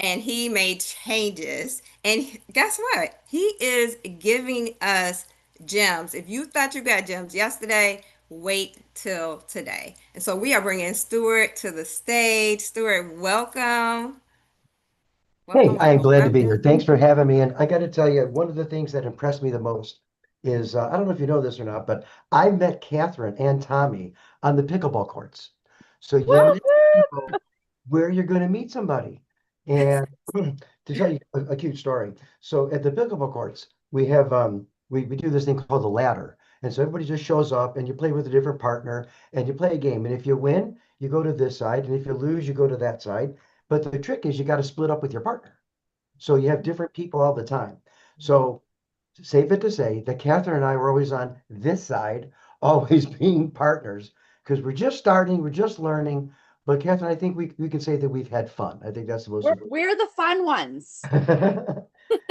and he made changes. And guess what? He is giving us gems. If you thought you got gems yesterday, wait till today. And so we are bringing Stuart to the stage. Stuart, welcome. Hey, Welcome, I am welcome, glad to be here. welcome. Thanks for having me. And I got to tell you, one of the things that impressed me the most is I don't know if you know this or not, but I met Catherine and Tommy on the pickleball courts. So you never know where you're going to meet somebody. And to tell you a cute story, so at the pickleball courts, we have we do this thing called the ladder. And so everybody just shows up and you play with a different partner and you play a game. And if you win, you go to this side, and if you lose, you go to that side. But the trick is you got to split up with your partner. So you have different people all the time. So safe it to say that Catherine and I were always on this side, always being partners, because we're just starting, we're just learning. But Catherine, I think we can say that we've had fun. I think that's the most important. We're the fun ones.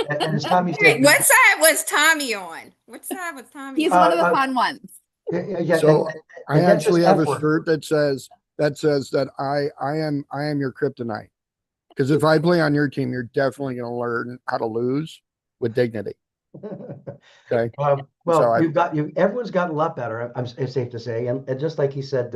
And as Tommy said, Wait, what side was Tommy on? Which side was Tommy He's on? one of the uh, fun ones. yeah, So I and that's his actually have F a word. shirt that says that I am your kryptonite. Because if I play on your team, you're definitely going to learn how to lose with dignity. Okay. So Well, you've got you. Everyone's gotten a lot better. It's safe to say, and just like he said,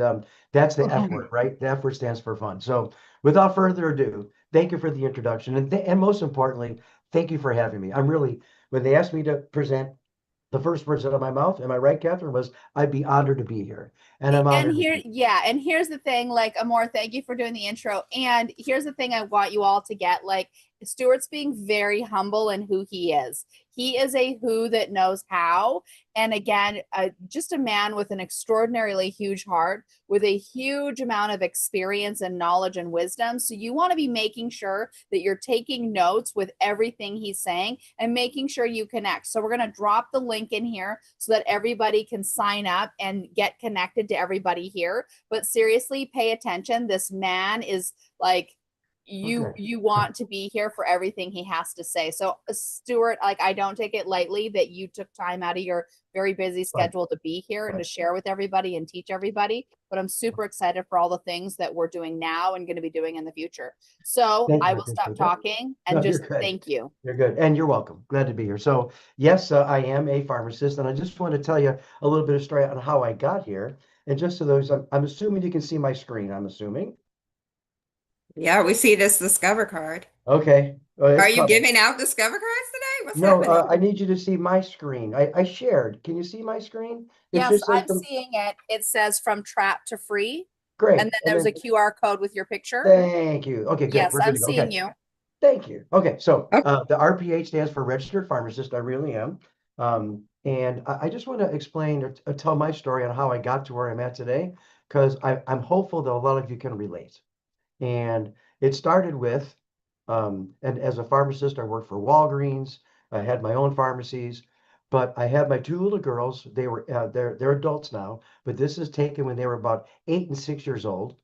that's the F word, right? The F word stands for fun. So, without further ado, thank you for the introduction, and most importantly, thank you for having me. I'm really when they asked me to present, the first words out of my mouth, am I right, Catherine? Was I'd be honored to be here, and I'm And honored to here, be. yeah, and here's the thing, like Amor, thank you for doing the intro. And here's the thing I want you all to get, like Stuart's being very humble in who he is. He is a who that knows how. And again, just a man with an extraordinarily huge heart, with a huge amount of experience and knowledge and wisdom. So you want to be making sure that you're taking notes with everything he's saying and making sure you connect. So we're going to drop the link in here so that everybody can sign up and get connected to everybody here. But seriously, pay attention. This man is like you Okay. you want to be here for everything he has to say. So Stuart, like I don't take it lightly that you took time out of your very busy Fine. schedule to be here and to Fine. share with everybody and teach everybody. But I'm super excited for all the things that we're doing now and going to be doing in the future. So Thank I you. I will stop appreciate that. talking and No, you're just good. thank you. You're good. And you're welcome. Glad to be here. So, yes, I am a pharmacist, and I just want to tell you a little bit of story on how I got here. And just so those, I'm assuming you can see my screen, I'm assuming. Yeah, we see this Discover card. Okay. Well, it's Are you coming. giving out Discover cards today? What's No, happening? I need you to see my screen. I shared. Can you see my screen? It Yes, should say I'm from seeing it. It says from trap to free. And great. then And there's a then QR code with your picture. thank you. Okay, good. Yes, We're good I'm to go. seeing Okay. you. Thank you. Okay, so Oh, the RPH stands for registered pharmacist. I really am. And I just want to explain or tell my story on how I got to where I'm at today, because I'm hopeful that a lot of you can relate. And it started with, and as a pharmacist, I worked for Walgreens. I had my own pharmacies, but I had my two little girls. They're adults now, but this is taken when they were about 8 and 6 years old.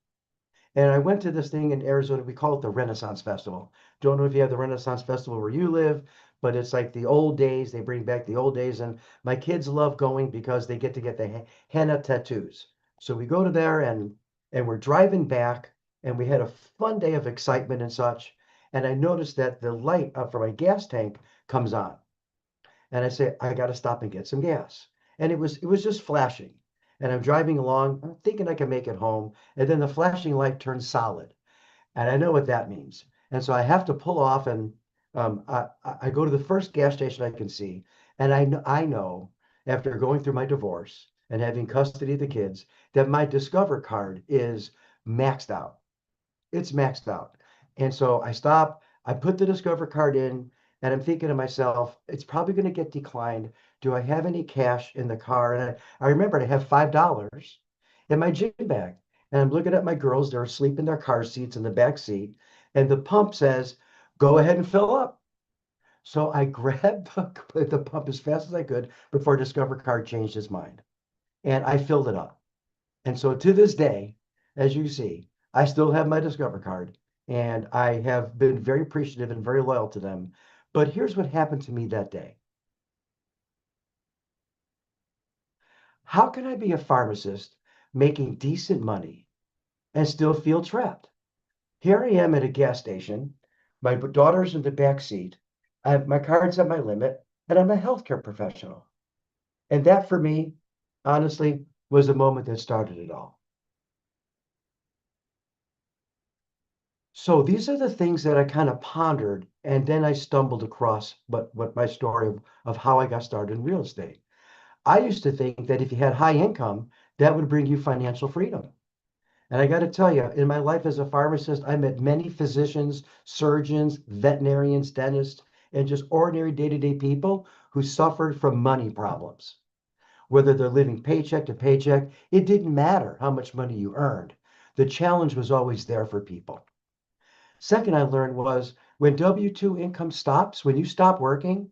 And I went to this thing in Arizona. We call it the Renaissance Festival. Don't know if you have the Renaissance Festival where you live, but it's like the old days. They bring back the old days. And my kids love going because they get the henna tattoos. So we go to there and we're driving back and we had a fun day of excitement and such. And I noticed that the light up for my gas tank comes on. And I say, I got to stop and get some gas. And it was just flashing. And I'm driving along, I'm thinking I can make it home. And then the flashing light turns solid. And I know what that means. And so I have to pull off and I go to the first gas station I can see. And I know after going through my divorce and having custody of the kids that my Discover card is maxed out. It's maxed out. And so I stop, I put the Discover card in, and I'm thinking to myself, it's probably going to get declined. Do I have any cash in the car? And I remembered I have $5 in my gym bag. And I'm looking at my girls, they're asleep in their car seats in the back seat. And the pump says, go ahead and fill up. So I grabbed the pump as fast as I could before Discover card changed his mind. And I filled it up. And so to this day, as you see, I still have my Discover card and I have been very appreciative and very loyal to them. But here's what happened to me that day. How can I be a pharmacist making decent money and still feel trapped? Here I am at a gas station My daughter's in the back seat. I have my cards at my limit, and I'm a healthcare professional. And that for me, honestly, was the moment that started it all. So these are the things that I kind of pondered, and then I stumbled across what my story of how I got started in real estate. I used to think that if you had high income, that would bring you financial freedom. And I got to tell you, in my life as a pharmacist, I met many physicians, surgeons, veterinarians, dentists, and just ordinary day-to-day people who suffered from money problems. Whether they're living paycheck to paycheck, it didn't matter how much money you earned. The challenge was always there for people. Second, I learned was when W-2 income stops, when you stop working,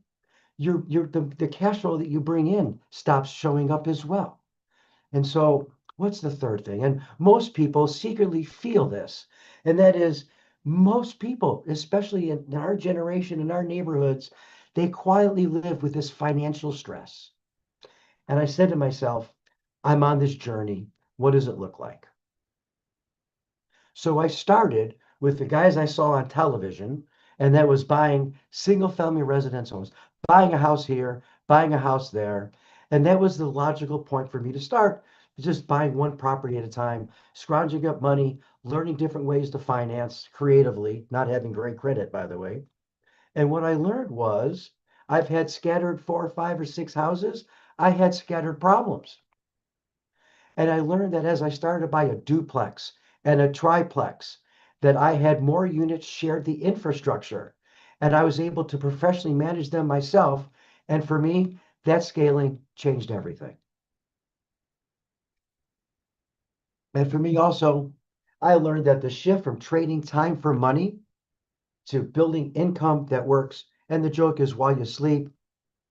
the cash flow that you bring in stops showing up as well. And so, what's the third thing? And most people secretly feel this, and that is most people, especially in our generation, in our neighborhoods, they quietly live with this financial stress. And I said to myself, I'm on this journey. What does it look like? So I started with the guys I saw on television, and that was buying single family residence homes, buying a house here, buying a house there. And that was the logical point for me to start, just buying one property at a time, scrounging up money, learning different ways to finance creatively, not having great credit, by the way. And what I learned was I've had scattered 4 or 5 or 6 houses, I had scattered problems. And I learned that as I started to buy a duplex and a triplex, that I had more units shared the infrastructure and I was able to professionally manage them myself. And for me, that scaling changed everything. And for me also, I learned that the shift from trading time for money to building income that works. And the joke is while you sleep,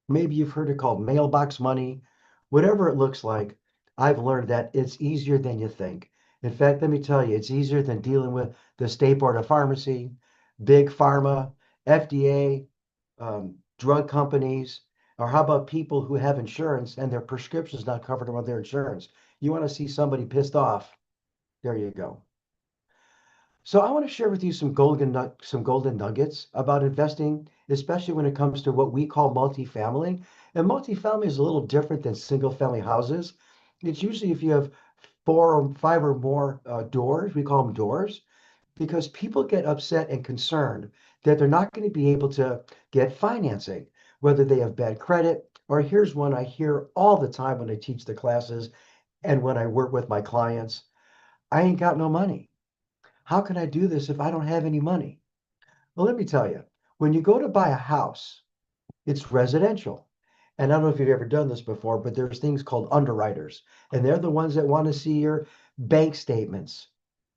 maybe you've heard it called mailbox money, whatever it looks like. I've learned that it's easier than you think. In fact, let me tell you, it's easier than dealing with the State Board of Pharmacy, big pharma, FDA, drug companies, or how about people who have insurance and their prescriptions not covered by their insurance? You want to see somebody pissed off? There you go. So I want to share with you some golden nuggets about investing, especially when it comes to what we call multifamily. And multifamily is a little different than single family houses. It's usually if you have 4 or 5 or more doors, we call them doors, because people get upset and concerned that they're not going to be able to get financing, whether they have bad credit, or here's one I hear all the time when I teach the classes and when I work with my clients. I ain't got no money. How can I do this if I don't have any money? Well, let me tell you, when you go to buy a house, it's residential. And I don't know if you've ever done this before, but there's things called underwriters, and they're the ones that want to see your bank statements,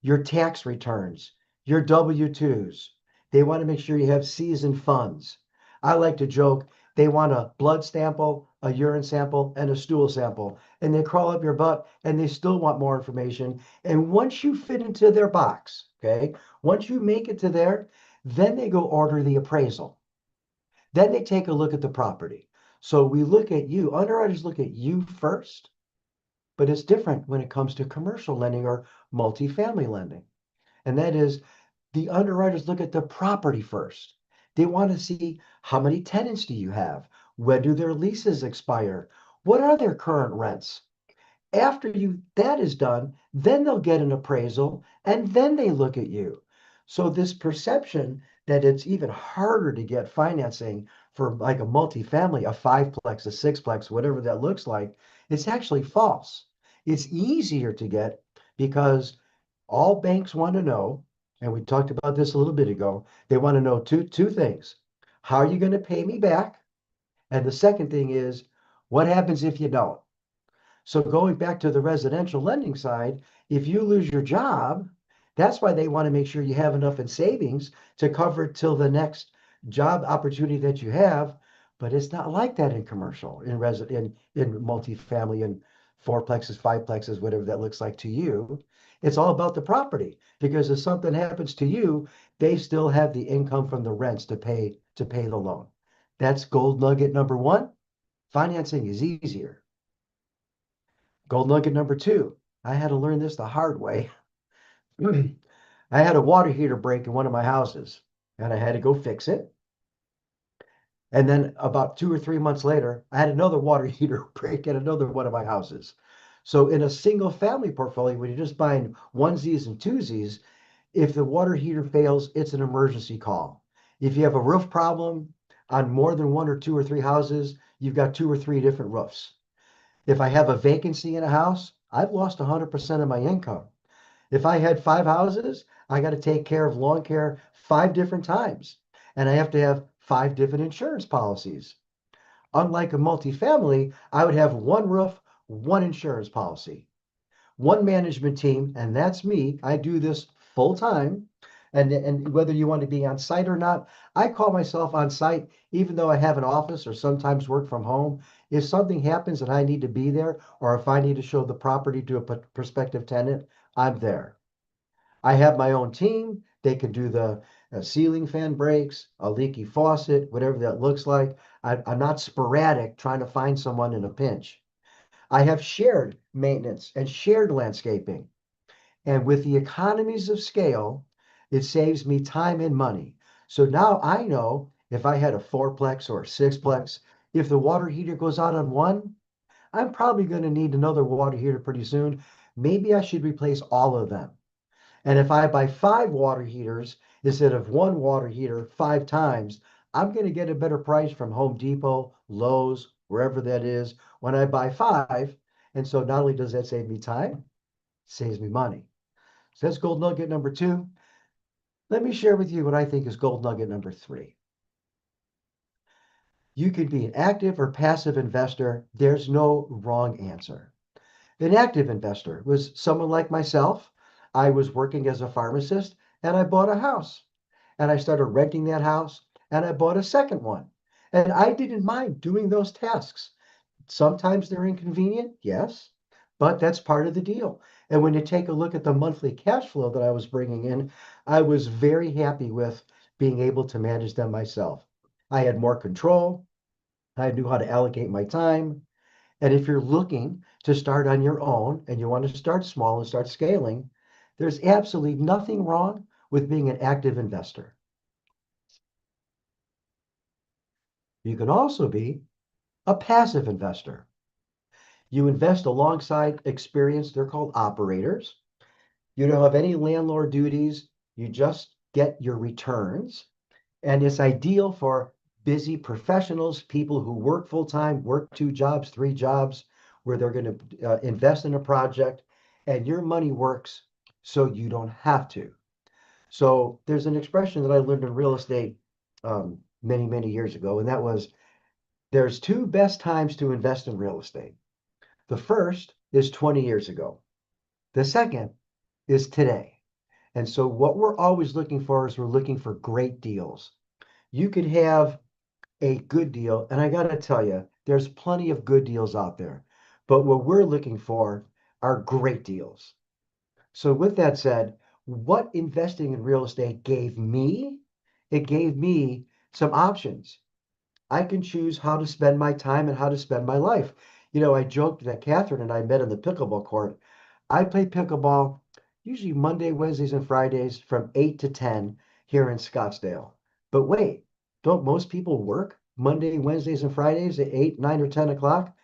your tax returns, your W-2s. They want to make sure you have seasoned funds. I like to joke, they want a blood sample, a urine sample, and a stool sample. And they crawl up your butt and they still want more information. And once you fit into their box, okay, once you make it to there, then they go order the appraisal. Then they take a look at the property. So we look at you, underwriters look at you first, but it's different when it comes to commercial lending or multifamily lending. And that is the underwriters look at the property first. They want to see how many tenants do you have? When do their leases expire? What are their current rents? After you that is done, then they'll get an appraisal and then they look at you. So this perception that it's even harder to get financing for like a multifamily, a fiveplex, a sixplex, whatever that looks like, it's actually false. It's easier to get because all banks want to know, and we talked about this a little bit ago, they want to know two things. How are you going to pay me back? And the second thing is, what happens if you don't? So going back to the residential lending side, if you lose your job, that's why they want to make sure you have enough in savings to cover till the next job opportunity that you have. But it's not like that in commercial, in multifamily, and fourplexes, fiveplexes, whatever that looks like to you. It's all about the property because if something happens to you, they still have the income from the rents to pay the loan. That's gold nugget number one. Financing is easier. Gold nugget number two, I had to learn this the hard way. I had a water heater break in one of my houses. and I had to go fix it. And then about 2 or 3 months later, I had another water heater break at another one of my houses. So in a single family portfolio, when you're just buying onesies and twosies, if the water heater fails, it's an emergency call. If you have a roof problem on more than one or two or three houses, you've got two or three different roofs. If I have a vacancy in a house, I've lost 100% of my income. If I had five houses, I got to take care of lawn care five different times, and I have to have five different insurance policies. Unlike a multifamily, I would have one roof, one insurance policy, one management team, and that's me. I do this full time. And whether you want to be on site or not, I call myself on site, even though I have an office or sometimes work from home. If something happens and I need to be there, or if I need to show the property to a prospective tenant, I'm there. I have my own team. They can do the ceiling fan breaks, a leaky faucet, whatever that looks like. I'm not sporadic trying to find someone in a pinch. I have shared maintenance and shared landscaping. And with the economies of scale, it saves me time and money. So now I know if I had a fourplex or a sixplex, if the water heater goes out on one, I'm probably going to need another water heater pretty soon. Maybe I should replace all of them. And if I buy five water heaters instead of one water heater five times, I'm going to get a better price from Home Depot, Lowe's, wherever that is, when I buy five. And so not only does that save me time, it saves me money. So that's gold nugget number two. Let me share with you what I think is gold nugget number three. You can be an active or passive investor. There's no wrong answer. An active investor was someone like myself. I was working as a pharmacist and I bought a house and I started renting that house and I bought a second one. And I didn't mind doing those tasks. Sometimes they're inconvenient, yes, but that's part of the deal. And when you take a look at the monthly cash flow that I was bringing in, I was very happy with being able to manage them myself. I had more control. I knew how to allocate my time. And if you're looking to start on your own and you want to start small and start scaling, there's absolutely nothing wrong with being an active investor. You can also be a passive investor. You invest alongside experienced, they're called operators. You don't have any landlord duties. You just get your returns. And it's ideal for busy professionals, people who work full time, work two jobs, three jobs, where they're going to invest in a project and your money works so you don't have to. So there's an expression that I learned in real estate many, many years ago, and that was there's two best times to invest in real estate. The first is 20 years ago. The second is today. And so what we're always looking for is we're looking for great deals. You could have a good deal, and I got to tell you, there's plenty of good deals out there. But what we're looking for are great deals. So with that said, what investing in real estate gave me, it gave me some options. I can choose how to spend my time and how to spend my life. You know, I joked that Catherine and I met in the pickleball court. I play pickleball usually Monday, Wednesdays, and Fridays from 8 to 10 here in Scottsdale. But wait, don't most people work Monday, Wednesdays, and Fridays at 8, 9, or 10 o'clock?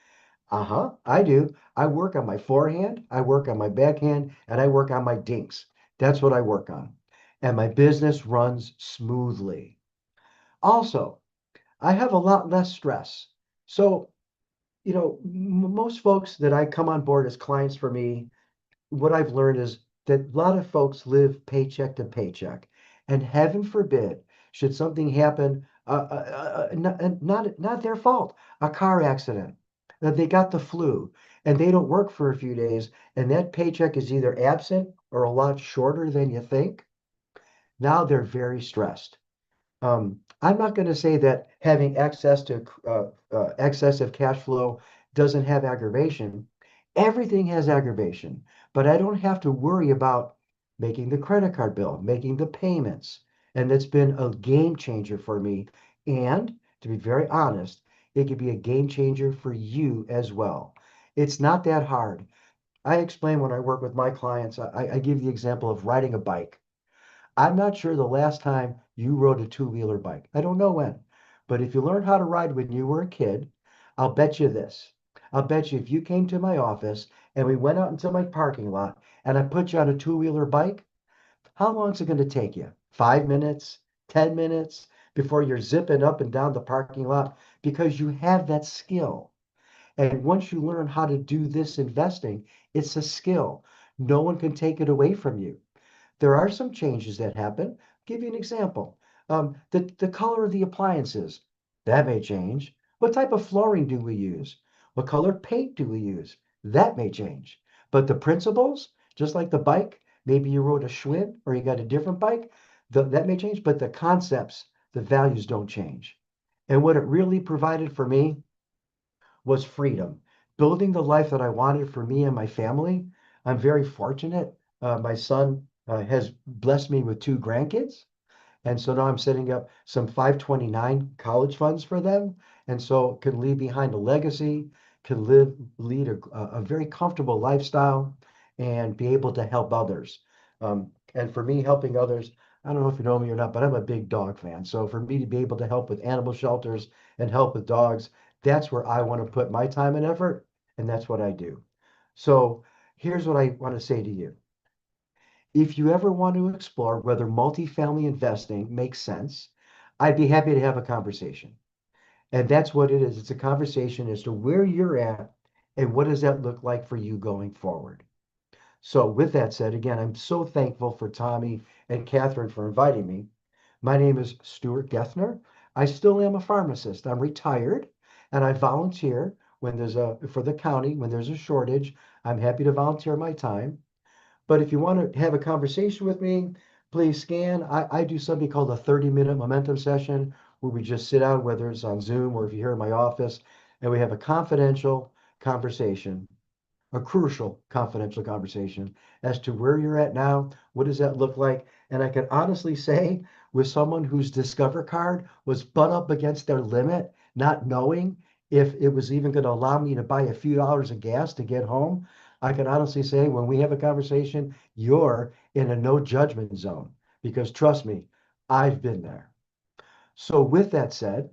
Uh-huh, I do. I work on my forehand, I work on my backhand, and I work on my dinks. That's what I work on. And my business runs smoothly. Also, I have a lot less stress. So, most folks that I come on board as clients for me, what I've learned is that a lot of folks live paycheck to paycheck. And heaven forbid, should something happen, not their fault, a car accident, that they got the flu and they don't work for a few days, and that paycheck is either absent or a lot shorter than you think, now they're very stressed. I'm not going to say that having access to excessive cash flow doesn't have aggravation. Everything has aggravation, but I don't have to worry about making the credit card bill, making the payments. And that's been a game changer for me. And to be very honest, it could be a game changer for you as well. It's not that hard. I explain when I work with my clients, I give the example of riding a bike. I'm not sure the last time you rode a two-wheeler bike. I don't know when. But if you learned how to ride when you were a kid, I'll bet you this. I'll bet you if you came to my office and we went out into my parking lot and I put you on a two-wheeler bike, how long is it going to take you? 5 minutes, 10 minutes before you're zipping up and down the parking lot because you have that skill. And once you learn how to do this investing, it's a skill. No one can take it away from you. There are some changes that happen. I'll give you an example. The color of the appliances, that may change. What type of flooring do we use? What color paint do we use? That may change. But the principles, just like the bike, maybe you rode a Schwinn or you got a different bike, that may change, but the concepts, the values don't change. And what it really provided for me was freedom, building the life that I wanted for me and my family. I'm very fortunate. My son has blessed me with two grandkids. And so now I'm setting up some 529 college funds for them. And so can leave behind a legacy, can lead a very comfortable lifestyle and be able to help others. And for me, helping others, I don't know if you know me or not, but I'm a big dog fan. So for me to be able to help with animal shelters and help with dogs, that's where I want to put my time and effort. And that's what I do. So here's what I want to say to you. If you ever want to explore whether multifamily investing makes sense, I'd be happy to have a conversation. And that's what it is. It's a conversation as to where you're at and what does that look like for you going forward. So, with that said, again, I'm so thankful for Tommy and Catherine for inviting me. My name is Stuart Gethner. I still am a pharmacist. I'm retired and I volunteer when there's for the county, when there's a shortage. I'm happy to volunteer my time. But if you want to have a conversation with me, please scan. I do something called a 30-minute momentum session where we just sit down, whether it's on Zoom or if you're here in my office, and we have a confidential conversation, a crucial confidential conversation as to where you're at now. What does that look like? And I can honestly say, with someone whose Discover card was butt up against their limit, not knowing if it was even going to allow me to buy a few dollars of gas to get home, I can honestly say, when we have a conversation, you're in a no judgment zone because trust me, I've been there. So, with that said,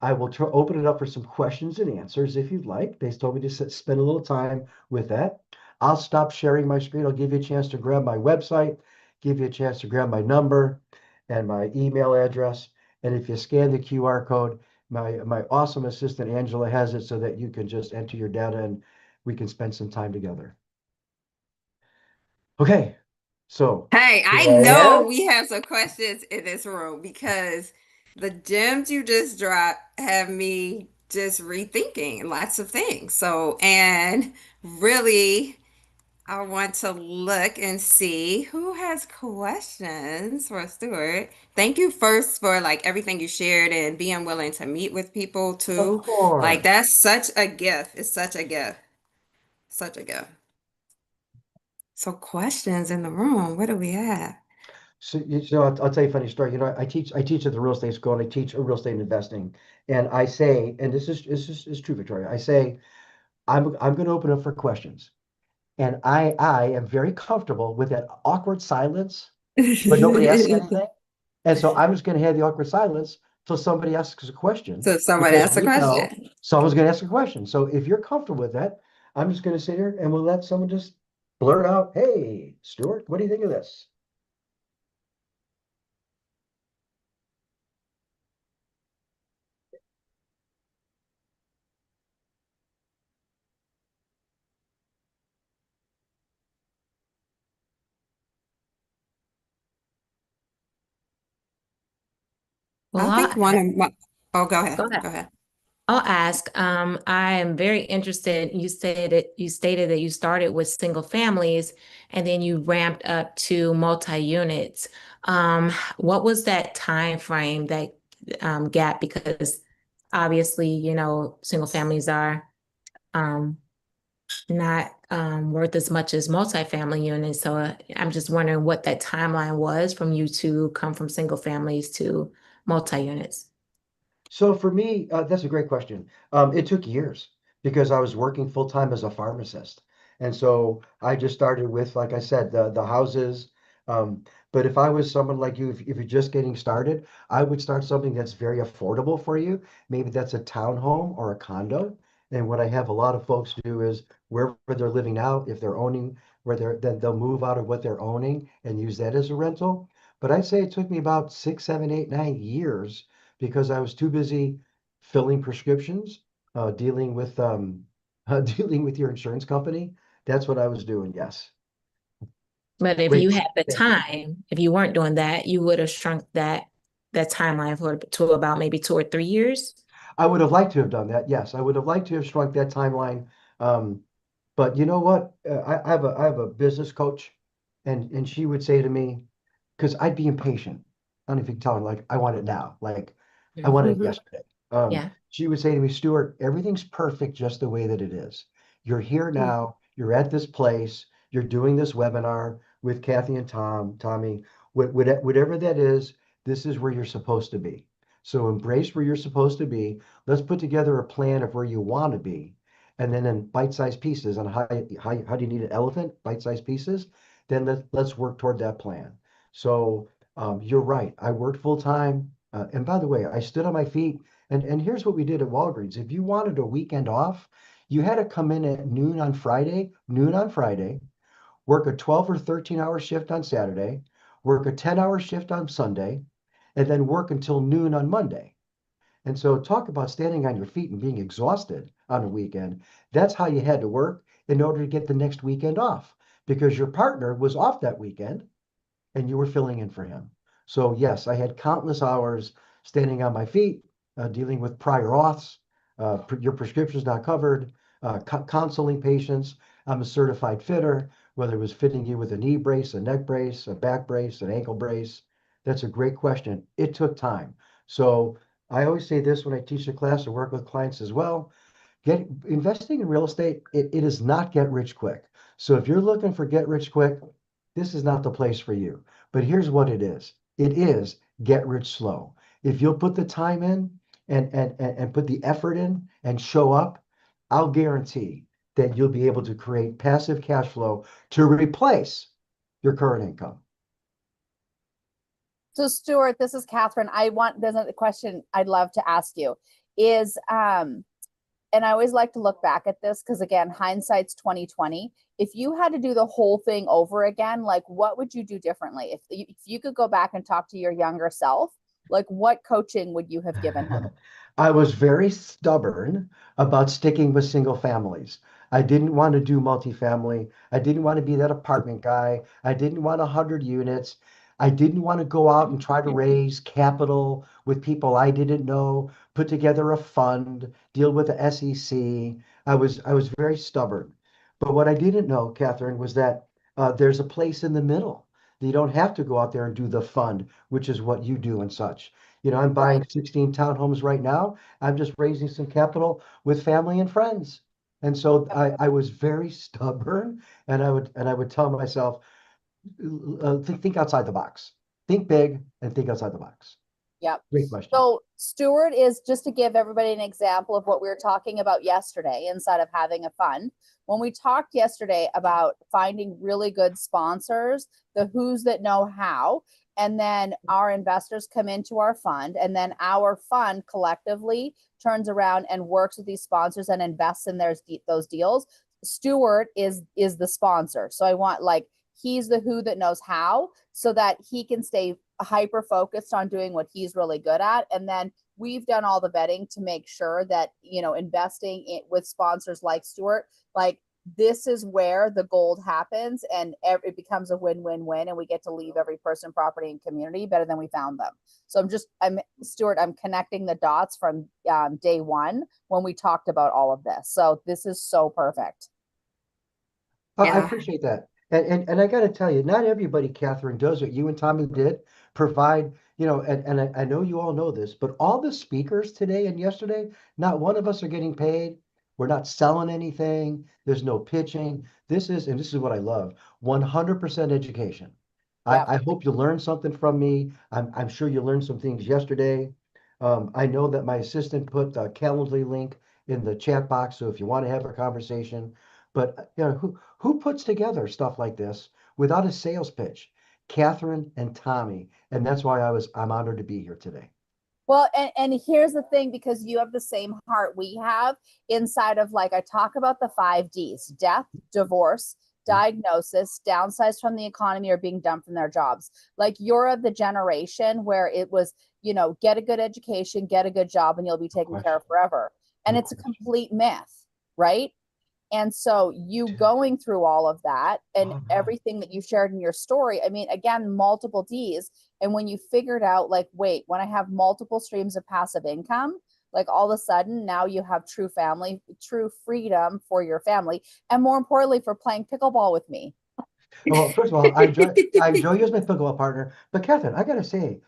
I will open it up for some questions and answers if you'd like. They told me to spend a little time with that. I'll stop sharing my screen. I'll give you a chance to grab my website, give you a chance to grab my number and my email address. And if you scan the QR code, my awesome assistant Angela has it so that you can just enter your data and we can spend some time together. Okay, so Hey, I here I know am. we have some questions in this room because the gems you just dropped have me just rethinking lots of things. So, and really, I want to look and see who has questions for Stuart. Thank you first for like everything you shared and being willing to meet with people Of too. Like course. that's such a gift. It's such a gift. Such a gift. So questions in the room. What do we have? So I'll tell you a funny story. I teach at the real estate school and I teach real estate investing. And I say, and this is true, Victoria. I say, I'm going to open up for questions. And I am very comfortable with that awkward silence when nobody asks anything. And so I'm just going to have the awkward silence till somebody asks a question So somebody because asked a we know question. someone's going to ask a question. So if you're comfortable with that, I'm just going to sit here and we'll let someone just blurt out, "Hey, Stuart, what do you think of this?" Well, I think one of my, oh, go ahead. go ahead. Go ahead. I'll ask. I am very interested. You stated that you started with single families and then you ramped up to multi-units. What was that time frame, that gap? Because obviously, single families are um, not worth as much as multi-family units. So I'm just wondering what that timeline was from you to come from single families to multi-units. So for me, that's a great question. It took years because I was working full time as a pharmacist, and so I just started with, like I said, the houses. But if I was someone like you, if you're just getting started, I would start something that's very affordable for you. Maybe that's a townhome or a condo. And what I have a lot of folks do is wherever they're living now, if they're owning where then they'll move out of what they're owning and use that as a rental. But I'd say it took me about 6, 7, 8, 9 years because I was too busy filling prescriptions, dealing with dealing with your insurance company. That's what I was doing. Yes. But if Great. you had the Thank you. time, if you weren't doing that, you would have shrunk that timeline to about maybe 2 or 3 years. I would have liked to have done that. Yes, I would have liked to have shrunk that timeline. Um, but you know what? I have a business coach, and she would say to me, because I'd be impatient. I don't know if you can tell her, like, I want it now. Like, I want it Mhm. yesterday. Yeah. She would say to me, Stuart, everything's perfect just the way that it is. You're here Mm. now. You're at this place. You're doing this webinar with Kathy and Tommy. Whatever that is, this is where you're supposed to be. So embrace where you're supposed to be. Let's put together a plan of where you want to be. And then in bite-sized pieces on how do you need an elephant? Bite-sized pieces. Then let's work toward that plan. So you're right. I worked full time. And by the way, I stood on my feet. And here's what we did at Walgreens. If you wanted a weekend off, you had to come in at noon on Friday, work a 12 or 13-hour shift on Saturday, work a 10-hour shift on Sunday, and then work until noon on Monday. And so talk about standing on your feet and being exhausted on a weekend. That's how you had to work in order to get the next weekend off because your partner was off that weekend and you were filling in for him. So yes, I had countless hours standing on my feet, dealing with prior auths, your prescription's not covered, counseling patients. I'm a certified fitter, whether it was fitting you with a knee brace, a neck brace, a back brace, an ankle brace. That's a great question. It took time. So I always say this when I teach a class or work with clients as well. Investing in real estate, it is not get rich quick. So if you're looking for get rich quick, this is not the place for you. But here's what it is. It is get rich slow. If you'll put the time in and put the effort in and show up, I'll guarantee that you'll be able to create passive cash flow to replace your current income. So, Stuart, this is Catherine. There's a question I'd love to ask you is, and I always like to look back at this because again, hindsight's 2020. If you had to do the whole thing over again, like what would you do differently? If you could go back and talk to your younger self, like what coaching would you have given him? I was very stubborn about sticking with single families. I didn't want to do multifamily. I didn't want to be that apartment guy. I didn't want 100 units. I didn't want to go out and try to raise capital with people I didn't know, put together a fund, deal with the SEC. I was very stubborn. But what I didn't know, Catherine, was that there's a place in the middle. You don't have to go out there and do the fund, which is what you do and such. I'm Right. buying 16 townhomes right now. I'm just raising some capital with family and friends. And so I was very stubborn and I would tell myself, think outside the box. Think big and think outside the box. Yep. Great question. So, Stuart is just to give everybody an example of what we were talking about yesterday inside of having a fund. When we talked yesterday about finding really good sponsors, the who's that know how, and then our investors come into our fund, and then our fund collectively turns around and works with these sponsors and invests in those deals. Stuart is the sponsor. So I want like he's the who that knows how so that he can stay hyper focused on doing what he's really good at. And then we've done all the vetting to make sure that, investing with sponsors like Stuart, like this is where the gold happens and it becomes a win-win-win. And we get to leave every person, property, and community better than we found them. So Stuart, I'm connecting the dots from day one when we talked about all of this. So this is so perfect. I Yeah. appreciate that. And I got to tell you, not everybody, Catherine, does what you and Tommy did. Provide, and I know you all know this, but all the speakers today and yesterday, not one of us are getting paid. We're not selling anything. There's no pitching. And this is what I love, 100% education. Yep. I hope you learned something from me. I'm sure you learned some things yesterday. I know that my assistant put the Calendly link in the chat box, so if you want to have a conversation, but who puts together stuff like this without a sales pitch? Catherine and Tommy. And that's why I'm honored to be here today. Well, and here's the thing, because you have the same heart we have inside of, like, I talk about the 5 Ds: death, divorce, diagnosis, downsize from the economy, or being dumped from their jobs. Like, you're of the generation where it was, get a good education, get a good job, and you'll be No taken care question. of forever. And No it's a question. complete myth, right? And so you going through all of that and Oh, my. everything that you shared in your story, I mean, again, multiple D's. And when you figured out, like, wait, when I have multiple streams of passive income, like, all of a sudden now you have true family, true freedom for your family, and more importantly, for playing pickleball with me. Well, first of all, I enjoy you as my pickleball partner. But Catherine, I gotta say,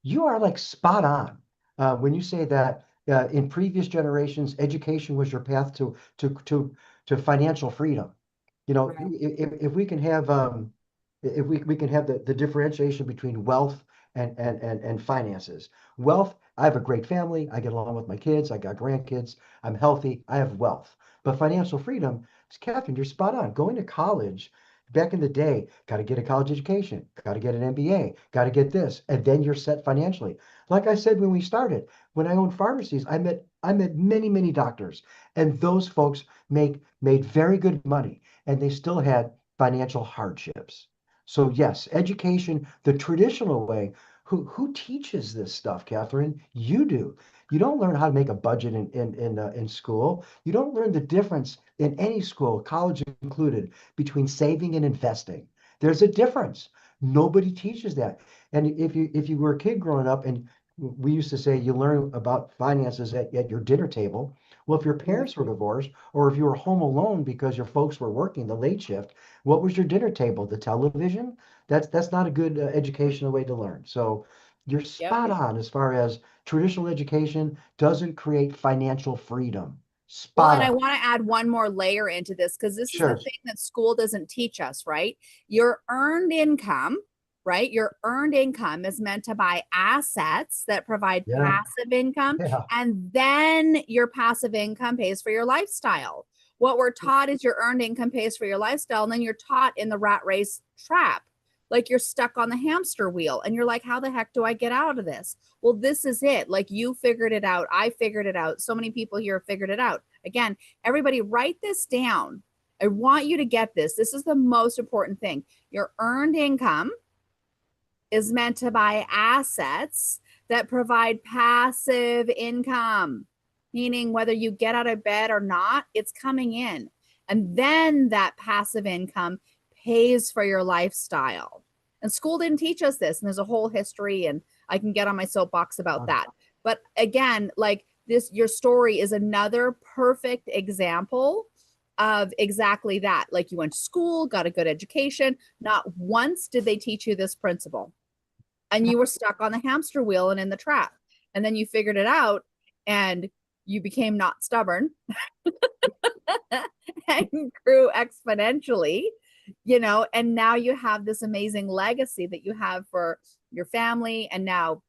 you are like spot on when you say that in previous generations, education was your path to financial freedom. You know, Right. if we can have if we can have the differentiation between wealth and finances. Wealth, I have a great family. I get along with my kids. I got grandkids. I'm healthy. I have wealth. But financial freedom, Catherine, you're spot on. Going to college back in the day, got to get a college education, got to get an MBA, got to get this, and then you're set financially. Like I said when we started, when I owned pharmacies, I met many doctors, and those folks made very good money, and they still had financial hardships. So yes, education, the traditional way. Who teaches this stuff, Catherine? You do. You don't learn how to make a budget in school. You don't learn the difference in any school, college included, between saving and investing. There's a difference. Nobody teaches that. And if you were a kid growing up, and we used to say you learn about finances at your dinner table. Well, if your parents were divorced, or if you were home alone because your folks were working the late shift, what was your dinner table? The television? That's not a good educational way to learn. So you're Yep. spot on as far as traditional education doesn't create financial freedom. Well, Spot and I on. want to add one more layer into this, because this is the Sure. thing that school doesn't teach us, right? Your earned income, right? Your earned income is meant to buy assets that provide Yeah. passive income, Yeah. and then your passive income pays for your lifestyle. What we're taught is your earned income pays for your lifestyle, and then you're taught in the rat race trap. Like, you're stuck on the hamster wheel, and you're like, how the heck do I get out of this? Well, this is it. Like, you figured it out. I figured it out. So many people here have figured it out. Again, everybody, write this down. I want you to get this. This is the most important thing. Your earned income is meant to buy assets that provide passive income, meaning whether you get out of bed or not, it's coming in. And then that passive income pays for your lifestyle. And school didn't teach us this. And there's a whole history, and I can get on my soapbox about that. But again, like this, your story is another perfect example of exactly that. Like, you went to school, got a good education. Not once did they teach you this principle, and you were stuck on the hamster wheel and in the trap. And then you figured it out, and you became not stubborn and grew exponentially, and now you have this amazing legacy that you have for your family. And now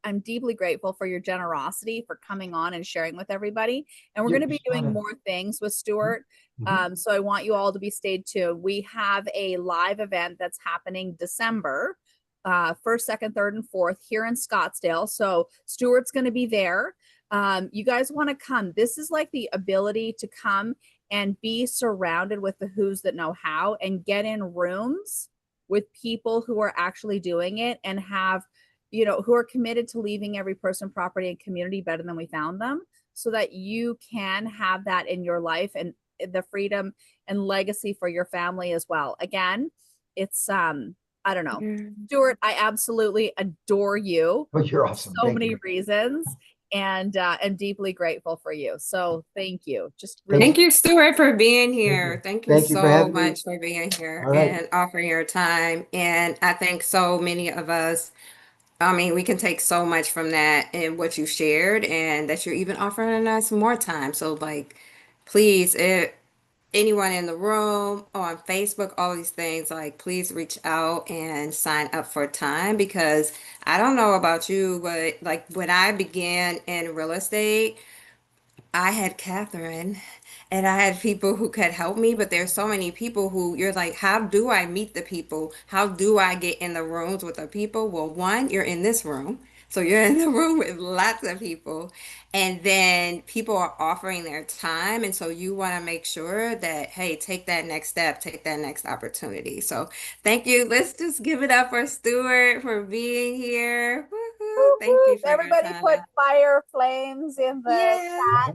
I'm deeply grateful for your generosity, for coming on and sharing with everybody. And we're going to You're be spot doing on. more things with Stuart. Mhm. So I want you all to be stayed tuned. We have a live event that's happening December 1st, 2nd, 3rd, and 4th here in Scottsdale. So Stuart's going to be there. You guys want to come. This is like the ability to come and be surrounded with the who's that know how, and get in rooms with people who are actually doing it, and have who are committed to leaving every person, property, and community better than we found them, so that you can have that in your life, and the freedom and legacy for your family as well. Again, it's I don't know. Stuart, I absolutely adore you Oh, you're for awesome. so Thank many you. reasons, and am deeply grateful for you. So thank you. Just Thank really. Thank you, Stuart, for being Thank here. you. Thank you Thank you for so having me. much for being here All right. and offering your time. And I think so many of us, I mean, we can take so much from that and what you shared, and that you're even offering us more time. So, like, please, if anyone in the room or on Facebook, all these things, like, please reach out and sign up for time, because I don't know about you, but like when I began in real estate, I had Catherine and I had people who could help me, but there's so many people who you're like, how do I meet the people? How do I get in the rooms with the people? Well, one, you're in this room. So you're in the room with lots of people, and then people are offering their time. And so you want to make sure that, hey, take that next step, take that next opportunity. So thank you. Let's just give it up for Stuart for being here. Woohoo. Whoop, Thank you whoop. for your Everybody put time. fire flames in the Yeah.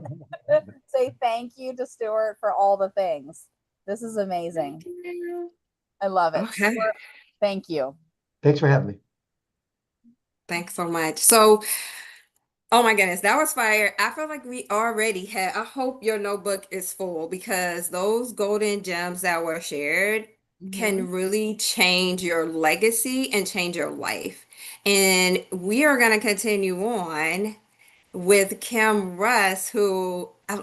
chat. Say thank you to Stuart for all the things. This is Thank amazing. you. I love it. Okay. Stuart, thank you. Thanks for having me. Thanks so much. So, oh my goodness, that was fire. I feel like we already had, I hope your notebook is full because those golden gems that were shared Mhm. can really change your legacy and change your life. And we are going to continue on with Kim Russ, who I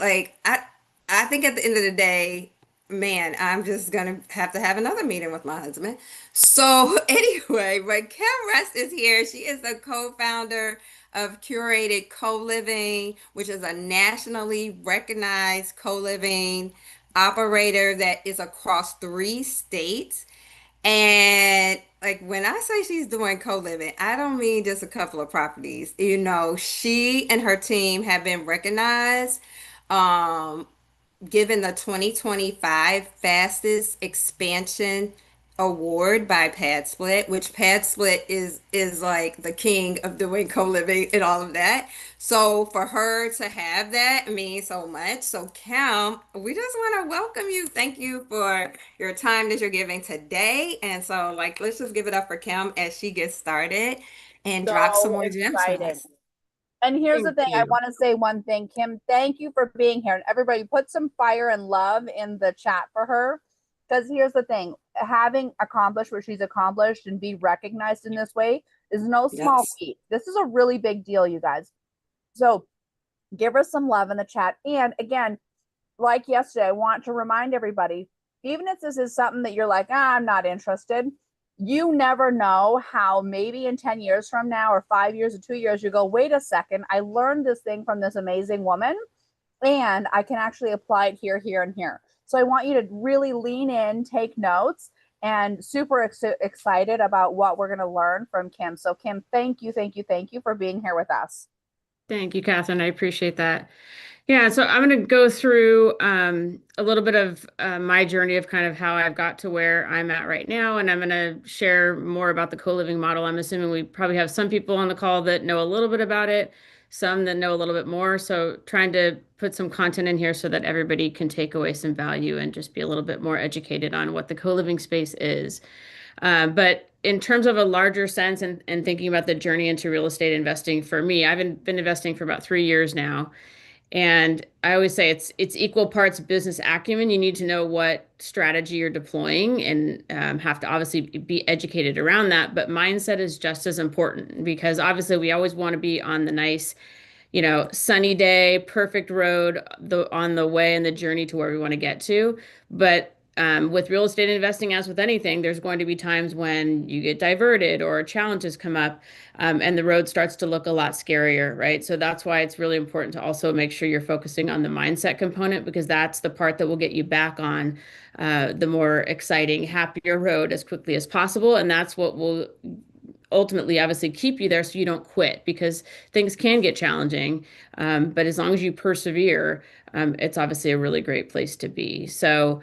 think at the end of the day, man, I'm just gonna have to have another meeting with my husband. So anyway, but Kim Russ is here. She is the co-founder of Curated Co-Living, which is a nationally recognized co-living operator that is across 3 states. And like when I say she's doing co-living, I don't mean just a couple of properties. She and her team have been recognized, um, given the 2025 fastest expansion award by Pad Split, which Pad Split is like the king of doing co-living and all of that. So for her to have that means so much. So Kim, we just want to welcome you. Thank you for your time that you're giving today. And so like let's just give it up for Kim as she gets started and drop some So more gems for exciting. us. And here's the Thank thing, I you. want to say one thing, Kim, thank you for being here. And everybody put some fire and love in the chat for her. Because here's the thing, having accomplished what she's accomplished and be recognized in this way is no small Yes. feat. This is a really big deal, you guys. So give her some love in the chat. And again, like yesterday, I want to remind everybody, even if this is something that you're like, I'm not interested, you never know how maybe in 10 years from now, or 5 years, or 2 years, you go, wait a second, I learned this thing from this amazing woman, and I can actually apply it here, here, and here. So I want you to really lean in, take notes, and super excited about what we're going to learn from Kim. So, Kim, thank you, thank you, thank you for being here with us. Thank you, Catherine. I appreciate that. Yeah, so I'm going to go through a little bit of my journey of kind of how I've got to where I'm at right now, and I'm going to share more about the co-living model. I'm assuming we probably have some people on the call that know a little bit about it, some that know a little bit more. So trying to put some content in here so that everybody can take away some value and just be a little bit more educated on what the co-living space is. But in terms of a larger sense and thinking about the journey into real estate investing for me, I've been investing for about 3 years now. And I always say it's equal parts business acumen. You need to know what strategy you're deploying and have to obviously be educated around that. But mindset is just as important because obviously we always want to be on the nice, sunny day, perfect road, on the way and the journey to where we want to get to. But with real estate investing, as with anything, there's going to be times when you get diverted or challenges come up, and the road starts to look a lot scarier, right? So that's why it's really important to also make sure you're focusing on the mindset component because that's the part that will get you back on the more exciting, happier road as quickly as possible. And that's what will ultimately obviously keep you there so you don't quit because things can get challenging. But as long as you persevere, it's obviously a really great place to be. So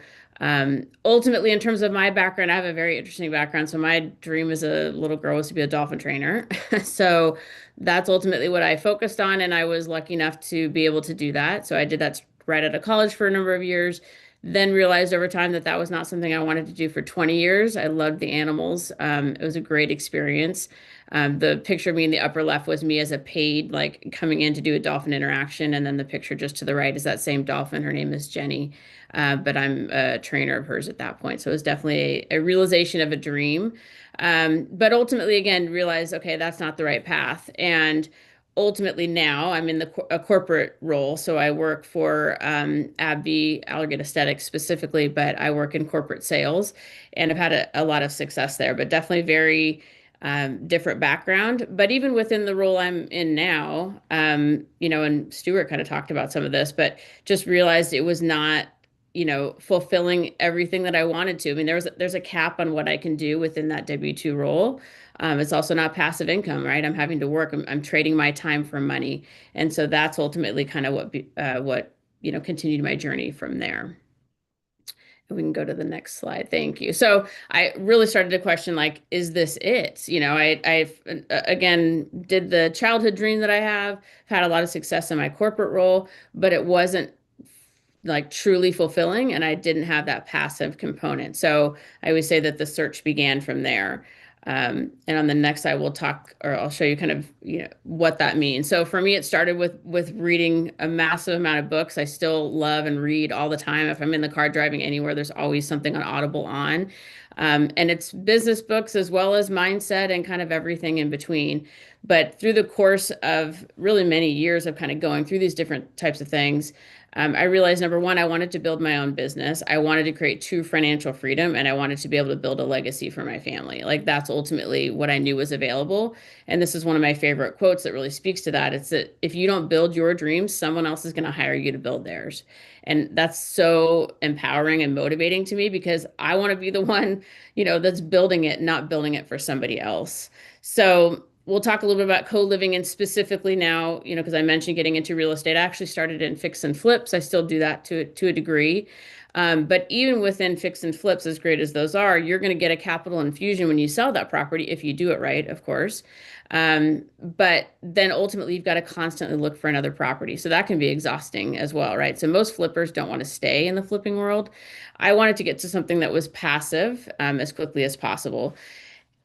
ultimately, in terms of my background, I have a very interesting background. So my dream as a little girl was to be a dolphin trainer. So that's ultimately what I focused on, and I was lucky enough to be able to do that. So I did that right out of college for a number of years. Then realized over time that that was not something I wanted to do for 20 years. I loved the animals. It was a great experience. The picture of me in the upper left was me as a paid, like coming in to do a dolphin interaction. And then the picture just to the right is that same dolphin. Her name is Jenny. But I'm a trainer of hers at that point. So it was definitely a realization of a dream. But ultimately, again, realize, okay, that's not the right path. And ultimately now I'm in a corporate role. So I work for AbbVie, Allergan Aesthetics specifically, but I work in corporate sales and I've had a lot of success there, but definitely very different background. But even within the role I'm in now, and Stuart kind of talked about some of this, but just realized it was not, fulfilling everything that I wanted to. I mean, there's a cap on what I can do within that W-2 role. It's also not passive income, right? I'm having to work. I'm trading my time for money, and so that's ultimately kind of what continued my journey from there. We can go to the next slide. Thank you. So I really started to question, like, is this it? Again did the childhood dream that I have, had a lot of success in my corporate role, but it wasn't like truly fulfilling, and I didn't have that passive component. So I always say that the search began from there. And on the next slide, we'll talk, or I'll show you kind of, what that means. So for me, it started with reading a massive amount of books. I still love and read all the time. If I'm in the car driving anywhere, there's always something on Audible on. And it's business books as well as mindset and kind of everything in between. But through the course of really many years of kind of going through these different types of things, I realized, number one, I wanted to build my own business. I wanted to create true financial freedom, and I wanted to be able to build a legacy for my family. Like, that's ultimately what I knew was available. And this is one of my favorite quotes that really speaks to that. It's that if you don't build your dreams, someone else is going to hire you to build theirs. And that's so empowering and motivating to me, because I want to be the one, that's building it, not building it for somebody else. So we'll talk a little bit about co-living, and specifically now, because I mentioned getting into real estate. I actually started in fix and flips. I still do that to a degree. But even within fix and flips, as great as those are, you're going to get a capital infusion when you sell that property, if you do it right, of course. But then ultimately, you've got to constantly look for another property. So that can be exhausting as well, right? So most flippers don't want to stay in the flipping world. I wanted to get to something that was passive, as quickly as possible.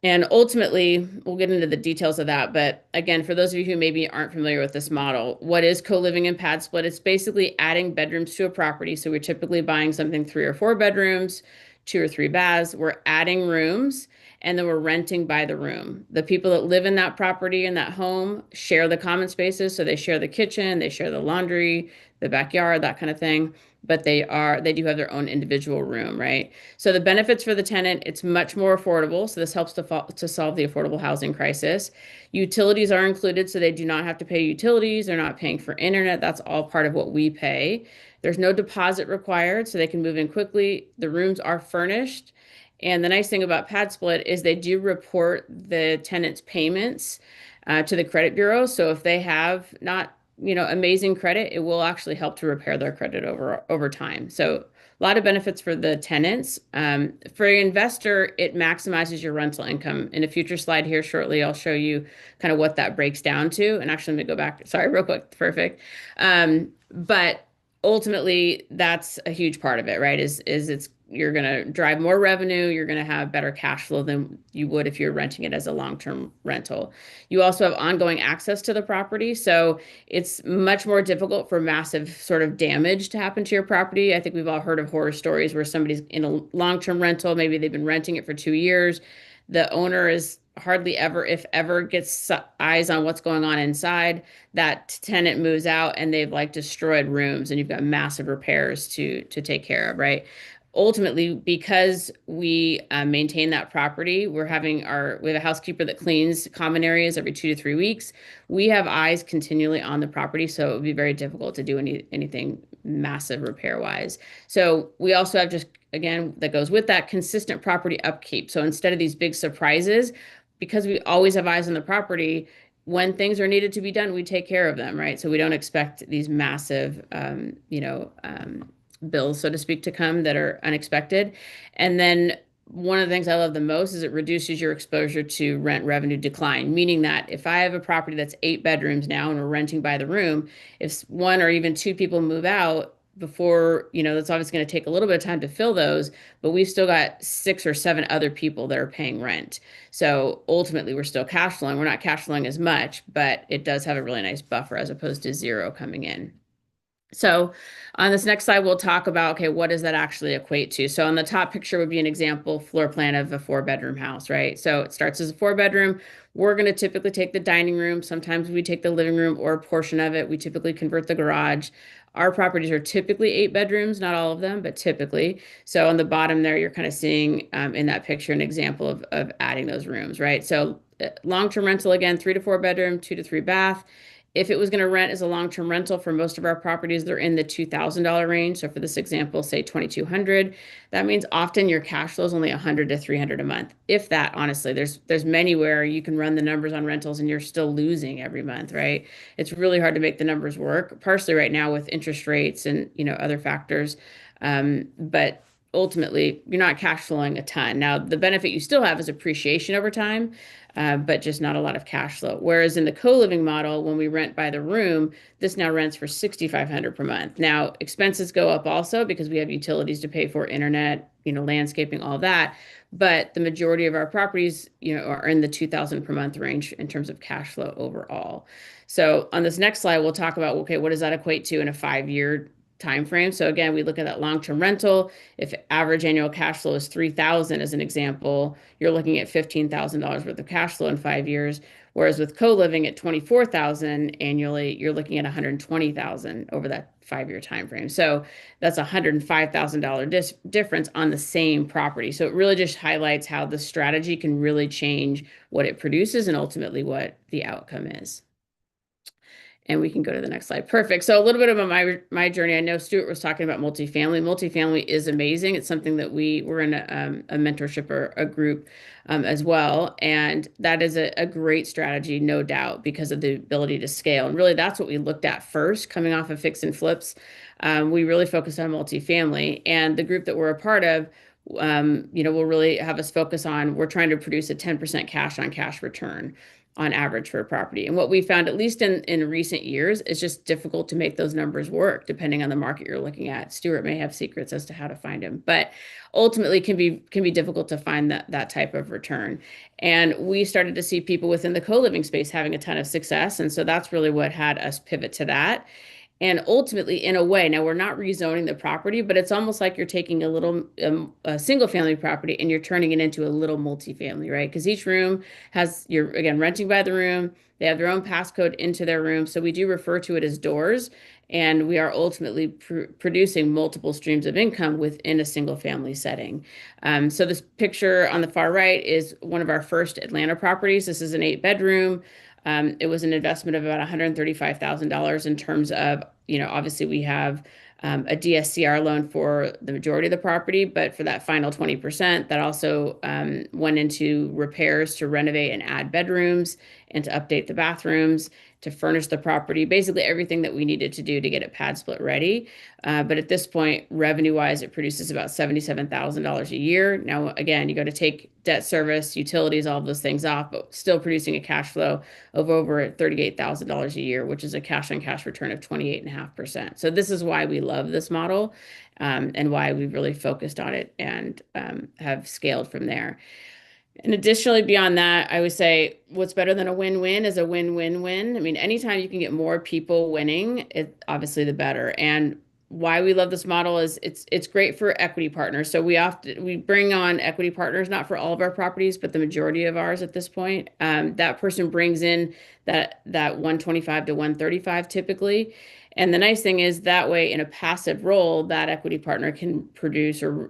And ultimately, we'll get into the details of that. But again, for those of you who maybe aren't familiar with this model, what is co-living and pad split? It's basically adding bedrooms to a property. So we're typically buying something 3 or 4 bedrooms, 2 or 3 baths. We're adding rooms, and then we're renting by the room. The people that live in that property, in that home, share the common spaces. So they share the kitchen, they share the laundry, the backyard, that kind of thing. But they do have their own individual room, right? So the benefits for the tenant, it's much more affordable. So this helps to solve the affordable housing crisis. Utilities are included, so they do not have to pay utilities. They're not paying for internet. That's all part of what we pay. There's no deposit required, so they can move in quickly. The rooms are furnished. And the nice thing about pad split is they do report the tenant's payments to the credit bureau. So if they have not amazing credit, it will actually help to repair their credit over time. So a lot of benefits for the tenants. For an investor, it maximizes your rental income. In a future slide here shortly, I'll show you kind of what that breaks down to. And actually, let me go back. Sorry, real quick. Perfect. But ultimately, that's a huge part of it, right? You're going to drive more revenue. You're going to have better cash flow than you would if you're renting it as a long-term rental. You also have ongoing access to the property. So it's much more difficult for massive sort of damage to happen to your property. I think we've all heard of horror stories where somebody's in a long-term rental. Maybe they've been renting it for 2 years. The owner is hardly ever, if ever, gets eyes on what's going on inside. That tenant moves out and they've like destroyed rooms, and you've got massive repairs to take care of, right? Ultimately, because we maintain that property, we have a housekeeper that cleans common areas every 2 to 3 weeks. We have eyes continually on the property, so it would be very difficult to do anything massive repair wise. So we also have, just again, that goes with that, consistent property upkeep. So instead of these big surprises, because we always have eyes on the property, when things are needed to be done, we take care of them, right? So we don't expect these massive, bills, so to speak, to come that are unexpected. And then one of the things I love the most is it reduces your exposure to rent revenue decline, meaning that if I have a property that's 8 bedrooms now and we're renting by the room, if 1 or even 2 people move out before, that's obviously going to take a little bit of time to fill those, but we've still got 6 or 7 other people that are paying rent. So ultimately, we're still cash flowing. We're not cash flowing as much, but it does have a really nice buffer as opposed to 0 coming in. So on this next slide, we'll talk about, okay, what does that actually equate to? So on the top picture would be an example floor plan of a 4-bedroom house, right? So it starts as a 4-bedroom. We're going to typically take the dining room. Sometimes we take the living room or a portion of it. We typically convert the garage. Our properties are typically 8 bedrooms, not all of them, but typically. So on the bottom there, you're kind of seeing in that picture an example of adding those rooms, right? So long-term rental, again, 3 to 4 bedroom, 2 to 3 bath. If it was going to rent as a long-term rental for most of our properties, they're in the $2,000 range. So for this example, say 2,200. That means often your cash flow is only 100 to 300 a month. If that, honestly, there's many where you can run the numbers on rentals and you're still losing every month, right? It's really hard to make the numbers work, partially right now with interest rates and other factors. But ultimately, you're not cash flowing a ton. Now, the benefit you still have is appreciation over time, but just not a lot of cash flow. Whereas in the co-living model, when we rent by the room, this now rents for $6,500 per month. Now, expenses go up also because we have utilities to pay for, internet, landscaping, all that. But the majority of our properties, are in the 2,000 per month range in terms of cash flow overall. So on this next slide, we'll talk about, okay, what does that equate to in a 5-year time frame? So again, we look at that long-term rental. If average annual cash flow is 3,000 as an example, you're looking at $15,000 worth of cash flow in 5 years. Whereas with co-living at 24,000 annually, you're looking at 120,000 over that 5-year time frame. So that's $105,000 difference on the same property. So it really just highlights how the strategy can really change what it produces and ultimately what the outcome is. And we can go to the next slide. Perfect. So a little bit about my journey. I know Stuart was talking about multifamily. Multifamily is amazing. It's something that we're in a mentorship or a group as well. And that is a great strategy, no doubt, because of the ability to scale. And really, that's what we looked at first, coming off of fix and flips. We really focused on multifamily. And the group that we're a part of, will really have us focus on, we're trying to produce a 10% cash on cash return on average for a property. And what we found, at least in recent years, is just difficult to make those numbers work depending on the market you're looking at. Stuart may have secrets as to how to find them, but ultimately can be difficult to find that type of return. And we started to see people within the co-living space having a ton of success. And so that's really what had us pivot to that. And ultimately, in a way, now we're not rezoning the property, but it's almost like you're taking a single family property and you're turning it into a little multifamily, right? Because each room you're again renting by the room. They have their own passcode into their room. So we do refer to it as doors. And we are ultimately producing multiple streams of income within a single family setting. So this picture on the far right is one of our first Atlanta properties. This is an 8 bedroom. It was an investment of about $135,000 in terms of, obviously we have a DSCR loan for the majority of the property, but for that final 20%, that also went into repairs to renovate and add bedrooms and to update the bathrooms, to furnish the property, basically everything that we needed to do to get it pad split ready. But at this point, revenue-wise, it produces about $77,000 a year. Now, again, you got to take debt service, utilities, all of those things off, but still producing a cash flow of over $38,000 a year, which is a cash on cash return of 28.5%. So this is why we love this model, and why we've really focused on it and have scaled from there. And additionally, beyond that, I would say what's better than a win-win is a win-win-win. I mean, anytime you can get more people winning, it obviously the better. And why we love this model is it's great for equity partners. So we bring on equity partners, not for all of our properties, but the majority of ours at this point. That person brings in that 125 to 135 typically. And the nice thing is that way, in a passive role, that equity partner can produce or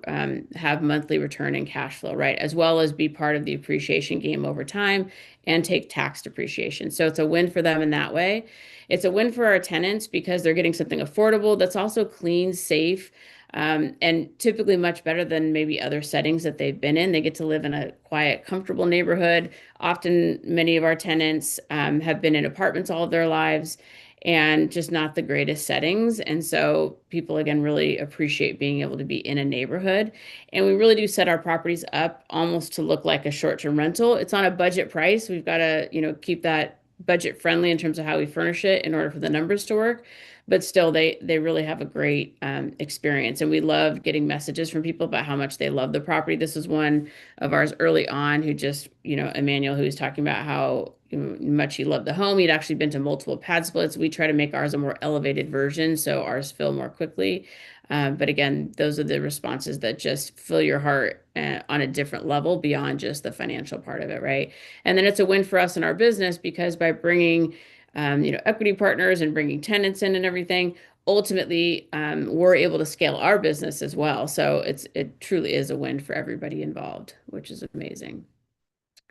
have monthly return in cash flow, right? As well as be part of the appreciation game over time and take tax depreciation. So it's a win for them in that way. It's a win for our tenants because they're getting something affordable that's also clean, safe, and typically much better than maybe other settings that they've been in. They get to live in a quiet, comfortable neighborhood. Often, many of our tenants have been in apartments all of their lives and just not the greatest settings. And so people, again, really appreciate being able to be in a neighborhood. And we really do set our properties up almost to look like a short-term rental. It's on a budget price. We've got to, keep that budget friendly in terms of how we furnish it in order for the numbers to work. But still, they really have a great experience. And we love getting messages from people about how much they love the property. This was one of ours early on who just, Emmanuel, who was talking about how much he loved the home. He'd actually been to multiple pad splits. We try to make ours a more elevated version, so ours fill more quickly. But again, those are the responses that just fill your heart on a different level beyond just the financial part of it, right? And then it's a win for us in our business because by bringing, equity partners and bringing tenants in and everything, ultimately, we're able to scale our business as well. So it truly is a win for everybody involved, which is amazing.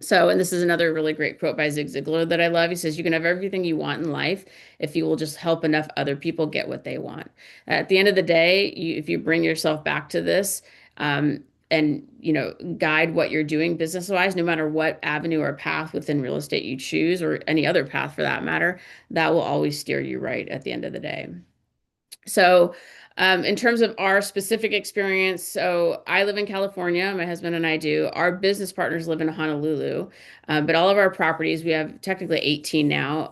So, and this is another really great quote by Zig Ziglar that I love. He says, "You can have everything you want in life if you will just help enough other people get what they want." At the end of the day, if you bring yourself back to this, and guide what you're doing business wise, no matter what avenue or path within real estate you choose, or any other path for that matter, that will always steer you right at the end of the day. So, in terms of our specific experience, so I live in California, my husband and I do. Our business partners live in Honolulu, but all of our properties, we have technically 18 now.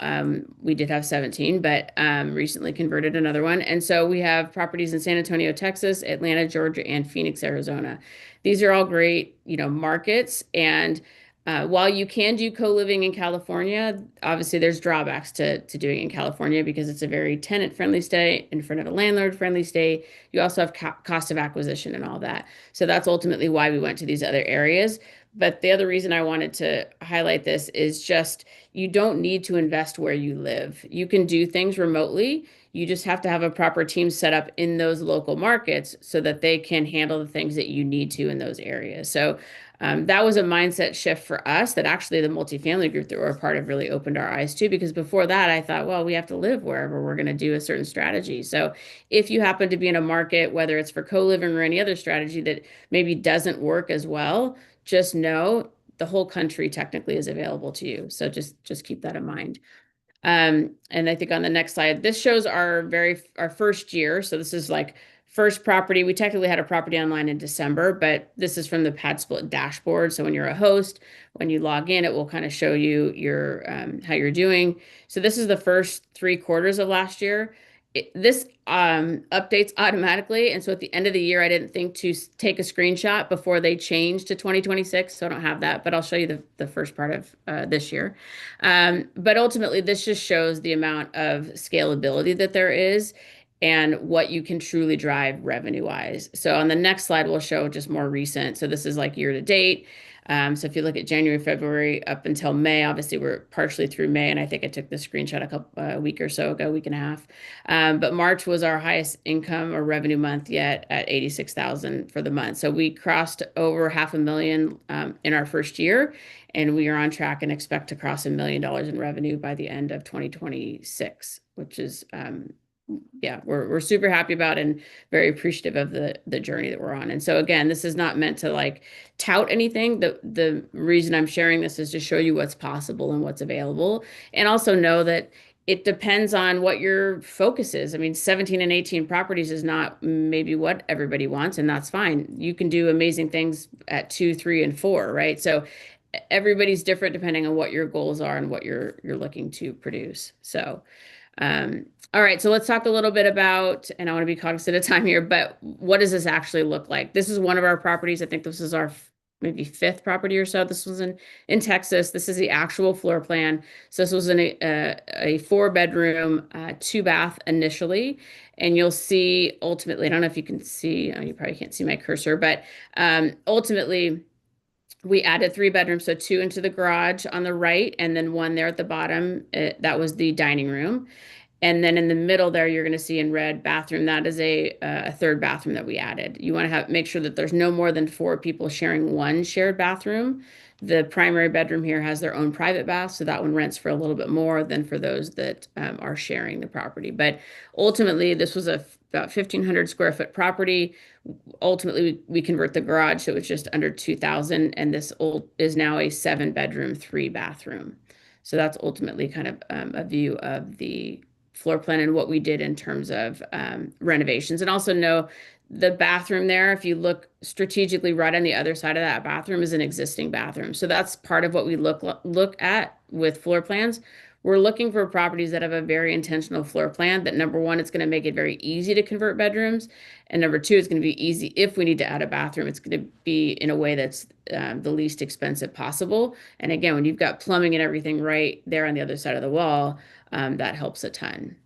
We did have 17, but recently converted another one. And so we have properties in San Antonio, Texas, Atlanta, Georgia, and Phoenix, Arizona. These are all great, markets. And while you can do co-living in California, obviously there's drawbacks to doing it in California because it's a very tenant-friendly state in front of a landlord-friendly state. You also have cost of acquisition and all that. So that's ultimately why we went to these other areas. But the other reason I wanted to highlight this is just you don't need to invest where you live. You can do things remotely. You just have to have a proper team set up in those local markets so that they can handle the things that you need to in those areas. So that was a mindset shift for us that actually the multifamily group that we're a part of really opened our eyes to, because before that I thought, well, we have to live wherever we're going to do a certain strategy. So if you happen to be in a market, whether it's for co-living or any other strategy that maybe doesn't work as well, just know the whole country technically is available to you. So just keep that in mind. And I think on the next slide, this shows our first year. So this is like first property. We technically had a property online in December, but this is from the pad split dashboard. So when you're a host, when you log in, it will kind of show you your how you're doing. So this is the first 3 quarters of last year. This updates automatically. And so at the end of the year, I didn't think to take a screenshot before they change to 2026. So I don't have that, but I'll show you the first part of this year. But ultimately, this just shows the amount of scalability that there is and what you can truly drive revenue wise. So on the next slide, we'll show just more recent. So this is like year to date. So if you look at January, February up until May, obviously we're partially through May, and I think I took the screenshot a week or so ago, week and a half. But March was our highest income or revenue month yet at 86,000 for the month. So we crossed over 500,000 in our first year, and we are on track and expect to cross $1 million in revenue by the end of 2026, which is yeah, we're super happy about and very appreciative of the journey that we're on. And so again, this is not meant to like tout anything. The reason I'm sharing this is to show you what's possible and what's available, and also know that it depends on what your focus is. I mean, 17 and 18 properties is not maybe what everybody wants, and that's fine. You can do amazing things at 2, 3, and 4, right? So everybody's different depending on what your goals are and what you're looking to produce. So all right, so let's talk a little bit about, and I want to be cognizant of time here, but what does this actually look like? This is one of our properties. I think this is our maybe fifth property or so. This was in Texas. This is the actual floor plan. So this was a 4-bedroom, 2-bath initially. And you'll see ultimately, I don't know if you can see, you probably can't see my cursor, but ultimately, we added 3 bedrooms, so 2 into the garage on the right, and then 1 there at the bottom. That was the dining room. And then in the middle there, you're going to see in red bathroom. That is a third bathroom that we added. You want to make sure that there's no more than 4 people sharing one shared bathroom. The primary bedroom here has their own private bath, so that one rents for a little bit more than for those that are sharing the property. But ultimately, this was about 1,500 square foot property. Ultimately, we convert the garage, so it's just under 2,000, and this is now a 7-bedroom, 3-bathroom. So that's ultimately kind of a view of the floor plan and what we did in terms of renovations. And also know the bathroom there, if you look strategically right on the other side of that bathroom, is an existing bathroom. So that's part of what we look at with floor plans. We're looking for properties that have a very intentional floor plan that, number one, it's going to make it very easy to convert bedrooms. And number two, it's going to be easy if we need to add a bathroom. It's going to be in a way that's the least expensive possible. And again, when you've got plumbing and everything right there on the other side of the wall, that helps a ton.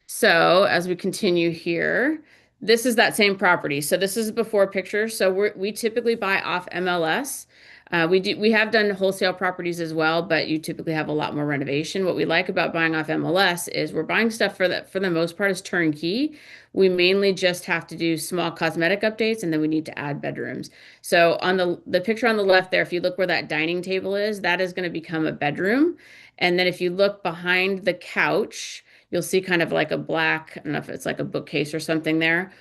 So as we continue here, this is that same property. So this is before picture. So we typically buy off MLS. We have done wholesale properties as well, but you typically have a lot more renovation. What we like about buying off MLS is we're buying stuff for the most part is turnkey. We mainly just have to do small cosmetic updates, and then we need to add bedrooms. So on the picture on the left there, if you look where that dining table is, that is going to become a bedroom. And then if you look behind the couch, you'll see kind of like a black, I don't know if it's like a bookcase or something there.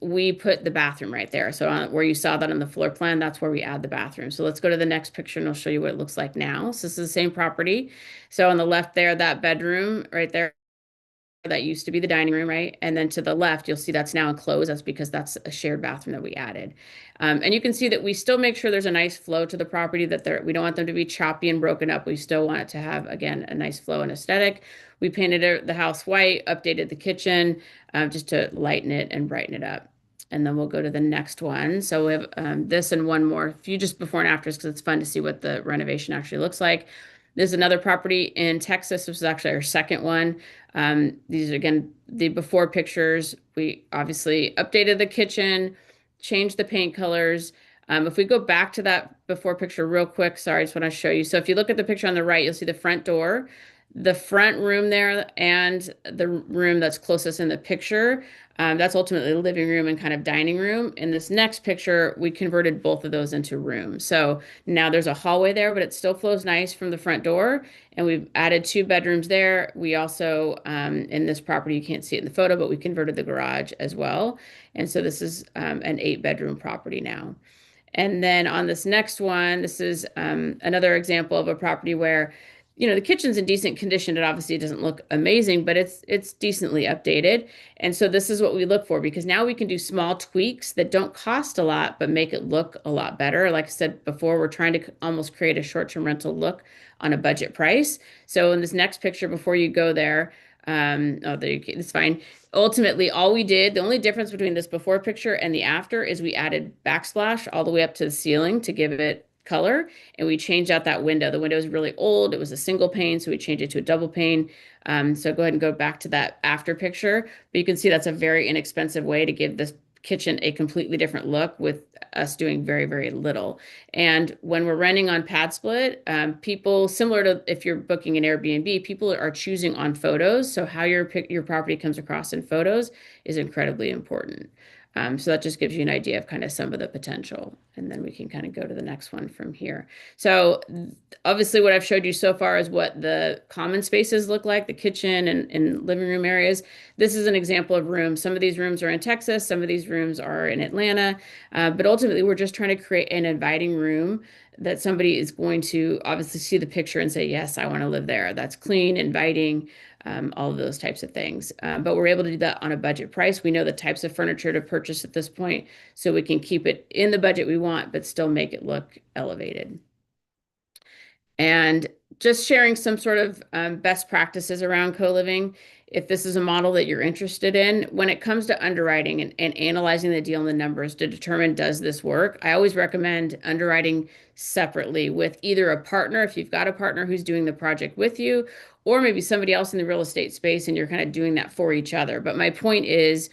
We put the bathroom right there. So where you saw that on the floor plan, that's where we add the bathroom. So let's go to the next picture and I'll show you what it looks like now. So this is the same property. So on the left there, that bedroom right there, that used to be the dining room, right? And then to the left, you'll see that's now enclosed. That's because that's a shared bathroom that we added. And you can see that we still make sure there's a nice flow to the property, that we don't want them to be choppy and broken up. We still want it to have, again, a nice flow and aesthetic. We painted the house white, updated the kitchen, just to lighten it and brighten it up. And then we'll go to the next one. So we have this and one more, a few just before and afters, because it's fun to see what the renovation actually looks like. There's another property in Texas. This was actually our second one. These are, again, the before pictures. We obviously updated the kitchen, changed the paint colors. If we go back to that before picture real quick, sorry, I just want to show you. So if you look at the picture on the right, you'll see the front door, the front room there, and the room that's closest in the picture. That's ultimately the living room and kind of dining room. In this next picture, we converted both of those into rooms. So now there's a hallway there, but it still flows nice from the front door. And we've added 2 bedrooms there. We also, in this property, you can't see it in the photo, but we converted the garage as well. And so this is an 8-bedroom property now. And then on this next one, this is another example of a property where, the kitchen's in decent condition. It obviously doesn't look amazing, but it's decently updated. And so this is what we look for, because now we can do small tweaks that don't cost a lot, but make it look a lot better. Like I said before, we're trying to almost create a short-term rental look on a budget price. So in this next picture, before you go there, it's fine. Ultimately, all we did, the only difference between this before picture and the after is we added backsplash all the way up to the ceiling to give it color, and we changed out that window. The window is really old. It was a single pane, so we changed it to a double pane. So go ahead and go back to that after picture. But you can see that's a very inexpensive way to give this kitchen a completely different look with us doing very, very little. And when we're renting on Pad Split, people, similar to if you're booking an Airbnb, people are choosing on photos. So how your property comes across in photos is incredibly important. So that just gives you an idea of kind of some of the potential. And then we can kind of go to the next one from here. So obviously what I've showed you so far is what the common spaces look like, the kitchen and living room areas. This is an example of rooms. Some of these rooms are in Texas, some of these rooms are in Atlanta, but ultimately we're just trying to create an inviting room that somebody is going to obviously see the picture and say, yes, I want to live there. That's clean, inviting, all of those types of things. But we're able to do that on a budget price. We know the types of furniture to purchase at this point, so we can keep it in the budget we want, but still make it look elevated. And just sharing some sort of best practices around co-living. If this is a model that you're interested in, when it comes to underwriting and analyzing the deal and the numbers to determine does this work, I always recommend underwriting separately with either a partner, if you've got a partner who's doing the project with you, or maybe somebody else in the real estate space and you're kind of doing that for each other. But my point is,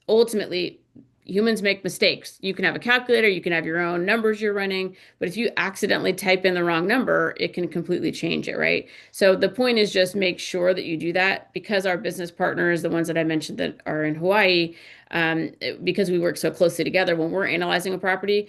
ultimately, humans make mistakes. You can have a calculator, you can have your own numbers you're running, but if you accidentally type in the wrong number, it can completely change it, right? So the point is just make sure that you do that, because our business partners, the ones that I mentioned that are in Hawaii, because we work so closely together, when we're analyzing a property,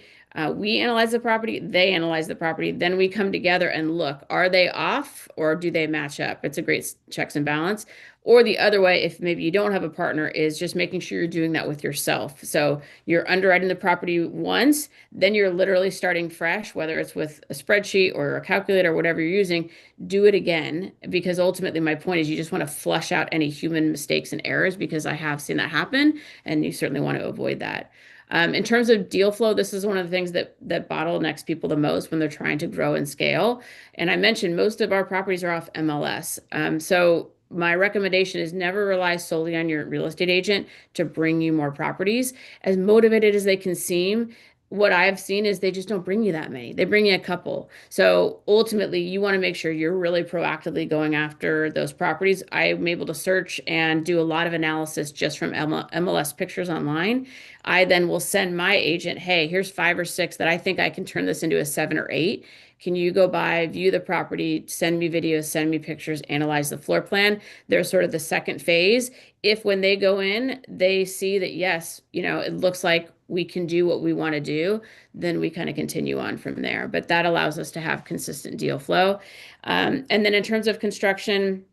we analyze the property, they analyze the property, then we come together and look, are they off or do they match up? It's a great checks and balance. Or the other way, if maybe you don't have a partner, is just making sure you're doing that with yourself. So you're underwriting the property once, then you're literally starting fresh, whether it's with a spreadsheet or a calculator, or whatever you're using, do it again. Because ultimately my point is you just want to flush out any human mistakes and errors, because I have seen that happen and you certainly want to avoid that. In terms of deal flow, this is one of the things that bottlenecks people the most when they're trying to grow and scale. And I mentioned most of our properties are off MLS. So my recommendation is never rely solely on your real estate agent to bring you more properties. As motivated as they can seem, what I've seen is they just don't bring you that many. They bring you a couple. So ultimately, you want to make sure you're really proactively going after those properties. I'm able to search and do a lot of analysis just from MLS pictures online. I then will send my agent, hey, here's 5 or 6 that I think I can turn this into a 7 or 8. Can you go by, view the property, send me videos, send me pictures, analyze the floor plan? They're sort of the second phase. If when they go in, they see that, yes, it looks like we can do what we want to do, then we kind of continue on from there. But that allows us to have consistent deal flow. And then in terms of construction,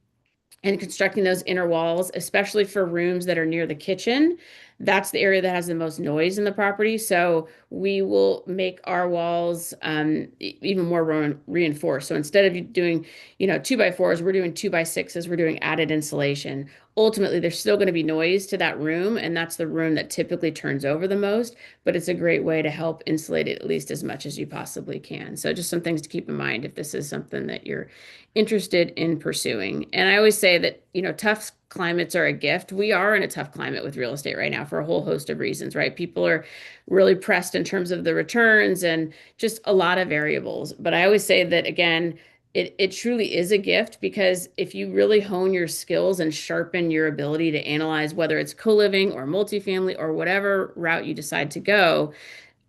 and constructing those inner walls, especially for rooms that are near the kitchen. That's the area that has the most noise in the property. So we will make our walls even more reinforced. So instead of doing, 2x4s, we're doing 2x6s, we're doing added insulation. Ultimately, there's still going to be noise to that room, and that's the room that typically turns over the most, but it's a great way to help insulate it at least as much as you possibly can. So just some things to keep in mind if this is something that you're interested in pursuing. And I always say that, tough climates are a gift. We are in a tough climate with real estate right now for a whole host of reasons, right? People are really pressed in terms of the returns and just a lot of variables. But I always say that again, it truly is a gift because if you really hone your skills and sharpen your ability to analyze whether it's co-living or multifamily or whatever route you decide to go,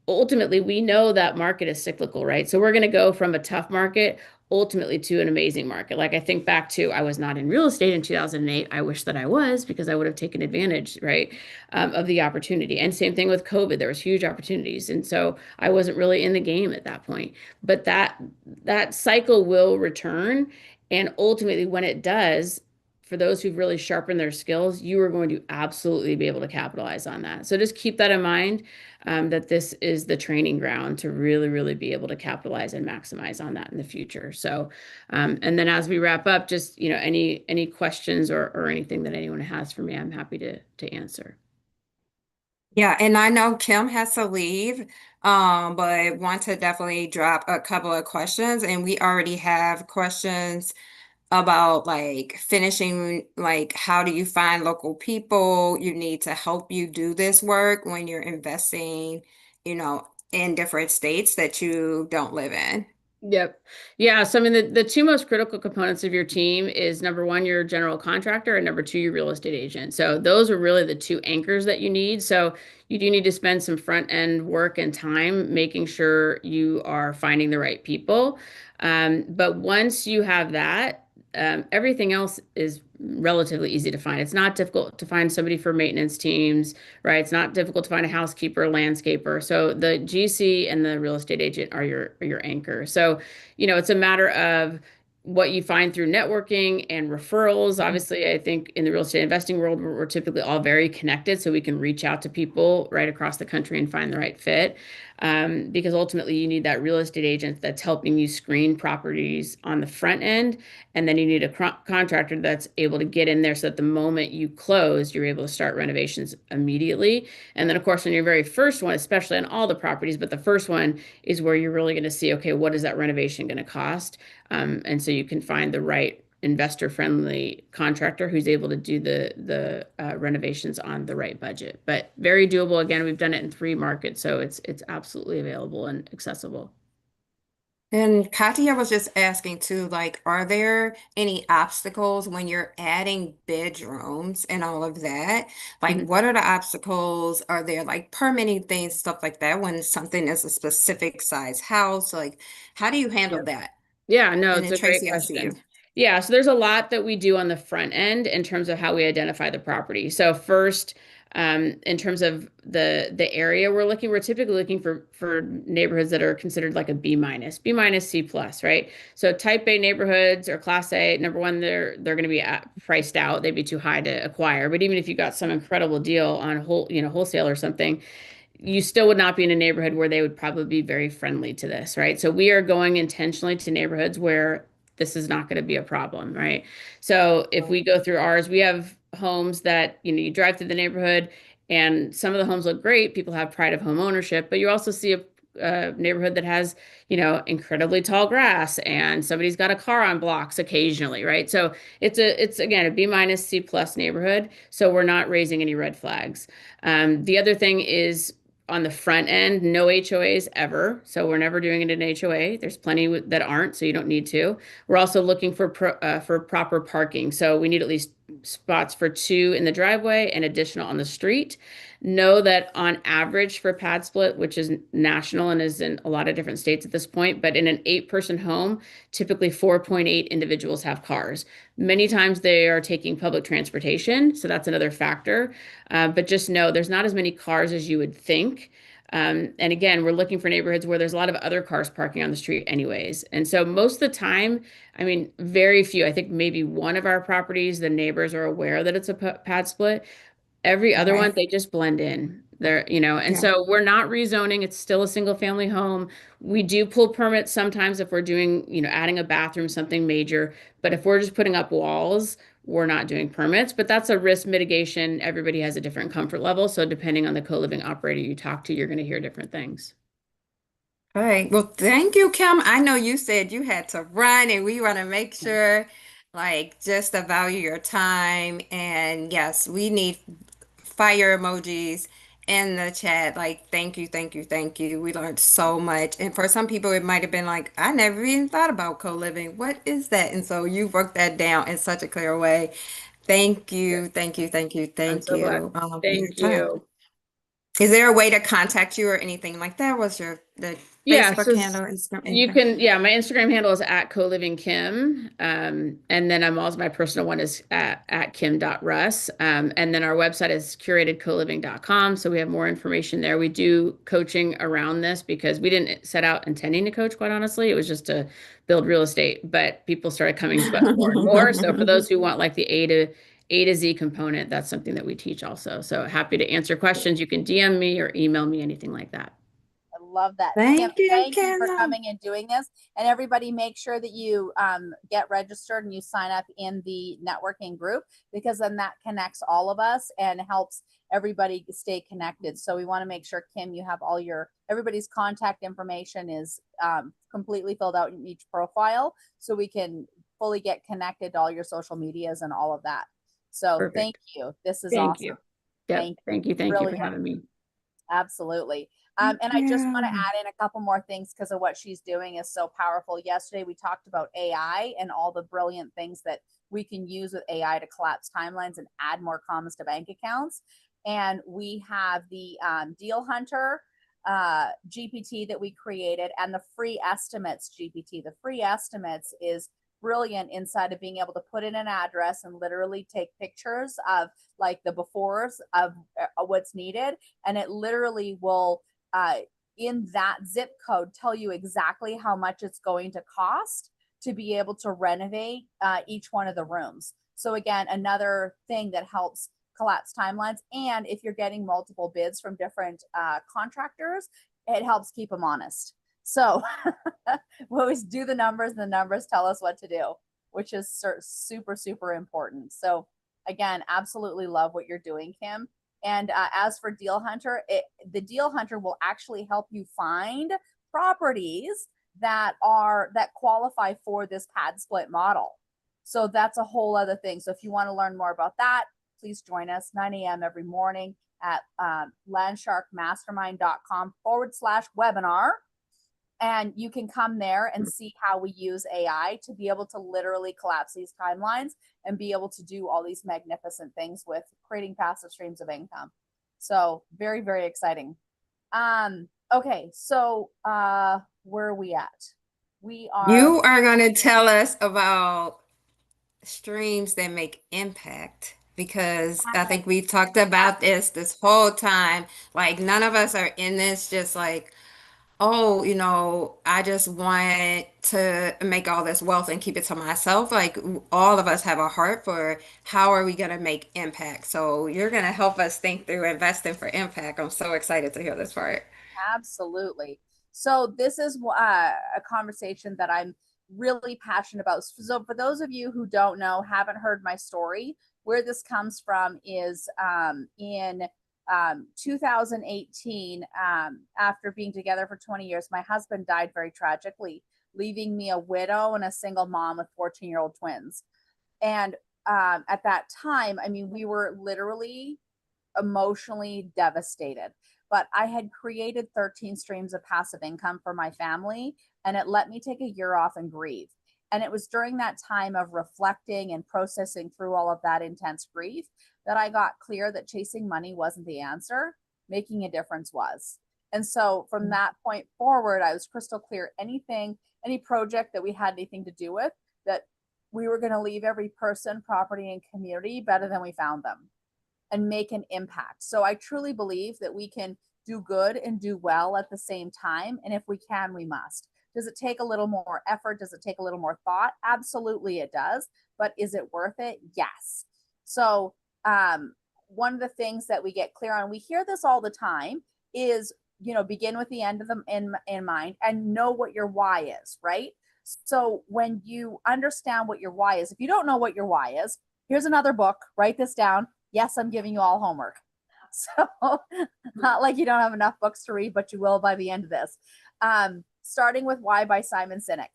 ultimately we know that market is cyclical, right? So we're going to go from a tough market ultimately to an amazing market. Like I think back to, I was not in real estate in 2008. I wish that I was because I would have taken advantage, right, of the opportunity. And same thing with COVID. There was huge opportunities. And so I wasn't really in the game at that point. But that cycle will return. And ultimately when it does, for those who've really sharpened their skills, you are going to absolutely be able to capitalize on that. So just keep that in mind, that this is the training ground to really, really be able to capitalize and maximize on that in the future. So, and then as we wrap up, just, any questions or anything that anyone has for me, I'm happy to answer. Yeah, and I know Kim has to leave, but want to definitely drop a couple of questions. And we already have questions about like finishing, like how do you find local people you need to help you do this work when you're investing, in different states that you don't live in. Yep. Yeah. So, I mean, the two most critical components of your team is number one, your general contractor, and number two, your real estate agent. So, those are really the two anchors that you need. So, you do need to spend some front end work and time making sure you are finding the right people. But once you have that, everything else is relatively easy to find. It's not difficult to find somebody for maintenance teams, right? It's not difficult to find a housekeeper, landscaper. So the GC and the real estate agent are your anchor. So, it's a matter of what you find through networking and referrals. Obviously, I think in the real estate investing world, we're typically all very connected, so we can reach out to people right across the country and find the right fit. Because ultimately, you need that real estate agent that's helping you screen properties on the front end, and then you need a contractor that's able to get in there so that the moment you close, you're able to start renovations immediately. And then, of course, on your very first one, especially on all the properties, but the first one is where you're really going to see, okay, what is that renovation going to cost? And so you can find the right investor-friendly contractor who's able to do the renovations on the right budget. But very doable. Again, we've done it in 3 markets, so it's absolutely available and accessible. And Katya was just asking too, like, are there any obstacles when you're adding bedrooms and all of that? Like, Mhm. what are the obstacles? Are there like permitting things, stuff like that, when something is a specific size house? Like, how do you handle that? Yeah, no, And it's then a great Tracy, I see you. question. Yeah, so there's a lot that we do on the front end in terms of how we identify the property. So first, in terms of the area we're typically looking for neighborhoods that are considered like a B minus C plus, right? So type A neighborhoods or class A, number one, they're going to be priced out. They'd be too high to acquire. But even if you got some incredible deal on wholesale or something, you still would not be in a neighborhood where they would probably be very friendly to this, right? So we are going intentionally to neighborhoods where this is not going to be a problem, right? So if we go through ours, we have homes that, you drive through the neighborhood and some of the homes look great. People have pride of home ownership, but you also see a neighborhood that has, incredibly tall grass and somebody's got a car on blocks occasionally, right? So it's again a B minus C plus neighborhood. So we're not raising any red flags. The other thing is on the front end, no HOAs ever. So we're never doing it in HOA. There's plenty that aren't, so you don't need to. We're also looking for proper parking. So we need at least spots for 2 in the driveway and additional on the street. Know that on average for pad split, which is national and is in a lot of different states at this point, but in an 8-person home, typically 4.8 individuals have cars. Many times they are taking public transportation, so that's another factor. But just know there's not as many cars as you would think. And again, we're looking for neighborhoods where there's a lot of other cars parking on the street anyways. And so most of the time, I mean, very few, I think maybe one of our properties, the neighbors are aware that it's a pad split. Every other one, Okay. they just blend in there, and Yeah. so we're not rezoning. It's still a single family home. We do pull permits sometimes if we're doing, adding a bathroom, something major. But if we're just putting up walls, we're not doing permits. But that's a risk mitigation. Everybody has a different comfort level. So depending on the co-living operator you talk to, you're going to hear different things. All right. Well, thank you, Kim. I know you said you had to run, and we want to make sure, like, just to value your time. And yes, we need fire emojis in the chat. Like, thank you, thank you, thank you. We learned so much. And for some people, it might have been like, I never even thought about co-living. What is that? And so you broke that down in such a clear way. Thank you, thank you, thank you, I'm thank so glad. you for your Thank time. you. Is there a way to contact you or anything like that? Was your the Yeah, Facebook so handle, Instagram, you anything? can, yeah, my Instagram handle is at co-living Kim. And then I'm also, my personal one is at kim.russ. And then our website is curatedcoliving.com. So we have more information there. We do coaching around this because we didn't set out intending to coach, quite honestly. It was just to build real estate, but people started coming to us more and more. So for those who want like the A to Z component, that's something that we teach also. So happy to answer questions. You can DM me or email me, anything like that. I love that. Kim, Thank you, thank you for Kim. coming and doing this. And everybody, make sure that you get registered and you sign up in the networking group, because then that connects all of us and helps everybody stay connected. So we want to make sure, Kim, you have all everybody's contact information is completely filled out in each profile, so we can fully get connected to all your social medias and all of that. So thank Perfect. you. This is Thank awesome. you. Yep. Thank you. Thank you. Thank you for Brilliant. having me. Absolutely. Thank And I just want to you. add in a couple more things because of what she's doing is so powerful. Yesterday, we talked about AI and all the brilliant things that we can use with AI to collapse timelines and add more commas to bank accounts. And we have the Deal Hunter GPT that we created and the free estimates GPT. The free estimates is brilliant inside of being able to put in an address and literally take pictures of like the befores of what's needed, and it literally will in that zip code tell you exactly how much it's going to cost to be able to renovate each one of the rooms. So again, another thing that helps collapse timelines. And if you're getting multiple bids from different contractors, it helps keep them honest. So we always do the numbers, and the numbers tell us what to do, which is super, super important. So again, absolutely love what you're doing, Kim. And as for Deal Hunter, the Deal Hunter will actually help you find properties that qualify for this pad split model. So that's a whole other thing. So if you want to learn more about that, please join us 9 a.m. every morning at landsharkmastermind.com/webinar. And you can come there and see how we use AI to be able to literally collapse these timelines and be able to do all these magnificent things with creating passive streams of income. So very, very exciting. Okay, so where are we at? We are You are going to tell us about streams that make impact, because I think we've talked about this whole time. Like, none of us are in this just like, oh, I just want to make all this wealth and keep it to myself. Like, all of us have a heart for how are we going to make impact. So you're going to help us think through investing for impact. I'm so excited to hear this part. absolutely. So this is a conversation that I'm really passionate about. So for those of you who don't know, haven't heard my story, where this comes from is in 2018, after being together for 20 years, my husband died very tragically, leaving me a widow and a single mom with 14-year-old twins. And at that time, I mean, we were literally emotionally devastated. but I had created 13 streams of passive income for my family, and it let me take a year off and grieve. And it was during that time of reflecting and processing through all of that intense grief that I got clear that chasing money wasn't the answer, making a difference was. And so from that point forward, I was crystal clear anything, any project that we had anything to do with, that we were going to leave every person, property, and community better than we found them and make an impact. So I truly believe that we can do good and do well at the same time. And if we can, we must. Does it take a little more effort? Does it take a little more thought? Absolutely, it does. But is it worth it? Yes. So one of the things that we get clear on, we hear this all the time, is, you know, begin with the end of them in mind and know what your why is, right? So when you understand what your why is, if you don't know what your why is, here's another book, write this down. Yes, I'm giving you all homework. So not like you don't have enough books to read, but you will by the end of this. Starting with Why by Simon Sinek.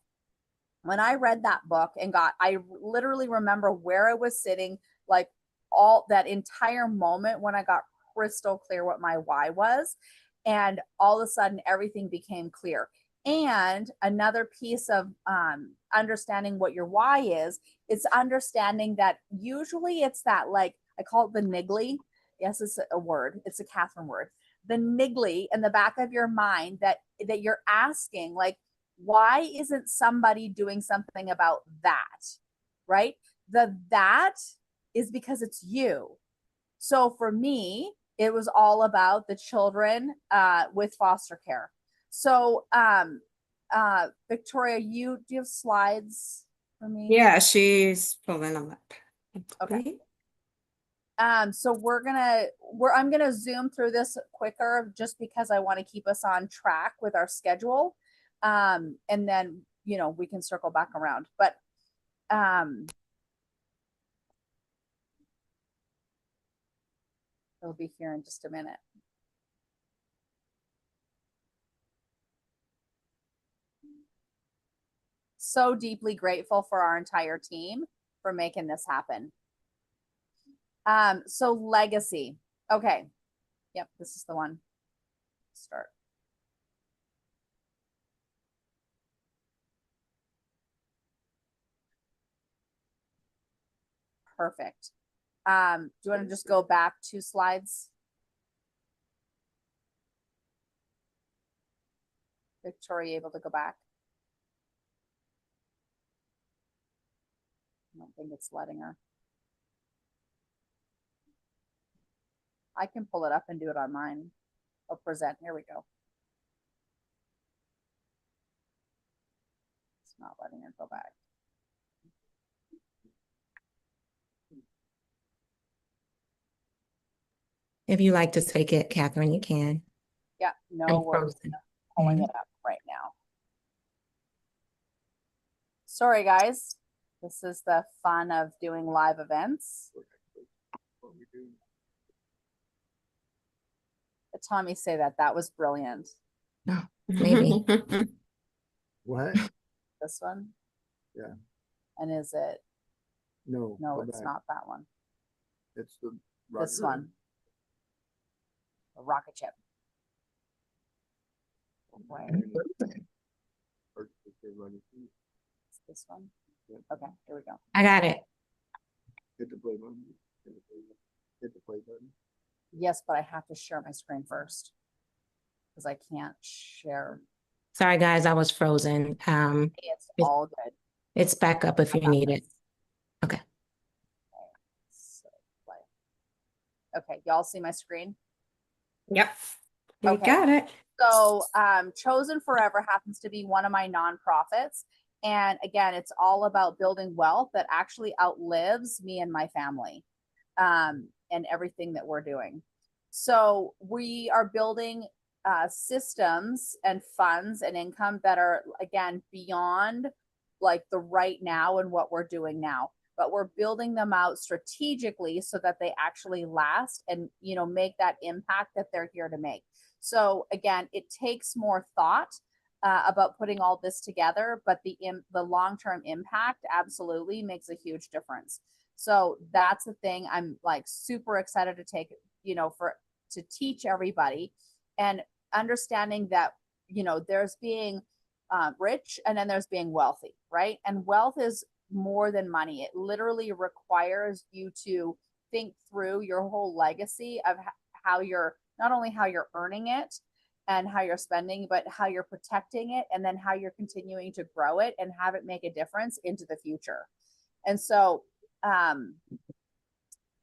When I read that book and I literally remember where I was sitting, like all that entire moment when I got crystal clear what my why was. And all of a sudden, everything became clear. And another piece of understanding what your why is, it's understanding that usually it's that, like, I call it the niggly. Yes, it's a word. It's a Catherine word. The niggly in the back of your mind that you're asking, like, why isn't somebody doing something about that? Right? That is because it's you. So for me, it was all about the children with foster care. So Victoria, do you have slides for me? Yeah, she's pulling them up. Okay. So I'm gonna zoom through this quicker just because I want to keep us on track with our schedule. And then, you know, we can circle back around. But it'll be here in just a minute. So deeply grateful for our entire team for making this happen. So legacy. Okay. Yep, this is the one. Start. Perfect. Do you want to just go back 2 slides? Victoria, able to go back? I don't think it's letting her. I can pull it up and do it on mine. I'll present. Here we go. It's not letting her go back. If you like to take it, Catherine, you can. Yeah, no worries. Pulling it up right now. Sorry, guys. This is the fun of doing live events. Tommy, say that was brilliant. Oh, maybe. What? This one? Yeah. And is it? No. No, it's not that one. It's this one. A rocket ship. Right. It's this one. Okay, here we go. I got it. Hit the play button. Hit the play button. Yes, but I have to share my screen first because I can't share. Sorry, guys, I was frozen. It's all good. It's back up if you need it. Okay. Okay, y'all see my screen? Yep. You Okay. got it. So Chosen Forever happens to be one of my nonprofits. And again, it's all about building wealth that actually outlives me and my family and everything that we're doing. So we are building systems and funds and income that are, again, beyond like the right now and what we're doing now. But we're building them out strategically so that they actually last and, you know, make that impact that they're here to make. So again, it takes more thought about putting all this together, but the long-term impact absolutely makes a huge difference. So that's the thing I'm like super excited to take, you know, to teach everybody and understanding that, there's being rich and then there's being wealthy, right? And wealth is more than money. It literally requires you to think through your whole legacy of how you're, not only how you're earning it and how you're spending, but how you're protecting it, and then how you're continuing to grow it and have it make a difference into the future. And so,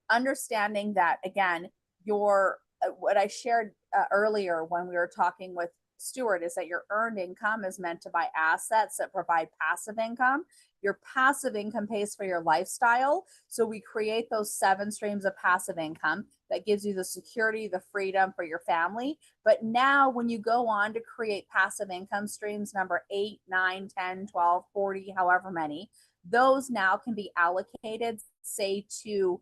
understanding that, again, your what I shared earlier when we were talking with Stuart is that your earned income is meant to buy assets that provide passive income. Your passive income pays for your lifestyle. So we create those 7 streams of passive income that gives you the security, the freedom for your family. But now when you go on to create passive income streams, number 8, 9, 10, 12, 40, however many, those now can be allocated, say, to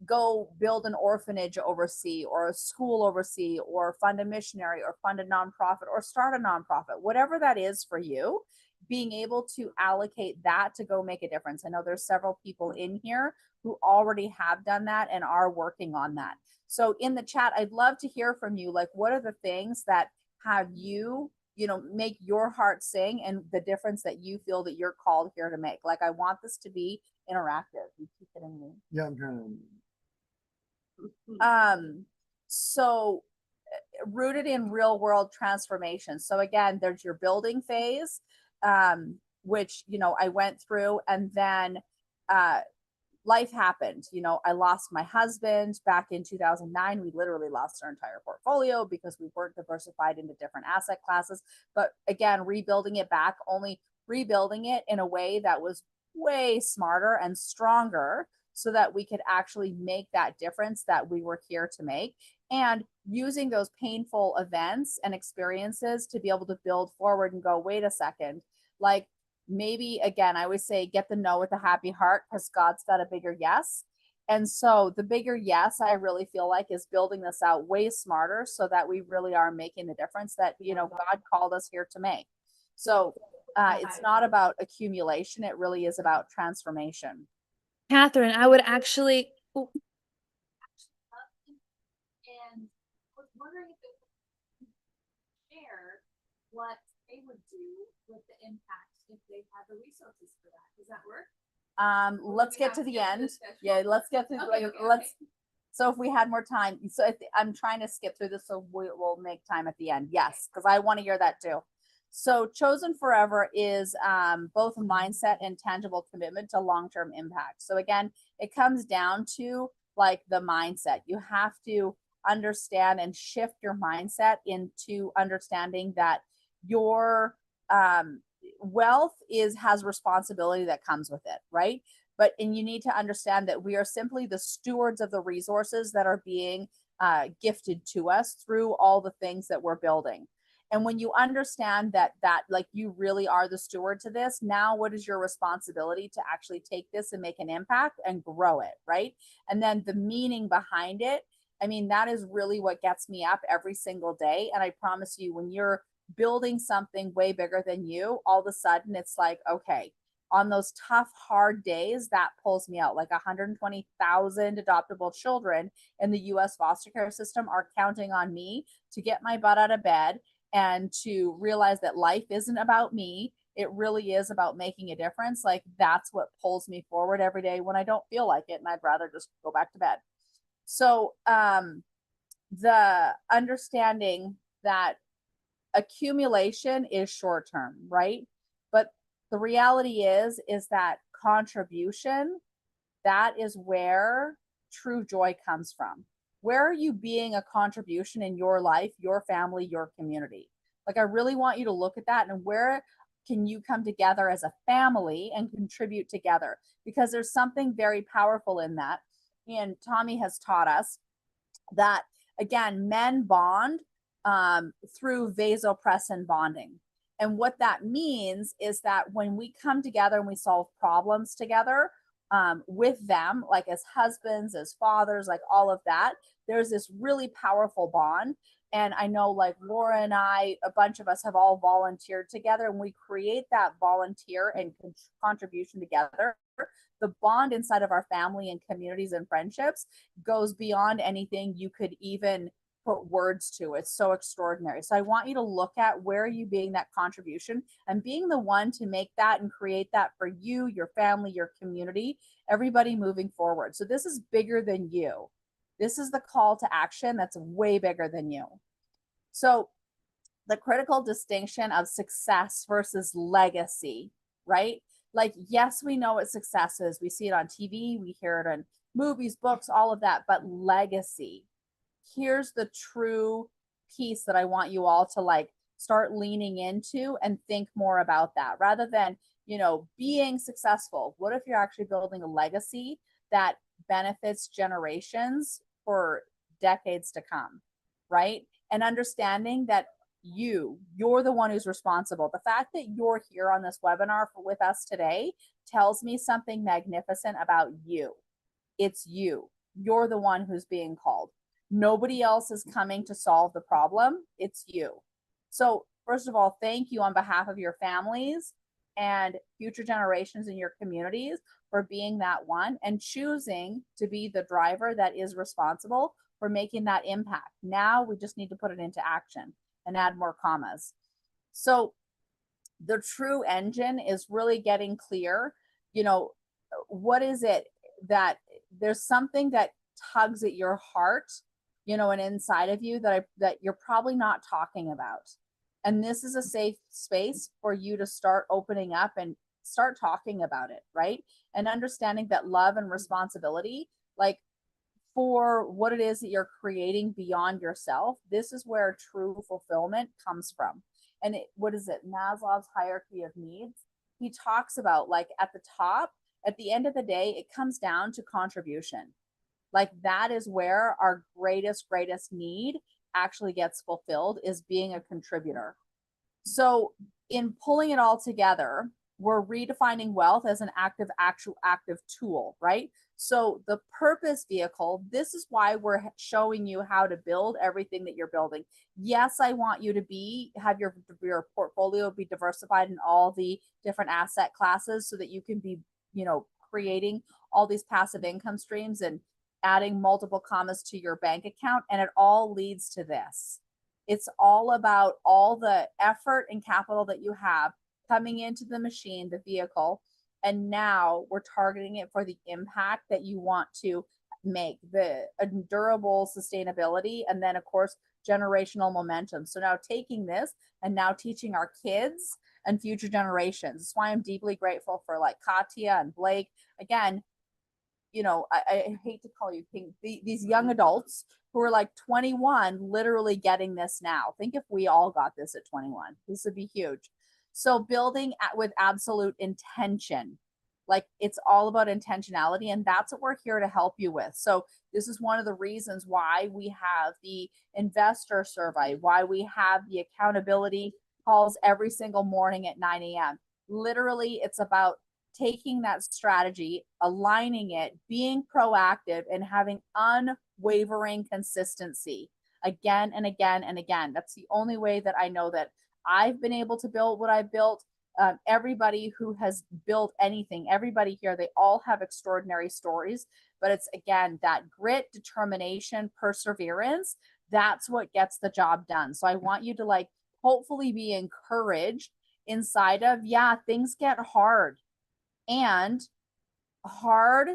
go build an orphanage overseas, or a school overseas, or fund a missionary, or fund a nonprofit, or start a nonprofit, whatever that is for you. Being able to allocate that to go make a difference. I know there's several people in here who already have done that and are working on that. So in the chat, I'd love to hear from you. Like, what are the things that have you, make your heart sing, and the difference that you feel that you're called here to make? Like, I want this to be interactive. You keep hitting me. Yeah, I'm trying to. So rooted in real world transformation. So again, there's your building phase, which, I went through, and then life happened. I lost my husband back in 2009. We literally lost our entire portfolio because we weren't diversified into different asset classes. But again, rebuilding it back, only rebuilding it in a way that was way smarter and stronger, so that we could actually make that difference that we were here to make, and using those painful events and experiences to be able to build forward and go, wait a second, like, maybe, again, I always say, get the no with a happy heart, because God's got a bigger yes. And so the bigger yes, I really feel like, is building this out way smarter, so that we really are making the difference that, God called us here to make. So it's not about accumulation. It really is about transformation. Catherine, I would actually. Oh, and was wondering if they could share what they would do with the impact if they had the resources for that. Does that work? Let's get to the end. Yeah, let's get to let's. So if we had more time, so I'm trying to skip through this, so we'll make time at the end. Yes, because I want to hear that too. So Chosen Forever is both a mindset and tangible commitment to long-term impact. So again, it comes down to, like, the mindset. You have to understand and shift your mindset into understanding that your wealth has responsibility that comes with it, right? And you need to understand that we are simply the stewards of the resources that are being gifted to us through all the things that we're building. And when you understand that like, you really are the steward to this, now what is your responsibility to actually take this and make an impact and grow it, right? And then the meaning behind it, I mean, that is really what gets me up every single day. And I promise you, when you're building something way bigger than you, all of a sudden it's like, okay, on those tough, hard days, that pulls me out. Like 120,000 adoptable children in the US foster care system are counting on me to get my butt out of bed and to realize that life isn't about me. It really is about making a difference. Like, that's what pulls me forward every day when I don't feel like it and I'd rather just go back to bed. So the understanding that accumulation is short term, right? But the reality is that contribution, that is where true joy comes from. Where are you being a contribution in your life, your family, your community? Like, I really want you to look at that, and where can you come together as a family and contribute together? Because there's something very powerful in that. And Tommy has taught us that, again, men bond through vasopressin bonding. And what that means is that when we come together and we solve problems together, with them, like as husbands, as fathers, like all of that, there's this really powerful bond. And I know, like, Laura and I, a bunch of us have all volunteered together, and we create that volunteer and contribution together. The bond inside of our family and communities and friendships goes beyond anything you could even put words to. It's so extraordinary. So I want you to look at where are you being that contribution and being the one to make that and create that for you, your family, your community, everybody moving forward. So this is bigger than you. This is the call to action that's way bigger than you. So the critical distinction of success versus legacy, right? Like, yes, we know what success is. We see it on TV, we hear it in movies, books, all of that, but legacy. Here's the true piece that I want you all to like start leaning into and think more about that rather than, being successful. What if you're actually building a legacy that benefits generations for decades to come, right? And understanding that you're the one who's responsible. The fact that you're here on this webinar with us today tells me something magnificent about you. It's you. You're the one who's being called. Nobody else is coming to solve the problem. It's you. So first of all, thank you on behalf of your families and future generations in your communities for being that one and choosing to be the driver that is responsible for making that impact. Now we just need to put it into action and add more commas. So the true engine is really getting clear. What is it that there's something that tugs at your heart, and inside of you that you're probably not talking about. And this is a safe space for you to start opening up and start talking about it, right? And understanding that love and responsibility, like for what it is that you're creating beyond yourself, this is where true fulfillment comes from. And what is it? Maslow's hierarchy of needs. He talks about like at the top, at the end of the day, it comes down to contribution. Like that is where our greatest need actually gets fulfilled, is being a contributor. So in pulling it all together, we're redefining wealth as an active tool, right? So the purpose vehicle, this is why we're showing you how to build everything that you're building. Yes, I want you to have your portfolio be diversified in all the different asset classes so that you can be, creating all these passive income streams and adding multiple commas to your bank account. And it all leads to this. It's all about all the effort and capital that you have coming into the machine, the vehicle, and now we're targeting it for the impact that you want to make, the durable sustainability, and then of course generational momentum. So now taking this and now teaching our kids and future generations. That's why I'm deeply grateful for like Katya and Blake. Again, I hate to call you pink, these young adults who are like 21 literally getting this now. Think if we all got this at 21, this would be huge. So building with absolute intention, like it's all about intentionality, and that's what we're here to help you with. So this is one of the reasons why we have the investor survey, why we have the accountability calls every single morning at 9 a.m. Literally, it's about taking that strategy, aligning it, being proactive, and having unwavering consistency again and again and again. That's the only way that I know that I've been able to build what I've built. Everybody who has built anything, everybody here, they all have extraordinary stories, but it's again, that grit, determination, perseverance, that's what gets the job done. So I want you to like, hopefully be encouraged inside of, yeah, things get hard. And hard,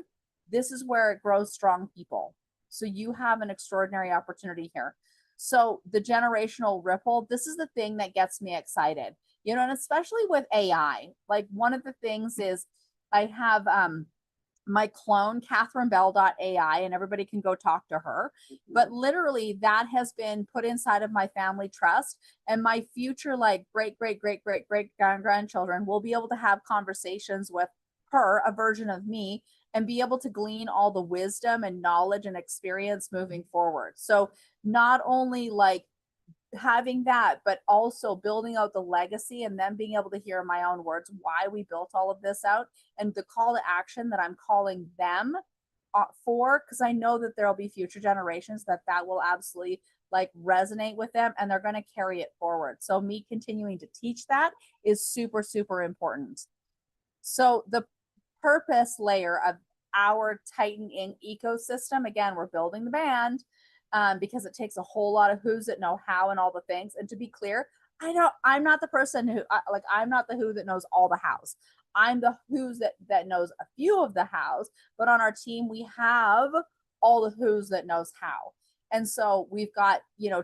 this is where it grows strong people. So you have an extraordinary opportunity here. So the generational ripple, this is the thing that gets me excited, and especially with AI. Like one of the things is I have my clone, CatherineBell.ai, and everybody can go talk to her. But literally that has been put inside of my family trust, and my future like great grandchildren will be able to have conversations with her, a version of me, and be able to glean all the wisdom and knowledge and experience moving forward. So not only like having that, but also building out the legacy and then being able to hear in my own words why we built all of this out and the call to action that I'm calling them for, because I know that there'll be future generations that will absolutely like resonate with them and they're going to carry it forward. So me continuing to teach that is super, super important. So the purpose layer of our Titan Inc. ecosystem, again, we're building the band. because it takes a whole lot of who's that know how and all the things. And to be clear, I'm not the person who I'm not the who that knows all the hows. I'm the who's that knows a few of the hows, but on our team we have all the who's that knows how. And so we've got,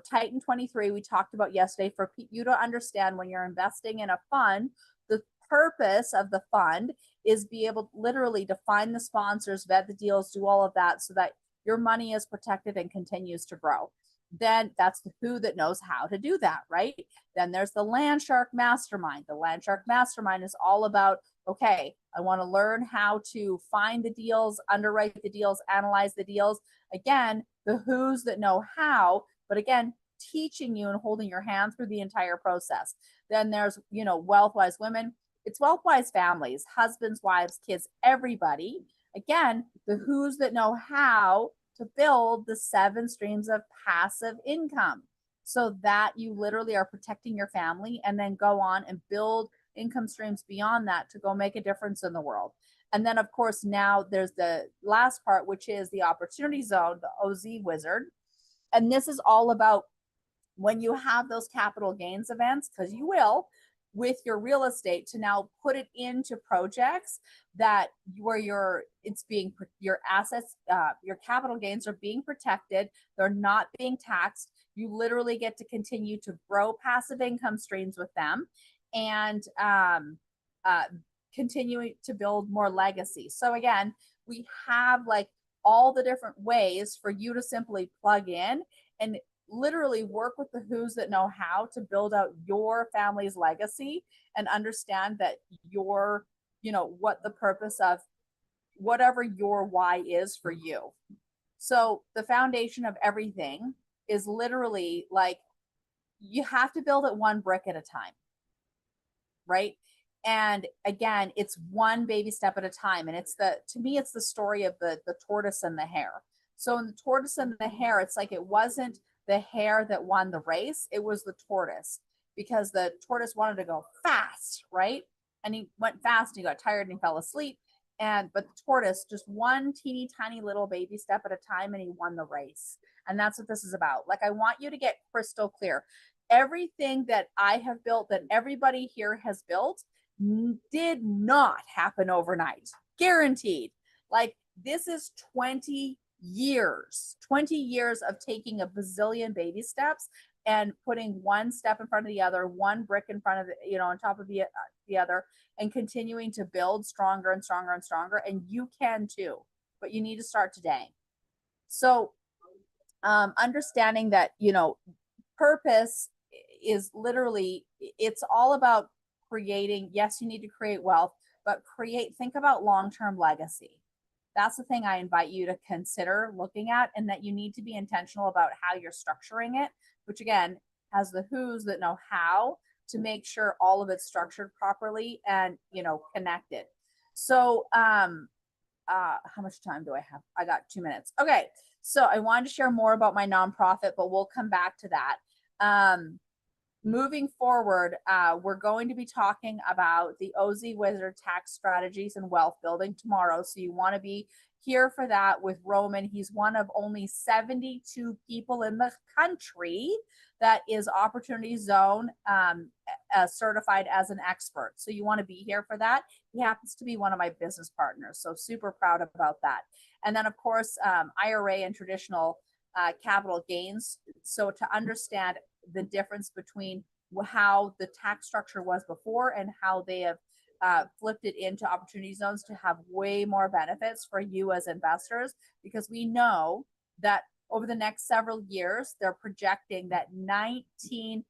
Titan 23 we talked about yesterday, for you to understand when you're investing in a fund, the purpose of the fund is be able to literally to find the sponsors, vet the deals, do all of that so that your money is protected and continues to grow. Then that's the who that knows how to do that, right? Then there's the Land Shark Mastermind. The Land Shark Mastermind is all about, okay, I want to learn how to find the deals, underwrite the deals, analyze the deals. Again, the who's that know how, but again, teaching you and holding your hand through the entire process. Then there's, Wealth-Wise Women. It's Wealth-Wise families, husbands, wives, kids, everybody. Again, the who's that know how to build the 7 streams of passive income so that you literally are protecting your family and then go on and build income streams beyond that to go make a difference in the world. And then, of course, now there's the last part, which is the opportunity zone, the OZ wizard. And this is all about when you have those capital gains events, because you will, with your real estate, to now put it into projects that where your assets, your capital gains are being protected, they're not being taxed. You literally get to continue to grow passive income streams with them, and continuing to build more legacy. So again, we have like all the different ways for you to simply plug in and literally work with the who's that know how to build out your family's legacy and understand that your, what the purpose of whatever your why is for you. So the foundation of everything is literally like, you have to build it one brick at a time, right? And again, it's one baby step at a time. And to me, it's the story of the tortoise and the hare. So in the tortoise and the hare, it's like, it wasn't the hare that won the race, it was the tortoise, because the tortoise wanted to go fast, right? And he went fast and he got tired and he fell asleep. But the tortoise, just one teeny tiny little baby step at a time, and he won the race. And that's what this is about. Like, I want you to get crystal clear. Everything that I have built, that everybody here has built, did not happen overnight. Guaranteed. Like, this is 20 years of taking a bazillion baby steps and putting one step in front of the other, one brick in front of the, on top of the other, and continuing to build stronger and stronger and stronger. And you can too, but you need to start today. So understanding that, purpose is literally, it's all about creating. Yes, you need to create wealth, but think about long-term legacy. That's the thing I invite you to consider looking at, and that you need to be intentional about how you're structuring it, which again has the who's that know how to make sure all of it's structured properly and, connected. So how much time do I have? I got 2 minutes. Okay. So I wanted to share more about my nonprofit, but we'll come back to that. Moving forward, we're going to be talking about the OZ Wizard tax strategies and wealth building tomorrow. So you want to be here for that with Roman. He's one of only 72 people in the country that is Opportunity Zone certified as an expert. So you want to be here for that. He happens to be one of my business partners. So super proud about that. And then, of course, IRA and traditional capital gains. So to understand the difference between how the tax structure was before and how they have flipped it into opportunity zones to have way more benefits for you as investors, because we know that over the next several years, they're projecting that 19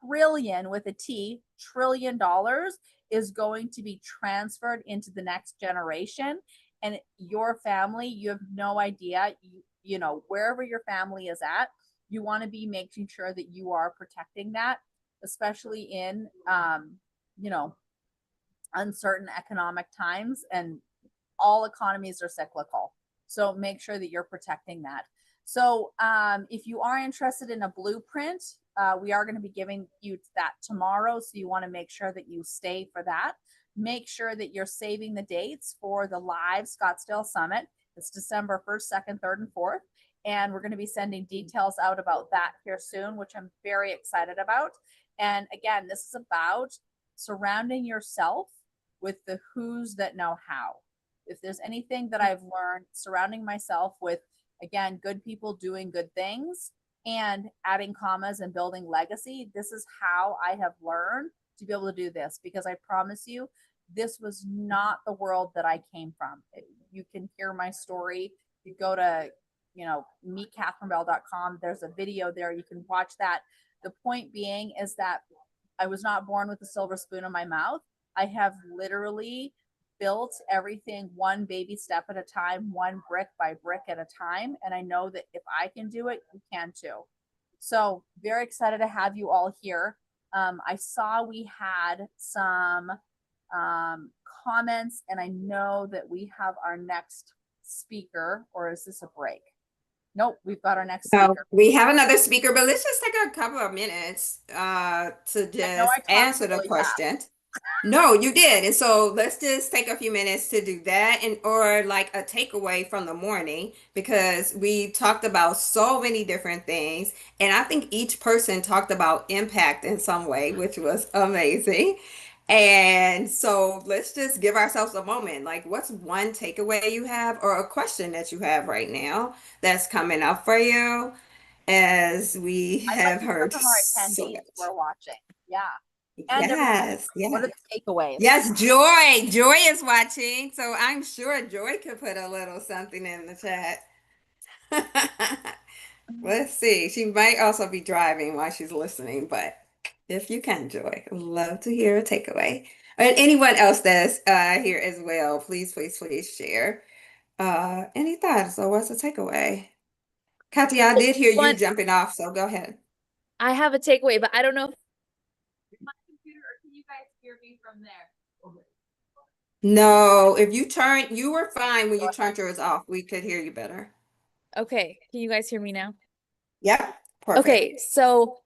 trillion with a T, trillion dollars is going to be transferred into the next generation. And your family, you have no idea, wherever your family is at, you want to be making sure that you are protecting that, especially in, uncertain economic times, and all economies are cyclical. So make sure that you're protecting that. So if you are interested in a blueprint, we are going to be giving you that tomorrow. So you want to make sure that you stay for that. Make sure that you're saving the dates for the live Scottsdale Summit. It's December 1st, 2nd, 3rd, and 4th. And we're going to be sending details out about that here soon, which I'm very excited about. And again, this is about surrounding yourself with the who's that know how. If there's anything that I've learned, surrounding myself with, again, good people doing good things and adding commas and building legacy, this is how I have learned to be able to do this, because I promise you, this was not the world that I came from. You can hear my story. You go to, meetcatherinebell.com. There's a video there. You can watch that. The point being is that I was not born with a silver spoon in my mouth. I have literally built everything one baby step at a time, one brick by brick at a time. And I know that if I can do it, you can too. So very excited to have you all here. I saw we had some comments, and I know that we have our next speaker, or is this a break? Nope, we've got our next So speaker. we have another speaker, but let's just take a couple of minutes to I know I just talked answer the really fast. question. No, you did. And so let's just take a few minutes to do that, and or like a takeaway from the morning, because we talked about so many different things. And I think each person talked about impact in some way, which was amazing. And so let's just give ourselves a moment. Like, what's one takeaway you have or a question that you have right now that's coming up for you, as we I'd like have to hear heard from our so attendees much. who are watching. Yeah. And everybody, Yes, what are yes. the takeaways? Yes, Joy. Joy is watching. So I'm sure Joy could put a little something in the chat. Let's see. She might also be driving while she's listening, but if you can, Joy, I'd love to hear a takeaway. And anyone else that's here as well, please, please, please share any thoughts or what's a takeaway. Katya, I did hear you One, jumping off, so go ahead. I have a takeaway, but I don't know if My computer, or can you guys hear me from there? No, if you turn, you were fine when you turned yours off. We could hear you better. okay, can you guys hear me now? Yep, perfect. Okay, so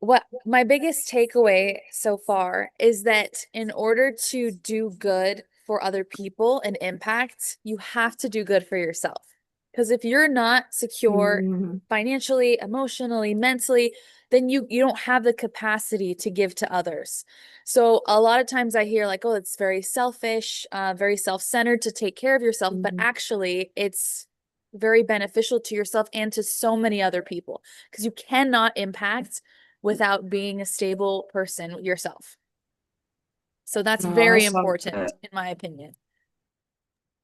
what my biggest takeaway so far is that in order to do good for other people and impact, you have to do good for yourself. Because if you're not secure Mhm. financially, emotionally, mentally, then you don't have the capacity to give to others. So a lot of times I hear like, oh, it's very selfish, very self-centered to take care of yourself, but Mhm. actually it's very beneficial to yourself and to so many other people, because you cannot impact without being a stable person yourself. So that's Oh, very so good. important, in my opinion.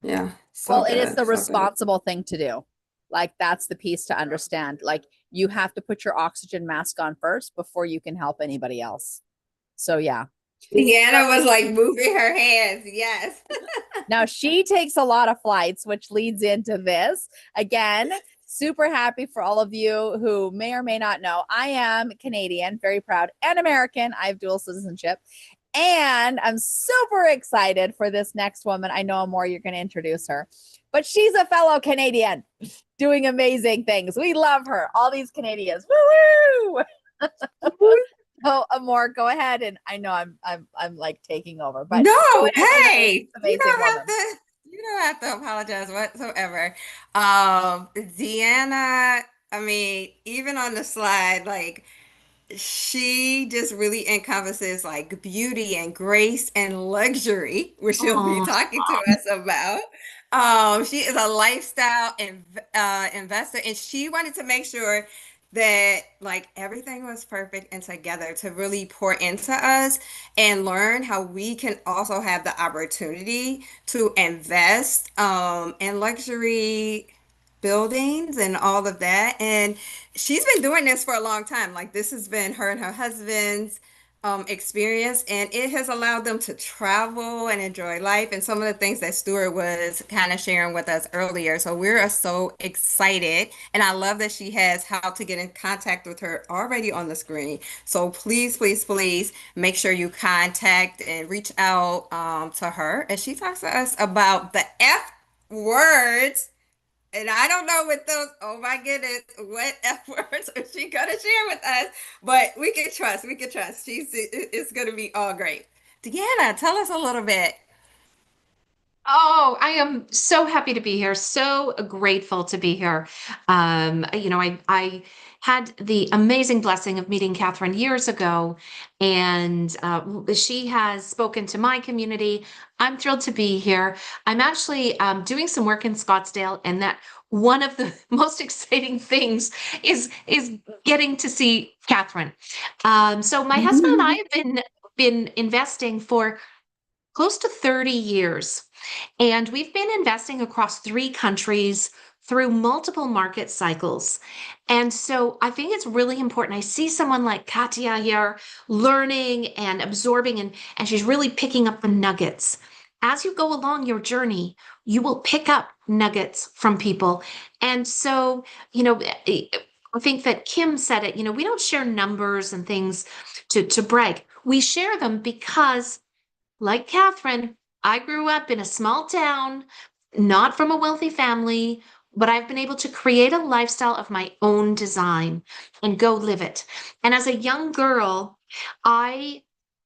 Yeah, so Well, it is good, the so good. responsible thing to do. Like, that's the piece to understand. Like, you have to put your oxygen mask on first before you can help anybody else. So, yeah. Deanna was like moving her hands. Yes. Now, she takes a lot of flights, which leads into this. Again, super happy for all of you who may or may not know. I am Canadian, very proud, and American. I have dual citizenship. And I'm super excited for this next woman. I know more, you're going to introduce her, but she's a fellow Canadian doing amazing things. We love her, all these Canadians. Woo woo! So, Amor, go ahead, and I know I'm like taking over, but go No, ahead and introduce hey, this amazing woman. you don't have to apologize whatsoever. Deanna, I mean, even on the slide, like she just really encompasses like beauty and grace and luxury, which she'll be Oh, talking to us about. She is a lifestyle investor, and she wanted to make sure that like everything was perfect and together to really pour into us and learn how we can also have the opportunity to invest in luxury buildings and all of that. And she's been doing this for a long time. Like this has been her and her husband's experience, and it has allowed them to travel and enjoy life. And some of the things that Stuart was kind of sharing with us earlier. So we're so excited, and I love that she has how to get in contact with her already on the screen. So please, please, please make sure you contact and reach out to her as she talks to us about the F words. And I don't know what those, oh my goodness, what F words is she gonna share with us? But we can trust, we can trust. It's gonna be all great. Deanna, tell us a little bit. Oh, I am so happy to be here. So grateful to be here. I had the amazing blessing of meeting Catherine years ago, and she has spoken to my community. I'm thrilled to be here. I'm actually doing some work in Scottsdale, and that one of the most exciting things is getting to see Catherine. So my husband and I have been investing for close to 30 years. And we've been investing across 3 countries through multiple market cycles. And so I think it's really important. I see someone like Katia here learning and absorbing, and she's really picking up the nuggets. As you go along your journey, you will pick up nuggets from people. And so, I think that Kim said it, we don't share numbers and things to brag. We share them because, like Catherine, I grew up in a small town, not from a wealthy family, but I've been able to create a lifestyle of my own design and go live it. And as a young girl, I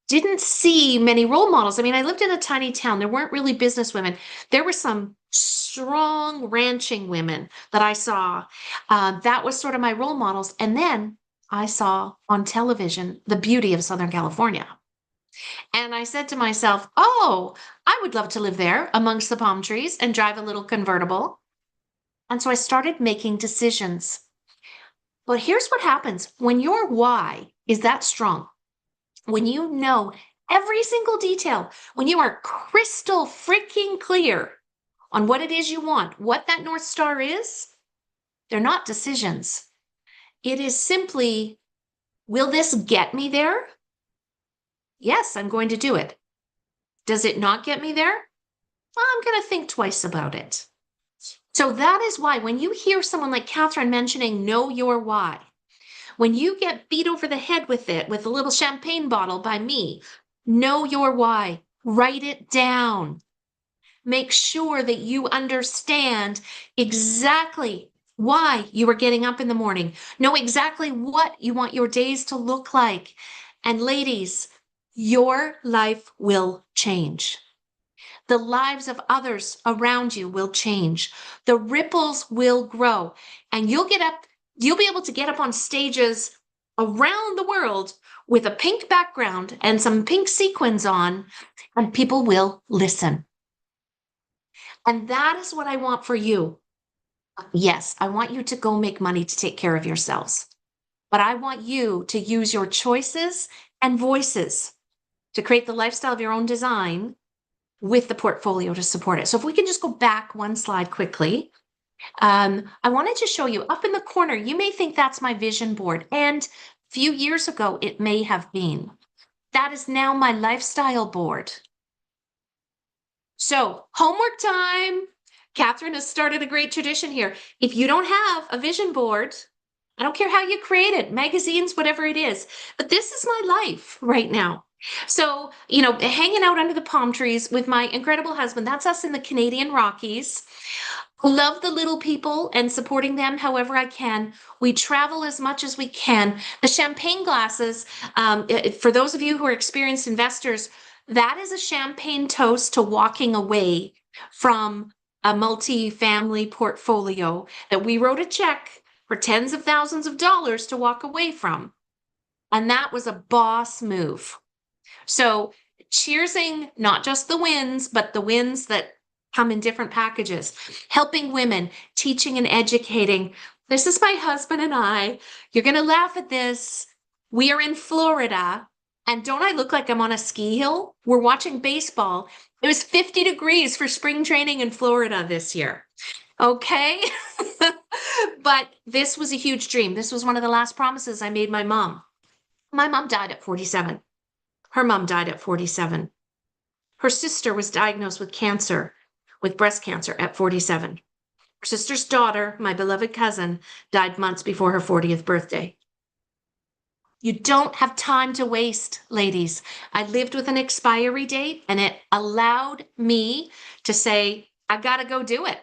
didn't see many role models. I mean, I lived in a tiny town. There weren't really business women. There were some strong ranching women that I saw. That was sort of my role models. And then I saw on television the beauty of Southern California. And I said to myself, oh, I would love to live there amongst the palm trees and drive a little convertible. And so I started making decisions. But here's what happens when your why is that strong, when you know every single detail, when you are crystal freaking clear on what it is you want, what that North Star is, they're not decisions. It is simply, will this get me there? Yes, I'm going to do it. Does it not get me there? I'm going to think twice about it. So that is why when you hear someone like Catherine mentioning know your why, when you get beat over the head with it, with a little champagne bottle by me, know your why, write it down. Make sure that you understand exactly why you are getting up in the morning. Know exactly what you want your days to look like. And ladies, your life will change. The lives of others around you will change. The ripples will grow, and you'll be able to get up on stages around the world with a pink background and some pink sequins on, and people will listen. And that is what I want for you. Yes, I want you to go make money to take care of yourselves, but I want you to use your choices and voices to create the lifestyle of your own design with the portfolio to support it. So if we can just go back one slide quickly. I wanted to show you up in the corner, you may think that's my vision board. And a few years ago, it may have been. That is now my lifestyle board. So homework time. Catherine has started a great tradition here. If you don't have a vision board, I don't care how you create it, magazines, whatever it is, but this is my life right now. So, hanging out under the palm trees with my incredible husband, that's us in the Canadian Rockies. Love the little people and supporting them however I can. We travel as much as we can. The champagne glasses, for those of you who are experienced investors, that is a champagne toast to walking away from a multi-family portfolio that we wrote a check for tens of thousands of dollars to walk away from. And that was a boss move. So cheersing not just the wins, but the wins that come in different packages, helping women, teaching and educating. This is my husband and I. You're going to laugh at this. We are in Florida. And don't I look like I'm on a ski hill? We're watching baseball. It was 50 degrees for spring training in Florida this year. Okay. But this was a huge dream. This was one of the last promises I made my mom. My mom died at 47. Her mom died at 47. Her sister was diagnosed with cancer, with breast cancer at 47. Her sister's daughter, my beloved cousin, died months before her 40th birthday. You don't have time to waste, ladies. I lived with an expiry date, and it allowed me to say, I gotta go do it.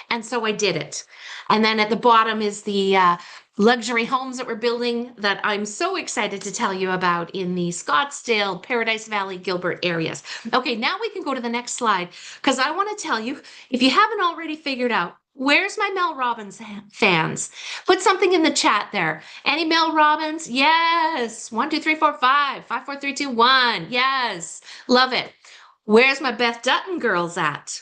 And so I did it. And then at the bottom is the luxury homes that we're building that I'm so excited to tell you about in the Scottsdale, Paradise Valley, Gilbert areas. Okay, now we can go to the next slide because I want to tell you, if you haven't already figured out, where's my Mel Robbins fans? Put something in the chat there. Any Mel Robbins? Yes. 1, 2, 3, 4, 5. 5, 4, 3, 2, 1. Yes. Love it. Where's my Beth Dutton girls at?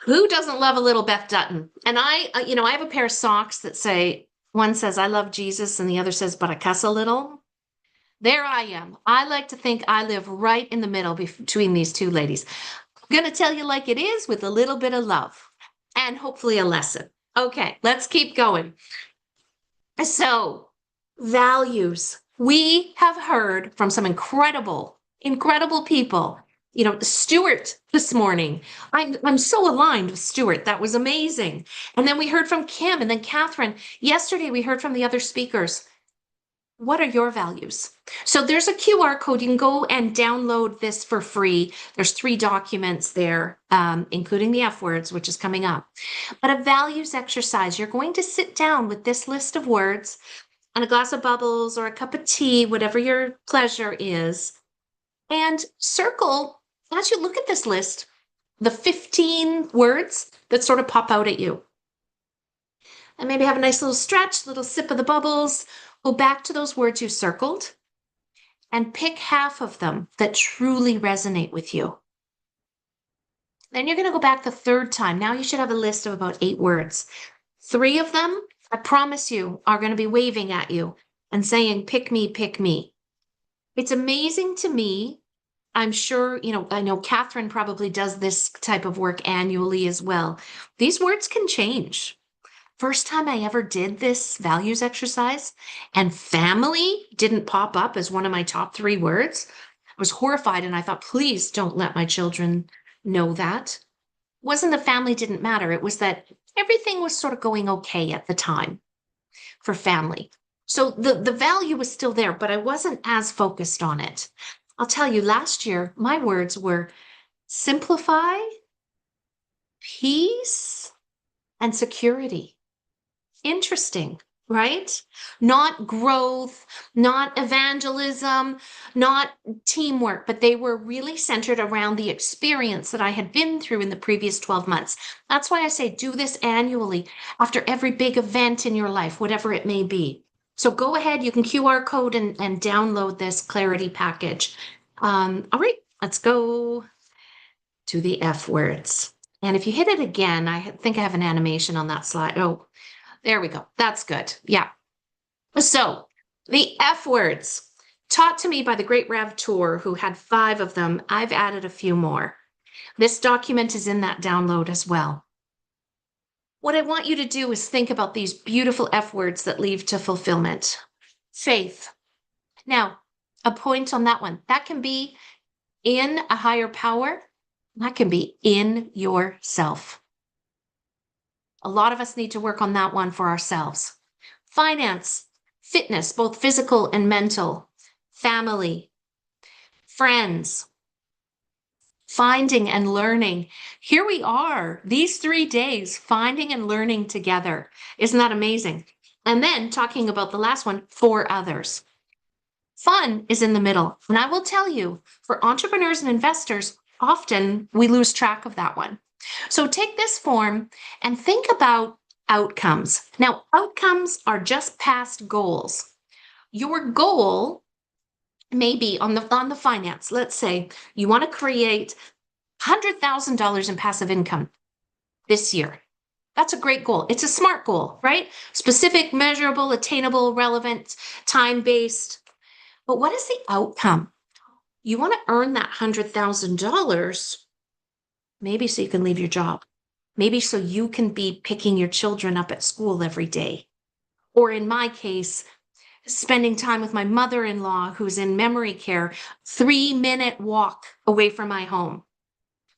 Who doesn't love a little Beth Dutton? And I have a pair of socks that say, one says, I love Jesus, and the other says, but I cuss a little. There I am. I like to think I live right in the middle between these two ladies. I'm going to tell you like it is with a little bit of love and hopefully a lesson. Okay, let's keep going. So, values. We have heard from some incredible people. Stuart this morning. I'm so aligned with Stuart. That was amazing. And then we heard from Kim and then Catherine. Yesterday, we heard from the other speakers. What are your values? So there's a QR code. You can go and download this for free. There's 3 documents there, including the F words, which is coming up. But a values exercise, you're going to sit down with this list of words and a glass of bubbles or a cup of tea, whatever your pleasure is, and circle, as you look at this list, the 15 words that sort of pop out at you. And maybe have a nice little stretch, little sip of the bubbles, go back to those words you circled, and pick half of them that truly resonate with you. Then you're going to go back the 3rd time. Now you should have a list of about 8 words. 3 of them, I promise you, are going to be waving at you and saying, pick me, pick me. It's amazing to me. I'm sure, I know Catherine probably does this type of work annually as well. These words can change. First time I ever did this values exercise and family didn't pop up as one of my top 3 words, I was horrified and I thought, please don't let my children know that. It wasn't the family didn't matter. It was that everything was sort of going okay at the time for family. So the value was still there, but I wasn't as focused on it. I'll tell you, last year, my words were simplify, peace, and security. Interesting, right? Not growth, not evangelism, not teamwork, but they were really centered around the experience that I had been through in the previous 12 months. That's why I say do this annually after every big event in your life, whatever it may be. So go ahead, you can QR code and download this clarity package. All right, let's go to the F words. And if you hit it again, I think I have an animation on that slide. Oh, there we go. That's good. Yeah. So the F words taught to me by the great Rev Tour, who had 5 of them. I've added a few more. This document is in that download as well. What I want you to do is think about these beautiful F words that lead to fulfillment. Faith. Now, a point on that one. That can be in a higher power. That can be in yourself. A lot of us need to work on that one for ourselves. Finance, fitness, both physical and mental, family, friends, finding and learning. Here we are, these 3 days, finding and learning together. Isn't that amazing? And then talking about the last one, for others. Fun is in the middle. And I will tell you, for entrepreneurs and investors, often we lose track of that one. So take this form and think about outcomes. Now, outcomes are just past goals. Your goal may be on the finance. Let's say you want to create $100,000 in passive income this year. That's a great goal. It's a SMART goal, right? Specific, measurable, attainable, relevant, time-based. But what is the outcome? You want to earn that $100,000 maybe so you can leave your job. Maybe so you can be picking your children up at school every day. Or in my case, spending time with my mother-in-law who's in memory care, 3-minute walk away from my home.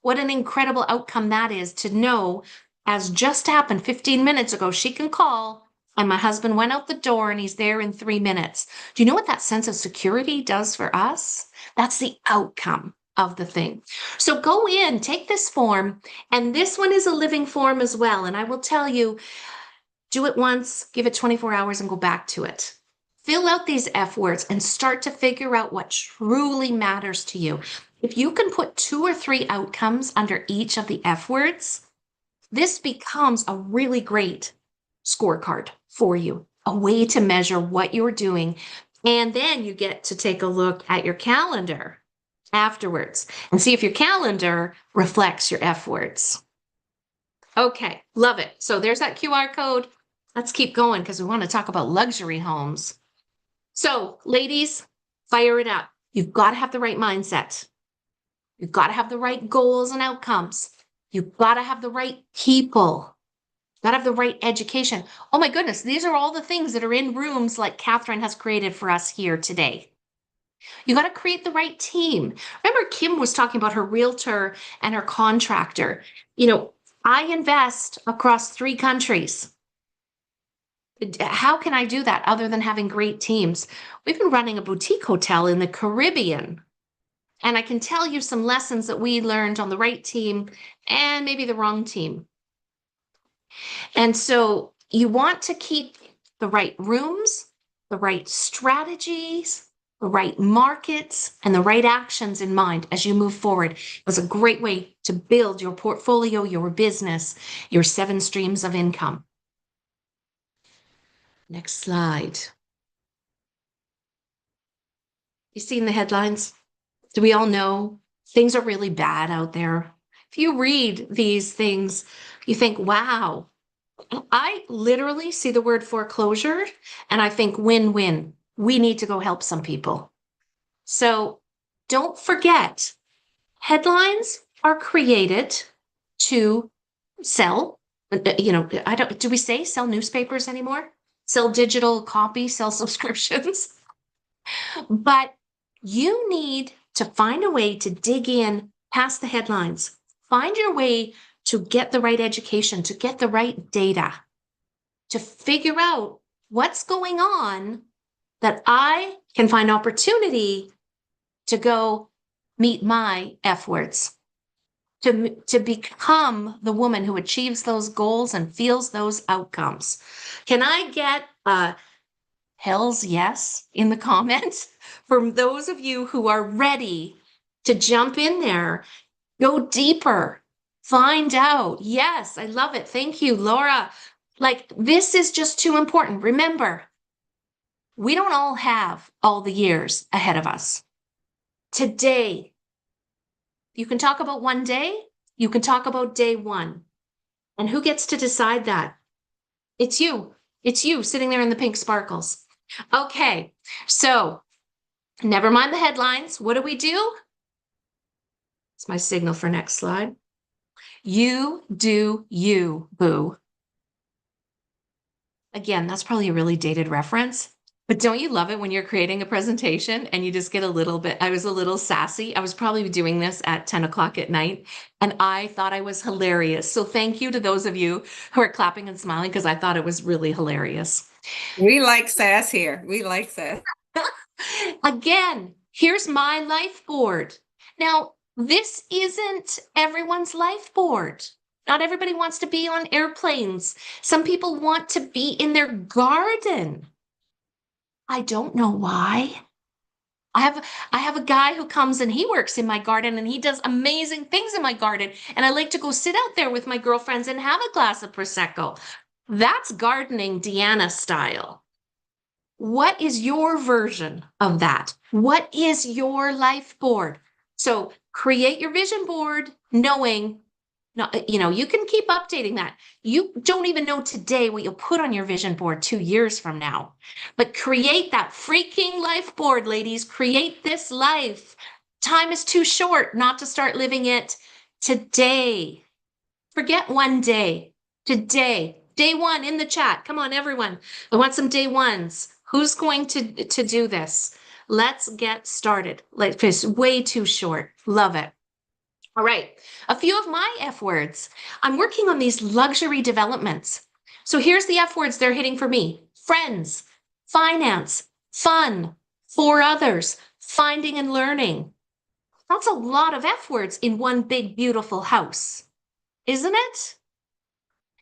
What an incredible outcome that is to know, as just happened 15 minutes ago, she can call and my husband went out the door and he's there in 3 minutes. Do you know what that sense of security does for us? That's the outcome of the thing. So go in, take this form, and this one is a living form as well. And I will tell you, Do it once, give it 24 hours and go back to it. Fill out these F words and start to figure out what truly matters to you. If you can put 2 or 3 outcomes under each of the F words, this becomes a really great scorecard for you, a way to measure what you're doing. And then you get to take a look at your calendar afterwards and see if your calendar reflects your F words. Okay, love it. So there's that QR code. Let's keep going because we want to talk about luxury homes. So, ladies, fire it up. You've got to have the right mindset. You've got to have the right goals and outcomes. You've got to have the right people. You've got to have the right education. Oh my goodness, these are all the things that are in rooms like Catherine has created for us here today. You got to create the right team. Remember, Kim was talking about her realtor and her contractor. You know, I invest across 3 countries. How can I do that other than having great teams? We've been running a boutique hotel in the Caribbean, and I can tell you some lessons that we learned on the right team and maybe the wrong team. And so you want to keep the right rooms, the right strategies, the right markets, and the right actions in mind as you move forward. It was a great way to build your portfolio, your business, your 7 streams of income. Next slide. You seen the headlines? Do we all know things are really bad out there? If you read these things, you think, wow, I literally see the word foreclosure and I think win-win. We need to go help some people. So don't forget, headlines are created to sell. Do we say sell newspapers anymore? Sell digital copy, sell subscriptions. But you need to find a way to dig in past the headlines. Find your way to get the right education, to get the right data, to figure out what's going on that I can find opportunity to go meet my F words, to become the woman who achieves those goals and feels those outcomes. Can I get a hell's yes in the comments from those of you who are ready to jump in there, go deeper, find out? Yes, I love it. Thank you, Laura. Like, this is just too important. Remember, we don't all have all the years ahead of us. Today, you can talk about one day, you can talk about day 1. And who gets to decide that? It's you. It's you sitting there in the pink sparkles. Okay, so never mind the headlines. What do? It's my signal for next slide. You do you, boo. Again, that's probably a really dated reference, but don't you love it when you're creating a presentation and you just get a little bit, I was a little sassy. I was probably doing this at 10 o'clock at night and I thought I was hilarious. So thank you to those of you who are clapping and smiling because I thought it was really hilarious. We like sass here. We like sass. Again, here's my life board. Now, this isn't everyone's life board. Not everybody wants to be on airplanes. Some people want to be in their garden. I don't know why. I have a guy who comes and he works in my garden and he does amazing things in my garden. And I like to go sit out there with my girlfriends and have a glass of Prosecco. That's gardening Deanna style. What is your version of that? What is your life board? So create your vision board knowing, you can keep updating that. You don't even know today what you'll put on your vision board 2 years from now. But create that freaking life board, ladies. Create this life. Time is too short not to start living it today. Forget one day. Today. Day 1 in the chat. Come on, everyone. I want some day 1s. Who's going to do this? Let's get started. Like, it's way too short. Love it. All right. A few of my F words. I'm working on these luxury developments. So here's the F words they're hitting for me. Friends, finance, fun, for others, finding and learning. That's a lot of F words in one big, beautiful house, isn't it?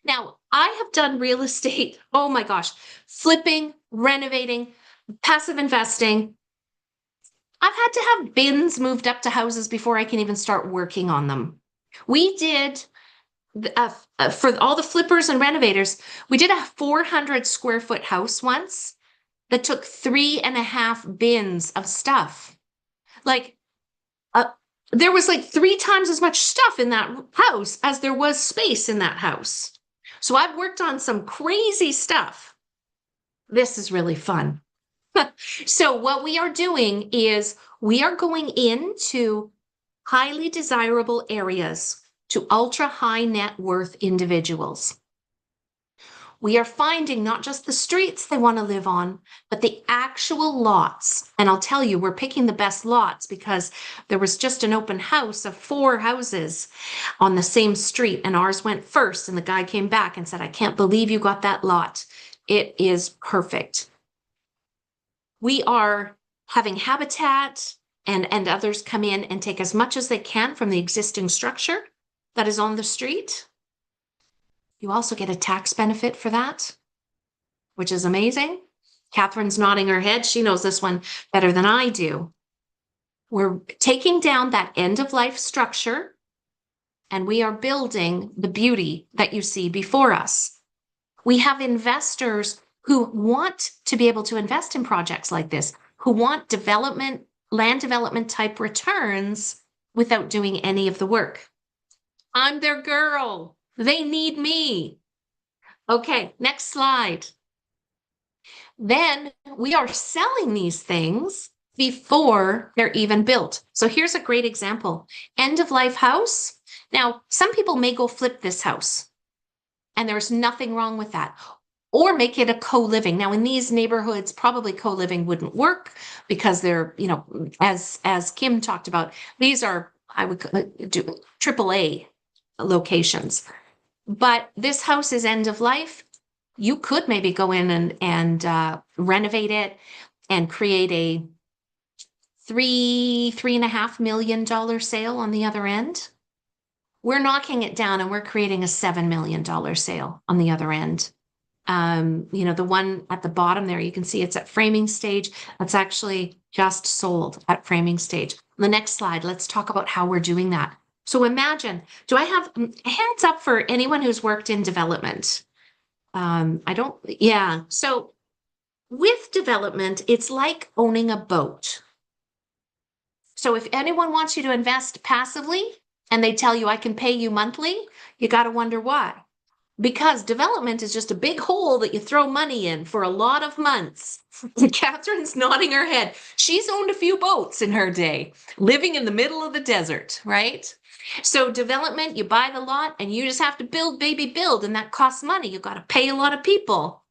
Now, I have done real estate, oh my gosh, flipping, renovating, passive investing. I've had to have bins moved up to houses before I can even start working on them. We did, for all the flippers and renovators, we did a 400 square foot house once that took 3.5 bins of stuff. Like, there was like 3 times as much stuff in that house as there was space in that house. So I've worked on some crazy stuff. This is really fun. So what we are doing is we are going into highly desirable areas to ultra high net worth individuals. We are finding not just the streets they want to live on, but the actual lots. And I'll tell you, we're picking the best lots because there was just an open house of 4 houses on the same street, and ours went first. And the guy came back and said, I can't believe you got that lot. It is perfect. We are having Habitat and others come in and take as much as they can from the existing structure that is on the street. You also get a tax benefit for that, which is amazing. Catherine's nodding her head. She knows this one better than I do. We're taking down that end of life structure, and we are building the beauty that you see before us. We have investors who want to be able to invest in projects like this, who want land development type returns without doing any of the work. I'm their girl. They need me. Okay, next slide. Then we are selling these things before they're even built. So here's a great example. End of life house. Now, some people may go flip this house, and there's nothing wrong with that. Or make it a co-living. Now, in these neighborhoods, probably co-living wouldn't work because they're, as Kim talked about, these are, I would do AAA locations. But this house is end of life. You could maybe go in and renovate it and create a $3.5 million sale on the other end. We're knocking it down and we're creating a $7 million sale on the other end. The one at the bottom there, you can see it's at framing stage. That's actually just sold at framing stage. The next slide, let's talk about how we're doing that. So imagine, do I have hands up for anyone who's worked in development? Yeah. So with development, it's like owning a boat. So if anyone wants you to invest passively and they tell you I can pay you monthly, you got to wonder why. Because development is just a big hole that you throw money in for a lot of months. Catherine's nodding her head. She's owned a few boats in her day, living in the middle of the desert, right? So development, you buy the lot and you just have to build, baby, build, and that costs money. You got to pay a lot of people.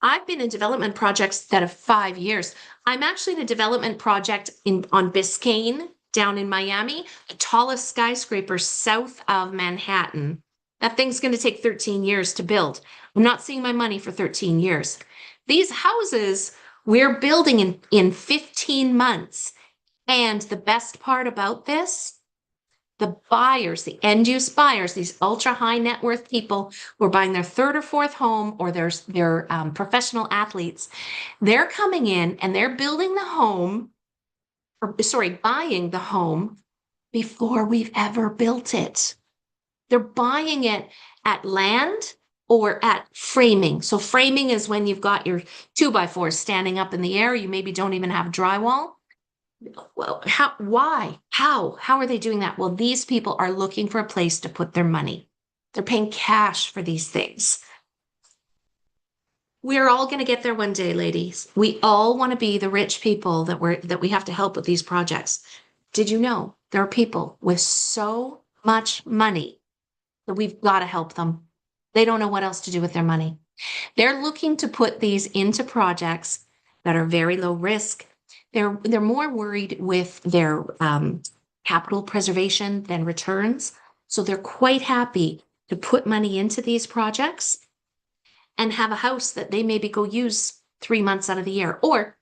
I've been in development projects that have 5 years. I'm actually in a development project on Biscayne down in Miami, the tallest skyscraper south of Manhattan. That thing's going to take 13 years to build. I'm not seeing my money for 13 years. These houses we're building in 15 months. And the best part about this, the buyers, the end use buyers, these ultra high net worth people who are buying their 3rd or 4th home, or their professional athletes, they're coming in and they're building the home, buying the home before we've ever built it. They're buying it at land or at framing. So framing is when you've got your 2x4s standing up in the air. You maybe don't even have drywall. Well, why? How are they doing that? Well, these people are looking for a place to put their money. They're paying cash for these things. We're all going to get there one day, ladies. We all want to be the rich people that we have to help with these projects. Did you know there are people with so much money that we've got to help them? They don't know what else to do with their money. They're looking to put these into projects that are very low risk. They're more worried with their capital preservation than returns. So they're quite happy to put money into these projects and have a house that they maybe go use 3 months out of the year. Or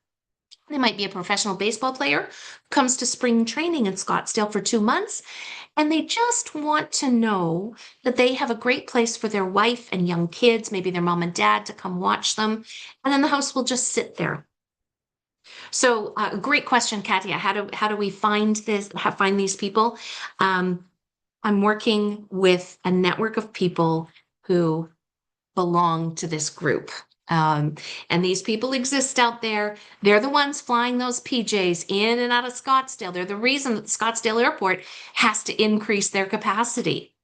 They might be a professional baseball player who comes to spring training in Scottsdale for 2 months, and they just want to know that they have a great place for their wife and young kids, maybe their mom and dad, to come watch them, and then the house will just sit there. So, great question, Katia. How do we find find these people? I'm working with a network of people who belong to this group. And these people exist out there. They're the ones flying those PJs in and out of Scottsdale. They're the reason that the Scottsdale airport has to increase their capacity.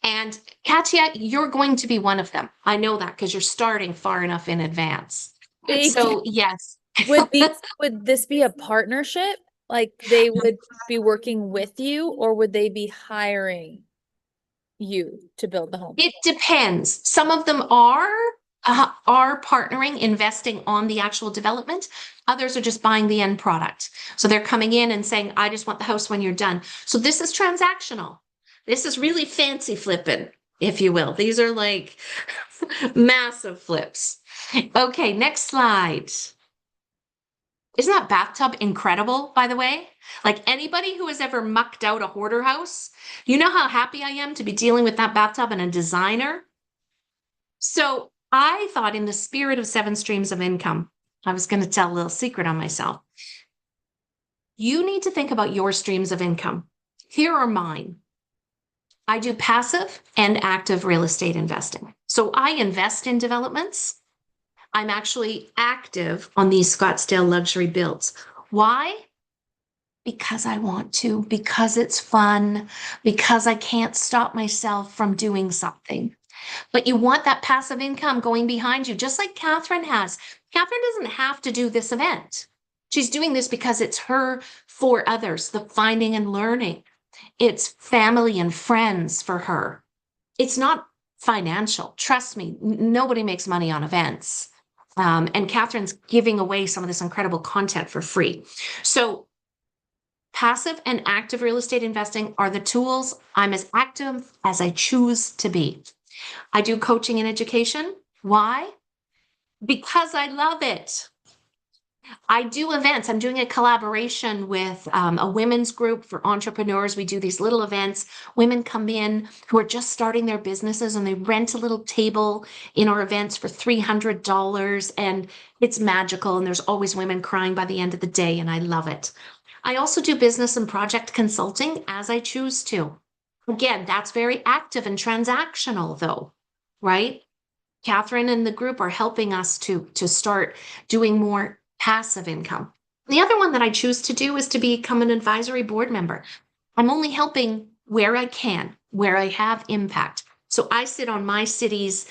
And Katia, you're going to be one of them. I know that because you're starting far enough in advance. Thank So yes. would this be a partnership? Like they would be working with you, or would they be hiring you to build the home? It depends. Some of them are partnering, investing on the actual development. Others are just buying the end product. So they're coming in and saying, I just want the house when you're done. So this is transactional. This is really fancy flipping, if you will. These are like massive flips. Okay, next slide. Isn't that bathtub incredible, by the way? Like anybody who has ever mucked out a hoarder house, you know how happy I am to be dealing with that bathtub and a designer? So I thought, in the spirit of 7 streams of income, I was going to tell a little secret on myself. You need to think about your streams of income. Here are mine. I do passive and active real estate investing. So I invest in developments. I'm actually active on these Scottsdale luxury builds. Why? Because I want to, because it's fun, because I can't stop myself from doing something. But you want that passive income going behind you, just like Catherine has. Catherine doesn't have to do this event. She's doing this because it's her for others, the finding and learning. It's family and friends for her. It's not financial. Trust me, nobody makes money on events. And Catherine's giving away some of this incredible content for free. So passive and active real estate investing are the tools. I'm as active as I choose to be. I do coaching and education. Why? Because I love it. I do events. I'm doing a collaboration with a women's group for entrepreneurs. We do these little events. Women come in who are just starting their businesses and they rent a little table in our events for $300. And it's magical. And there's always women crying by the end of the day. And I love it. I also do business and project consulting as I choose to. Again, that's very active and transactional though, right? Catherine and the group are helping us to start doing more passive income. The other one that I choose to do is to become an advisory board member. I'm only helping where I can, where I have impact. So I sit on my city's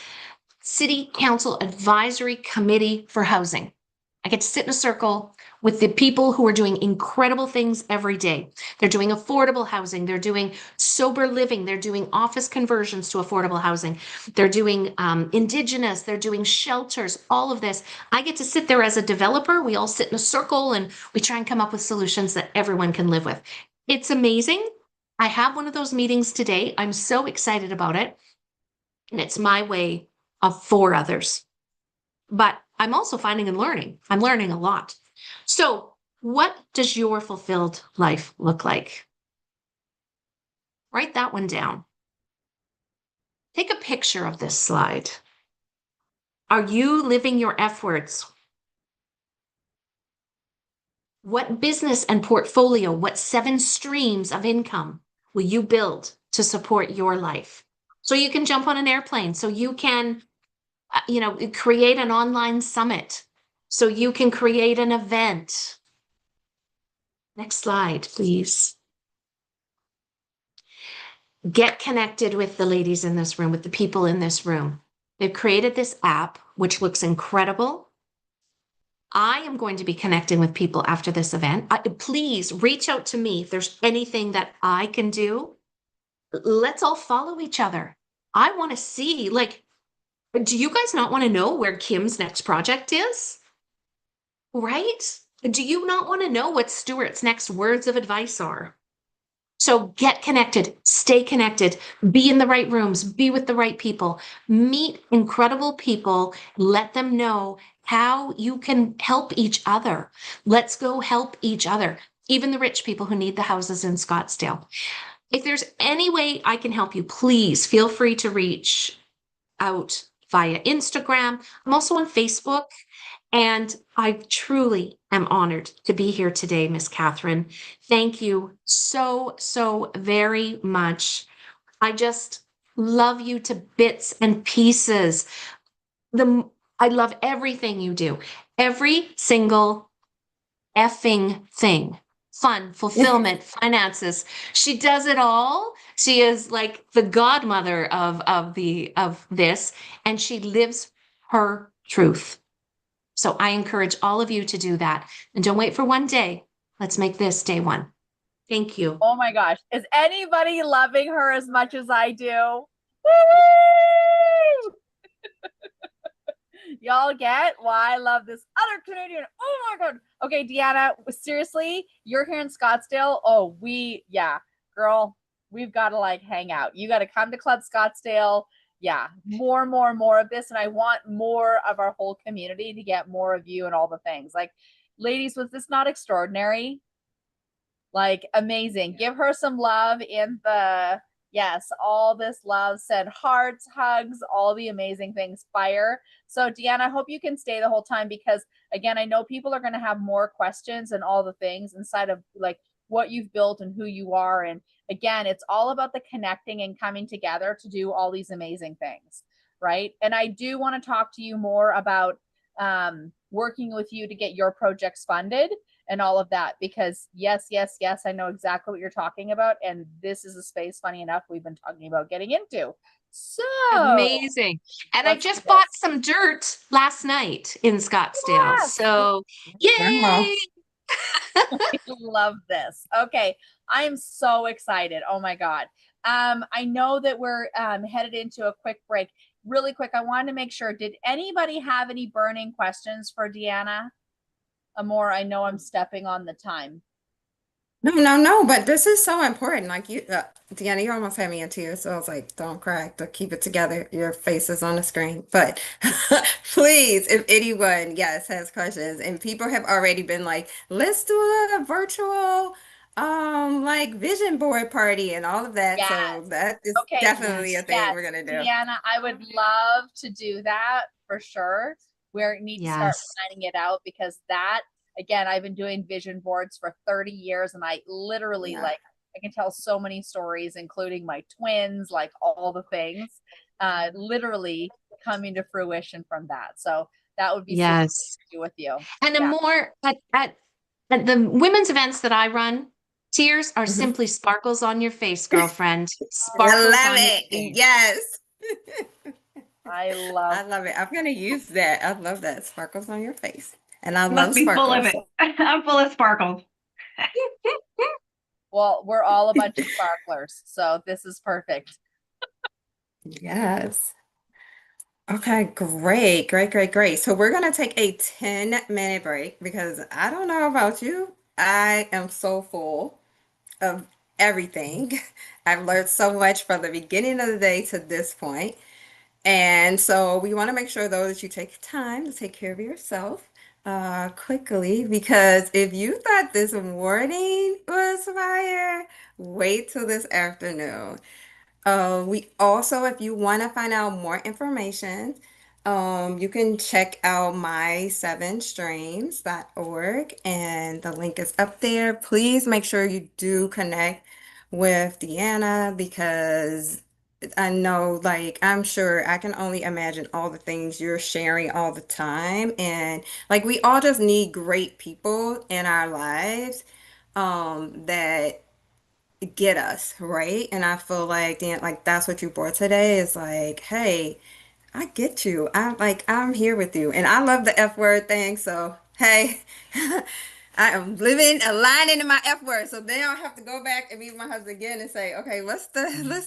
city council advisory committee for housing. I get to sit in a circle with the people who are doing incredible things every day. They're doing affordable housing. They're doing sober living. They're doing office conversions to affordable housing. They're doing indigenous. They're doing shelters, all of this. I get to sit there as a developer. We all sit in a circle and we try and come up with solutions that everyone can live with. It's amazing. I have one of those meetings today. I'm so excited about it. And it's my way of for others. But I'm also finding and learning. I'm learning a lot. So what does your fulfilled life look like? Write that one down. Take a picture of this slide. Are you living your F words? What business and portfolio, what 7 streams of income will you build to support your life? So you can jump on an airplane, so you can create an online summit, so you can create an event. Next slide, please. Get connected with the ladies in this room, with the people in this room. They've created this app, which looks incredible. I am going to be connecting with people after this event. Please reach out to me if there's anything that I can do. Let's all follow each other. I want to see, do you guys not want to know where Kim's next project is? Right? Do you not want to know what Stuart's next words of advice are? So get connected, stay connected, be in the right rooms, be with the right people, meet incredible people, let them know, how you can help each other. Let's go help each other, even the rich people who need the houses in Scottsdale. If there's any way I can help you, please feel free to reach out via Instagram. I'm also on Facebook. And I truly am honored to be here today, Miss Catherine. Thank you so, so very much. I just love you to bits and pieces. I love everything you do. Every single effing thing. Fun, fulfillment, finances. She does it all. She is like the godmother of this, and she lives her truth. So I encourage all of you to do that. And don't wait for one day. Let's make this day one. Thank you. Oh my gosh. Is anybody loving her as much as I do? Woo! Y'all get why I love this other Canadian. Oh my God. Okay, Deanna, seriously, you're here in Scottsdale. Oh, girl, we've got to like hang out. You got to come to Club Scottsdale. Yeah, more of this. And I want more of our whole community to get more of you and all the things. Like, ladies, was this not extraordinary? Like, amazing. Give her some love in the, yes, all this love, send hearts, hugs, all the amazing things, fire. So Deanna, I hope you can stay the whole time, because again, I know people are going to have more questions and all the things inside of like what you've built and who you are. And again, it's all about the connecting and coming together to do all these amazing things, right? And I do want to talk to you more about working with you to get your projects funded and all of that, because yes, I know exactly what you're talking about. And this is a space, funny enough, we've been talking about getting into. So Amazing. And I just bought some dirt last night in Scottsdale. Yes. So Wow. yay. I love this. Okay. I'm so excited. Oh my God. I know that we're headed into a quick break. Really quick, I wanted to make sure, did anybody have any burning questions for Deanna? Amor, I know I'm stepping on the time. No, but this is so important. Like Deanna, you almost had me in tears. So I was like, don't cry, to keep it together. Your face is on the screen. But please, if anyone, yes, has questions, and people have already been like, let's do a virtual, like vision board party and all of that. Yes. So that is Okay. definitely a thing Yes. we're gonna do. Deanna, I would love to do that for sure. We need to start Yes. planning it out, because that, again, I've been doing vision boards for 30 years and I literally Yeah. like, I can tell so many stories, including my twins, like all the things, literally coming to fruition from that. So that would be super Yes. to do with you. And Yeah. more at the women's events that I run, tears are Mhm. simply sparkles on your face, girlfriend. I Sparkles love on your it. face. I I love love it. I'm gonna use that. I love that. Sparkles on your face. And I You must love be full of sparkles. it. I'm full of sparkles. Well, we're all a bunch of sparklers, so this is perfect. Yes. Okay, great. So we're gonna take a 10-minute break because I don't know about you. I am so full of everything. I've learned so much from the beginning of the day to this point. And so we want to make sure, though, that you take time to take care of yourself quickly, because if you thought this morning was fire, wait till this afternoon. We also, if you want to find out more information, you can check out my7streams.org, and the link is up there. Please make sure you do connect with Deanna, because I know, like, I'm sure I can only imagine all the things you're sharing all the time. And like, we all just need great people in our lives that get us, right? And I feel like Dan, like that's what you brought today is like, hey, I get you. I'm here with you. And I love the F word thing. So hey, I am living aligning in my F word. So then I'll have to go back and meet my husband again and say, okay, let's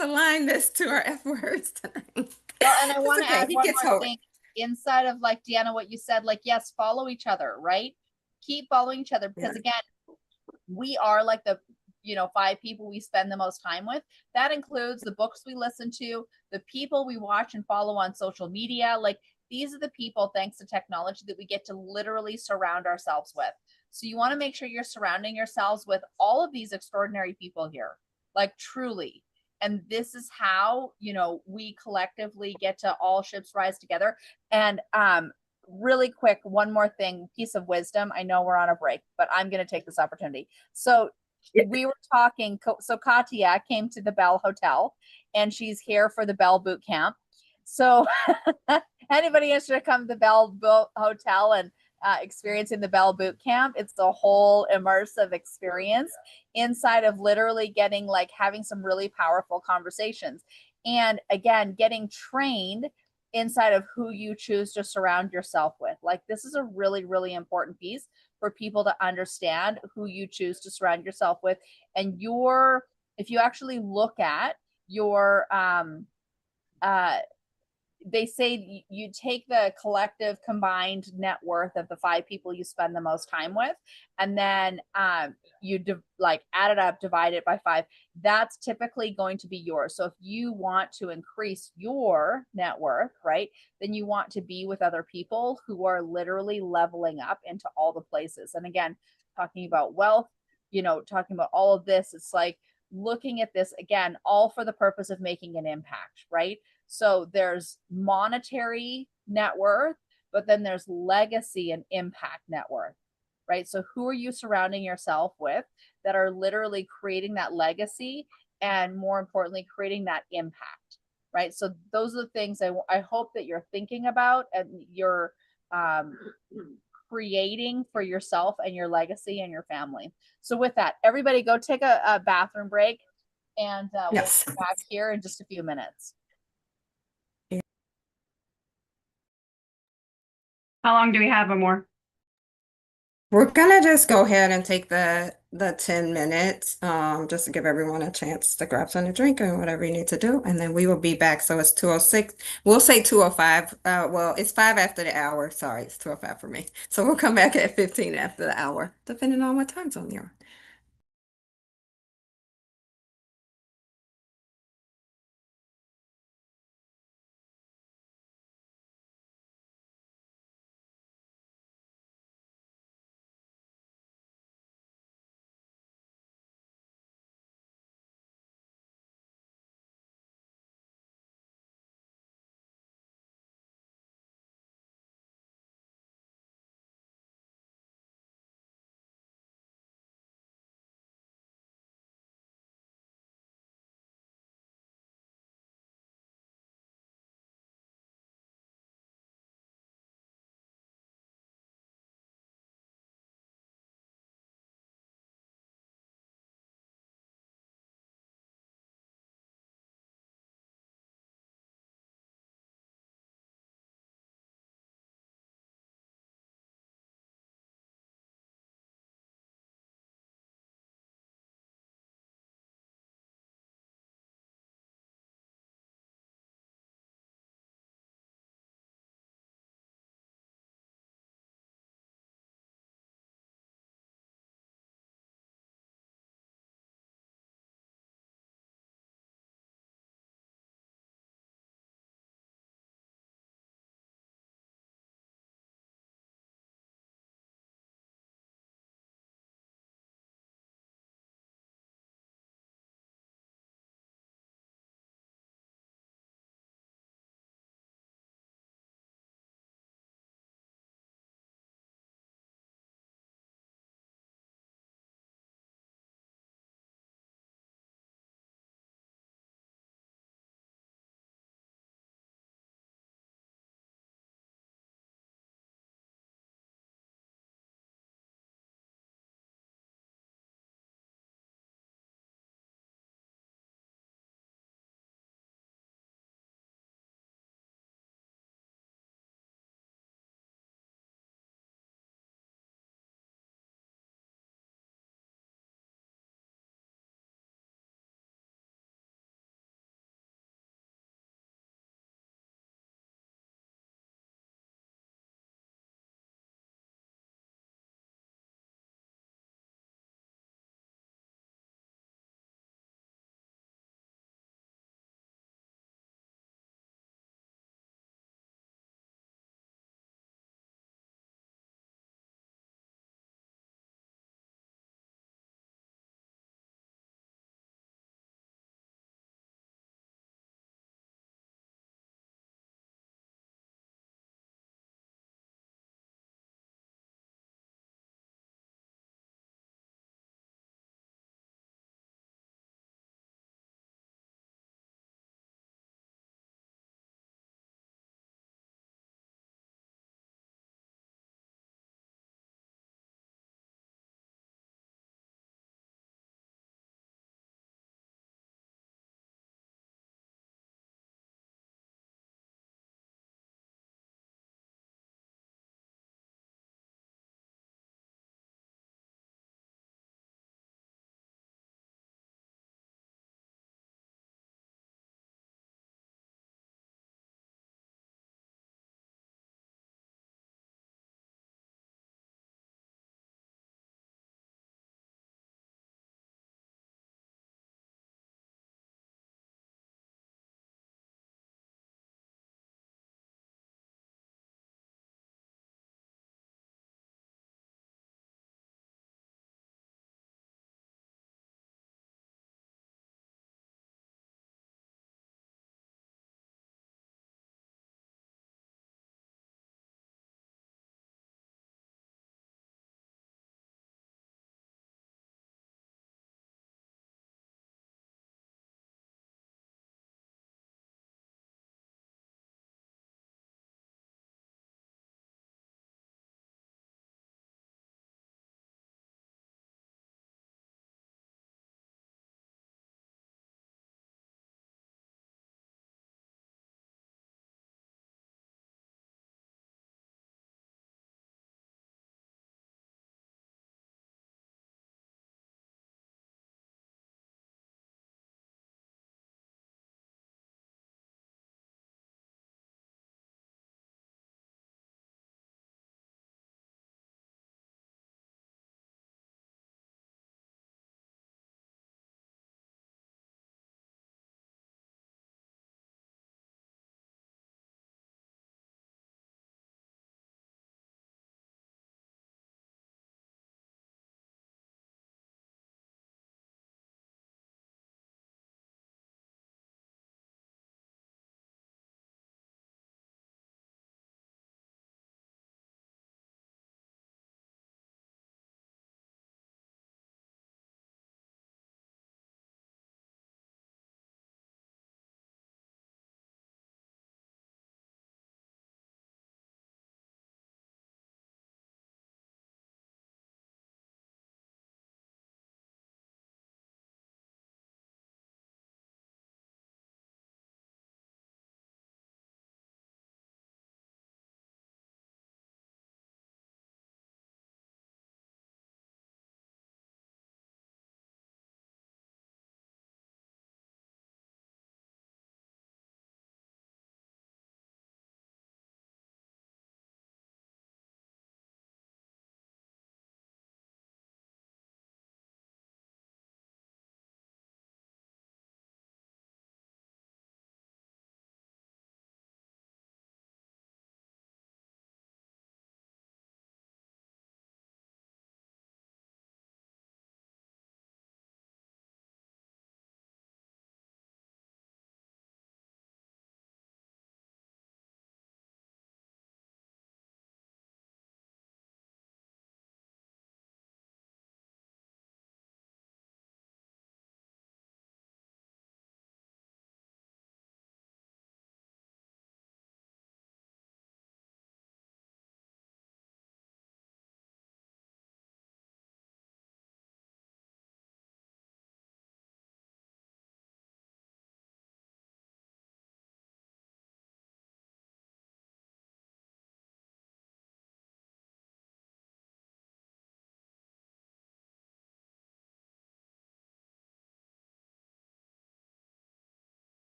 align this to our F words tonight. Well, and I It's want to okay. add He one gets more hope. thing inside of like Deanna, what you said, like, yes, follow each other, right? Keep following each other, because Yeah. again, we are like the 5 people we spend the most time with. That includes the books we listen to, the people we watch and follow on social media. Like, These are the people, thanks to technology, that we get to literally surround ourselves with. So you want to make sure you're surrounding yourselves with all of these extraordinary people here, like truly. And this is how, you know, we collectively get to all ships rise together. And really quick, one more thing, piece of wisdom. I know we're on a break, but I'm going to take this opportunity. So we were talking, so Katya came to the Bell Hotel and she's here for the Bell Boot Camp. So anybody interested to come to the Bell Hotel and experiencing the Bell Boot Camp, it's a whole immersive experience inside of literally getting, like, having some really powerful conversations. And again, getting trained inside of who you choose to surround yourself with. Like, this is a really, really important piece for people to understand who you choose to surround yourself with. And if you actually look at your, they say you take the collective combined net worth of the 5 people you spend the most time with, and then you like add it up, divide it by 5. That's typically going to be yours. So if you want to increase your net worth, right, then you want to be with other people who are literally leveling up into all the places. And again, talking about wealth, you know, talking about all of this, it's like looking at this again, all for the purpose of making an impact, right? So there's monetary net worth, but then there's legacy and impact net worth, right? So who are you surrounding yourself with that are literally creating that legacy and, more importantly, creating that impact, right? So those are the things I hope that you're thinking about and you're creating for yourself and your legacy and your family. So with that, everybody go take a bathroom break, and we'll Yes. be back here in just a few minutes. How long do we have, Amor? We're gonna just go ahead and take the 10 minutes, just to give everyone a chance to grab something to drink and whatever you need to do, and then we will be back. So it's 2:06. We'll say 2:05. Well, it's 5 after the hour. Sorry, it's 2:05 for me. So we'll come back at 15 after the hour, depending on what time zone you're on.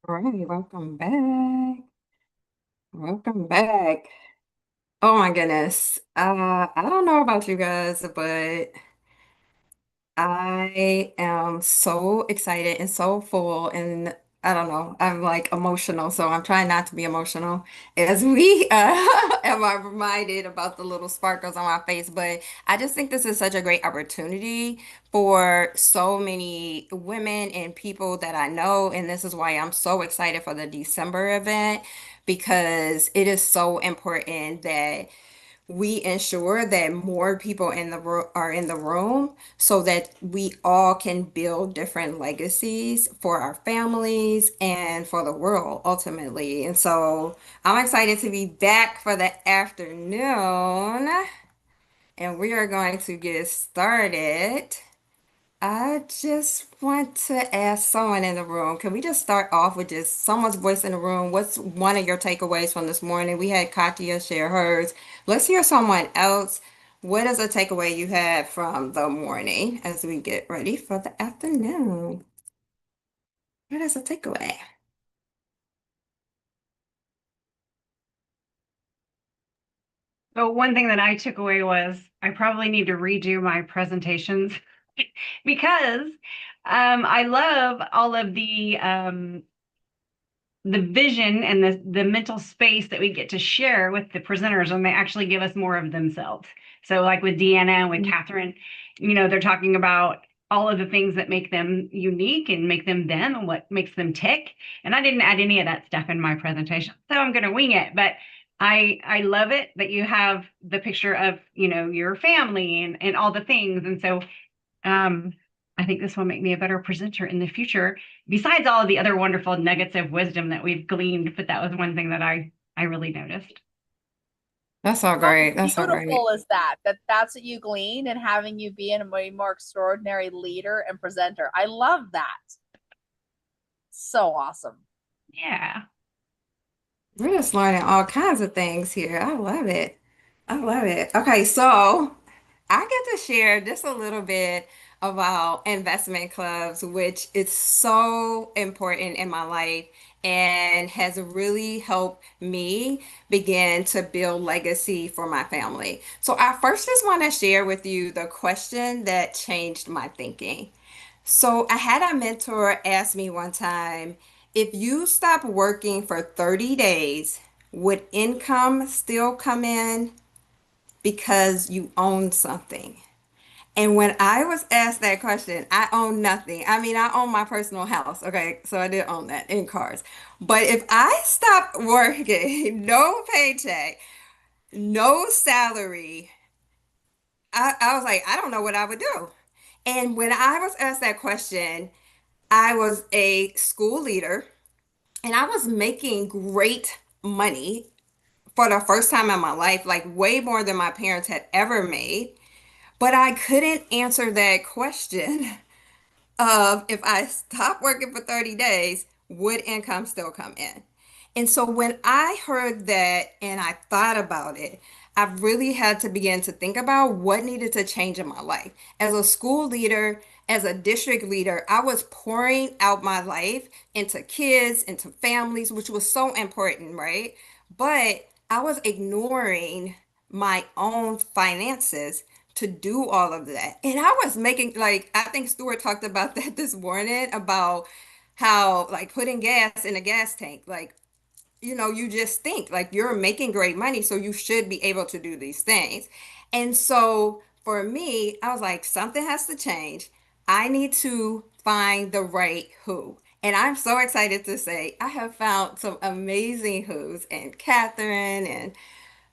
All right, welcome back. Welcome back. Oh my goodness. I don't know about you guys, but I am so excited and so full, and I don't know, I'm like emotional, so I'm trying not to be emotional as we am I reminded about the little sparkles on my face. But I just think this is such a great opportunity for so many women and people that I know, and this is why I'm so excited for the December event because it is so important that we ensure that more people in the are in the room so that we all can build different legacies for our families and for the world ultimately. And so I'm excited to be back for the afternoon and we are going to get started. I just want to ask someone in the room, can we just start off with just someone's voice in the room? What's one of your takeaways from this morning? We had Katya share hers. Let's hear someone else. What is a takeaway you had from the morning as we get ready for the afternoon? What is a takeaway? So one thing that I took away was I probably need to redo my presentations because I love all of the vision and the mental space that we get to share with the presenters when they actually give us more of themselves. So like with Deanna and with Catherine, they're talking about all of the things that make them unique and make them them and what makes them tick. And I didn't add any of that stuff in my presentation, so I'm going to wing it. But I love it that you have the picture of, your family and all the things. And so um, I think this will make me a better presenter in the future, besides all of the other wonderful nuggets of wisdom that we've gleaned. But that was one thing that I really noticed. That's so How great. That's so great. beautiful is that? That's what you glean and having you be a way more extraordinary leader and presenter. I love that. So awesome. Yeah. We're just learning all kinds of things here. I love it. I love it. Okay, so I get to share just a little bit about investment clubs, which is so important in my life and has really helped me begin to build legacy for my family. So I first just want to share with you the question that changed my thinking. So I had a mentor ask me one time, if you stop working for 30 days, would income still come in because you own something? And when I was asked that question, I own nothing. I mean, I own my personal house. Okay, so I did own that in cars. But if I stopped working, no paycheck, no salary, I was like, I don't know what I would do. And when I was asked that question, I was a school leader and I was making great money for the first time in my life, like way more than my parents had ever made. But I couldn't answer that question of if I stopped working for 30 days, would income still come in? And so when I heard that and I thought about it, I really had to begin to think about what needed to change in my life. As a school leader, as a district leader, I was pouring out my life into kids, into families, which was so important, right? But I was ignoring my own finances to do all of that. And I was making, like, I think Stuart talked about that this morning about how, like, putting gas in a gas tank, like, you just think like you're making great money, so you should be able to do these things. And so for me, I was like, something has to change. I need to find the right who. And I'm so excited to say I have found some amazing who's and Catherine and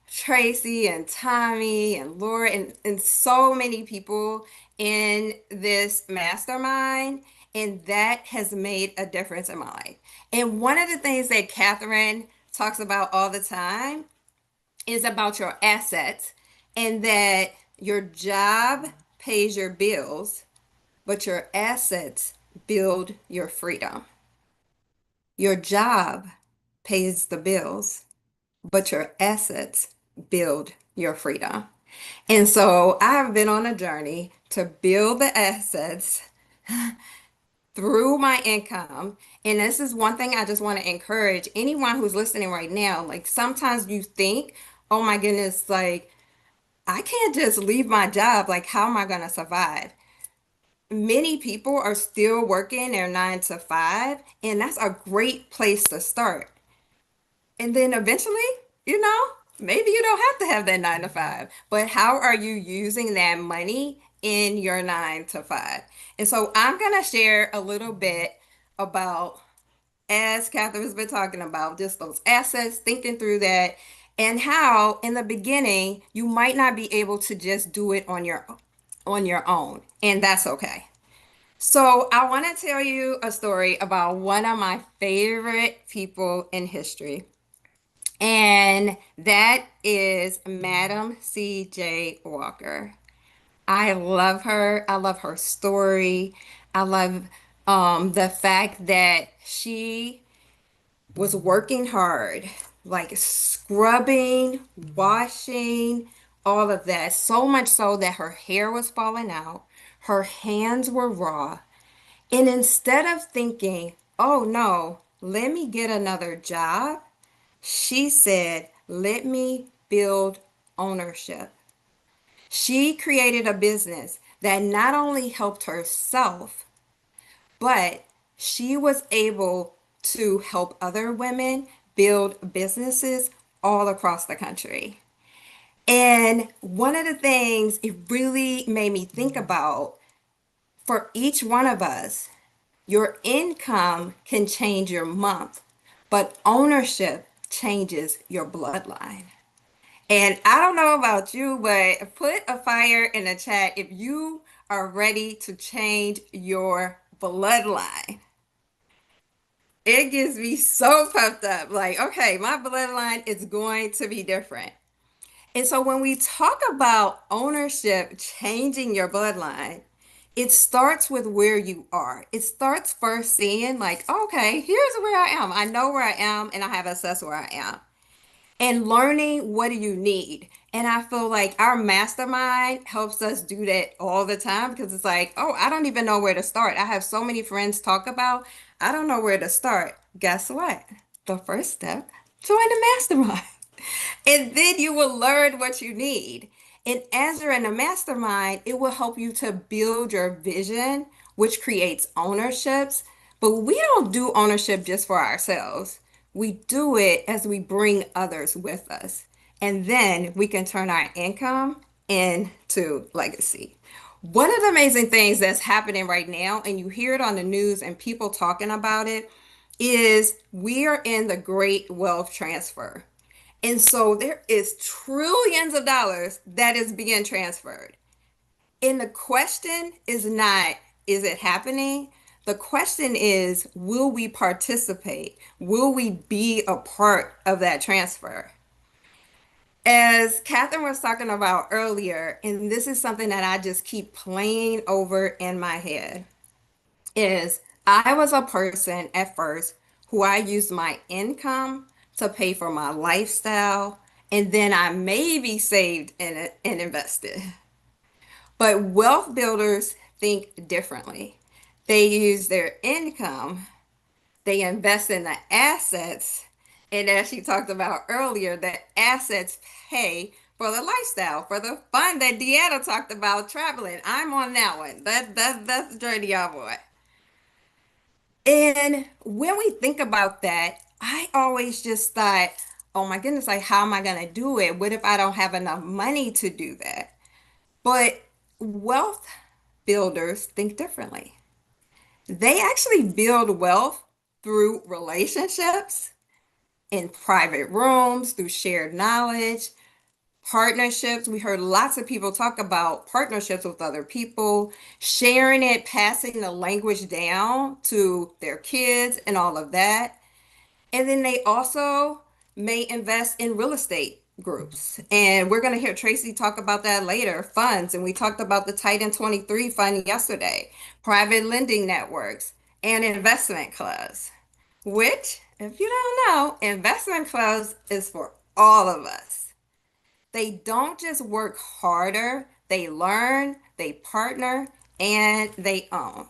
Tracy and Tommy and Laura and so many people in this mastermind. And that has made a difference in my life. And one of the things that Catherine talks about all the time is about your assets and that your job pays your bills, but your assets build your freedom. Your job pays the bills, but your assets build your freedom. And so I have been on a journey to build the assets through my income. And this is one thing I just want to encourage anyone who's listening right now. Like sometimes you think, oh my goodness, like I can't just leave my job. Like, how am I going to survive? Many people are still working their 9 to 5, and that's a great place to start. And then eventually, you know, maybe you don't have to have that 9 to 5, but how are you using that money in your 9 to 5? And so I'm going to share a little bit about, as Catherine's been talking about, just those assets, thinking through that, and how in the beginning you might not be able to just do it on your own, and that's okay. So I want to tell you a story about one of my favorite people in history, and that is Madam C.J. Walker. I love her. I love her story. I love the fact that she was working hard, like scrubbing, washing, all of that. So much so that her hair was falling out, her hands were raw. And instead of thinking, oh no, let me get another job, she said, let me build ownership. She created a business that not only helped herself, but she was able to help other women build businesses all across the country. And one of the things it really made me think about, for each one of us, your income can change your month, but ownership changes your bloodline. And I don't know about you, but put a fire in the chat if you are ready to change your bloodline. It gets me so pumped up. Like, okay, my bloodline is going to be different. And so when we talk about ownership changing your bloodline, it starts with where you are. It starts first seeing, like, okay, here's where I am. I know where I am and I have assessed where I am. And learning, what do you need? And I feel like our mastermind helps us do that all the time, because it's like, oh, I don't even know where to start. I have so many friends talk about, I don't know where to start. Guess what? The first step, join the mastermind. And then you will learn what you need. And as you're in a mastermind, it will help you to build your vision, which creates ownerships. But we don't do ownership just for ourselves. We do it as we bring others with us. And then we can turn our income into legacy. One of the amazing things that's happening right now, and you hear it on the news and people talking about it, is we are in the great wealth transfer. And so there is trillions of dollars that is being transferred. And the question is not, is it happening? The question is, will we participate? Will we be a part of that transfer? As Catherine was talking about earlier, and this is something that I just keep playing over in my head, is I was a person at first who I used my income to pay for my lifestyle, and then I maybe saved and invested. But wealth builders think differently. They use their income, they invest in the assets, and as she talked about earlier, the assets pay for the lifestyle, for the fun that Deanna talked about traveling. I'm on that one. That's the journey I'm on. And when we think about that, I always just thought, oh my goodness, like, how am I going to do it? What if I don't have enough money to do that? But wealth builders think differently. They actually build wealth through relationships, in private rooms, through shared knowledge, partnerships. We heard lots of people talk about partnerships with other people, sharing it, passing the language down to their kids, and all of that. And then they also may invest in real estate groups. And we're going to hear Tracy talk about that later, funds. And we talked about the Titan 23 fund yesterday, private lending networks, and investment clubs, which, if you don't know, investment clubs is for all of us. They don't just work harder, they learn, they partner, and they own.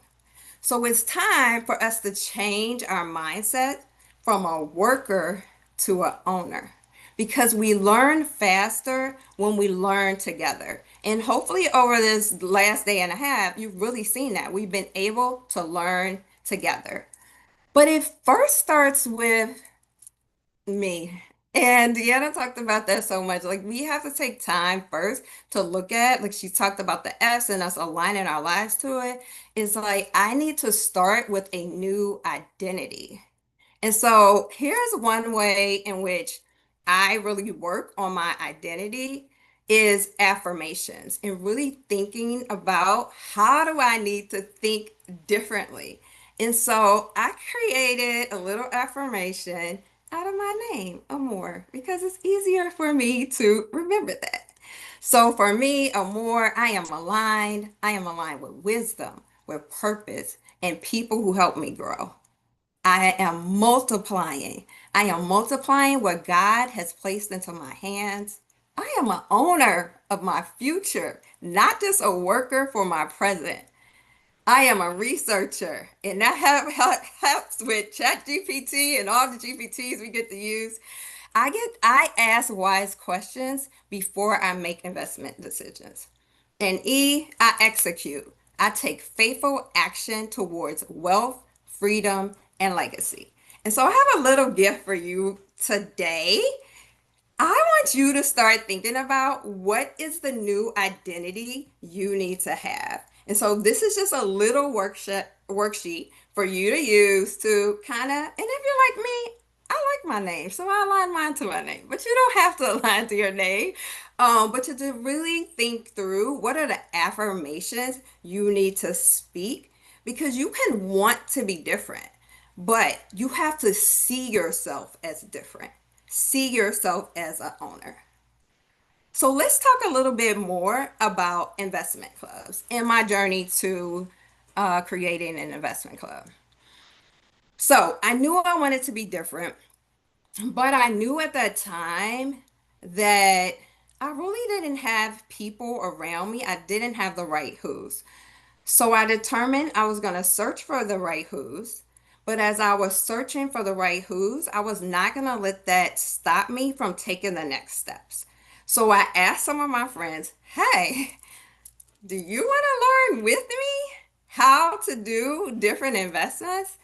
So it's time for us to change our mindset from a worker to an owner because we learn faster when we learn together. And hopefully, over this last day and a half, you've really seen that we've been able to learn together. But it first starts with me. And Deanna talked about that so much. Like, we have to take time first to look at, like, she talked about the F's and us aligning our lives to it. It's like, I need to start with a new identity. And so here's one way in which I really work on my identity is affirmations and really thinking about how do I need to think differently. And so I created a little affirmation out of my name, Amor, because it's easier for me to remember that. So for me, Amor, I am aligned with wisdom, with purpose, and people who help me grow. I am multiplying. I am multiplying what God has placed into my hands. I am an owner of my future, not just a worker for my present. I am a researcher, and that helps with ChatGPT and all the GPTs we get to use. I ask wise questions before I make investment decisions. And E, I execute. I take faithful action towards wealth, freedom, and legacy. And so I have a little gift for you today. I want you to start thinking about what is the new identity you need to have. And so this is just a little worksheet for you to use to kind of, and if you're like me, I like my name, so I align mine to my name. But you don't have to align to your name. But to really think through what are the affirmations you need to speak because you can want to be different, but you have to see yourself as different. See yourself as an owner. So let's talk a little bit more about investment clubs and my journey to creating an investment club. So I knew I wanted to be different, but I knew at that time that I really didn't have people around me. I didn't have the right who's. So I determined I was going to search for the right who's. But as I was searching for the right who's, I was not going to let that stop me from taking the next steps. So I asked some of my friends, hey, do you want to learn with me how to do different investments?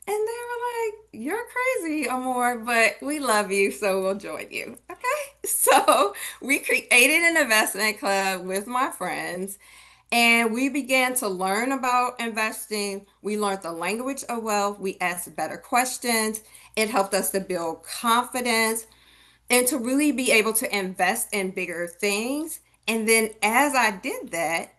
And they were like, you're crazy, Amor, but we love you, so we'll join you. Okay. So we created an investment club with my friends and we began to learn about investing. We learned the language of wealth. We asked better questions. It helped us to build confidence and to really be able to invest in bigger things. And then as I did that,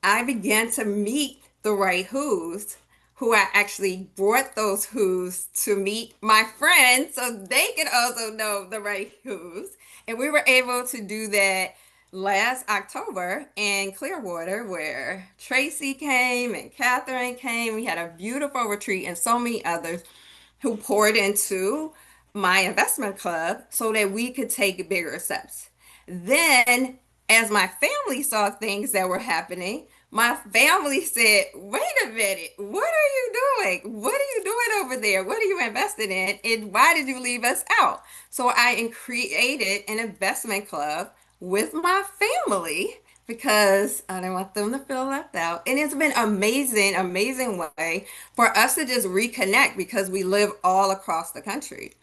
I began to meet the right who's who I actually brought those who's to meet my friends so they could also know the right who's. And we were able to do that last October in Clearwater where Tracy came and Catherine came. We had a beautiful retreat and so many others who poured into my investment club so that we could take bigger steps. Then, as my family saw things that were happening, my family said, wait a minute, what are you doing? What are you doing over there? What are you invested in? And why did you leave us out? So I created an investment club with my family because I didn't want them to feel left out. And it's been amazing, amazing way for us to just reconnect because we live all across the country.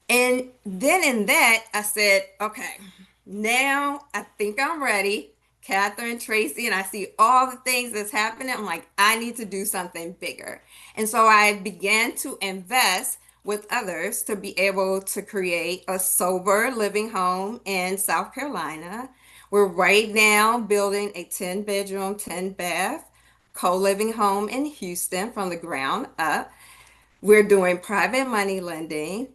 And then in that, I said, okay, now I think I'm ready. Catherine, Tracy, and I see all the things that's happening. I'm like, I need to do something bigger. And so I began to invest with others to be able to create a sober living home in South Carolina. We're right now building a 10-bedroom, 10-bath co-living home in Houston from the ground up. We're doing private money lending.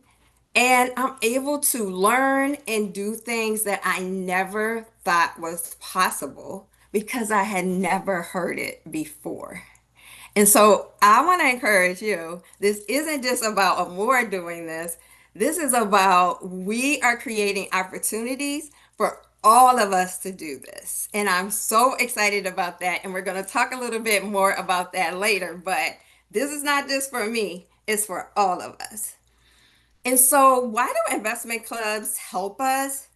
And I'm able to learn and do things that I never thought was possible because I had never heard it before. And so I want to encourage you. This isn't just about Amore doing this. This is about we are creating opportunities for all of us to do this. And I'm so excited about that. And we're going to talk a little bit more about that later. But this is not just for me, it's for all of us. And so, why do investment clubs help us?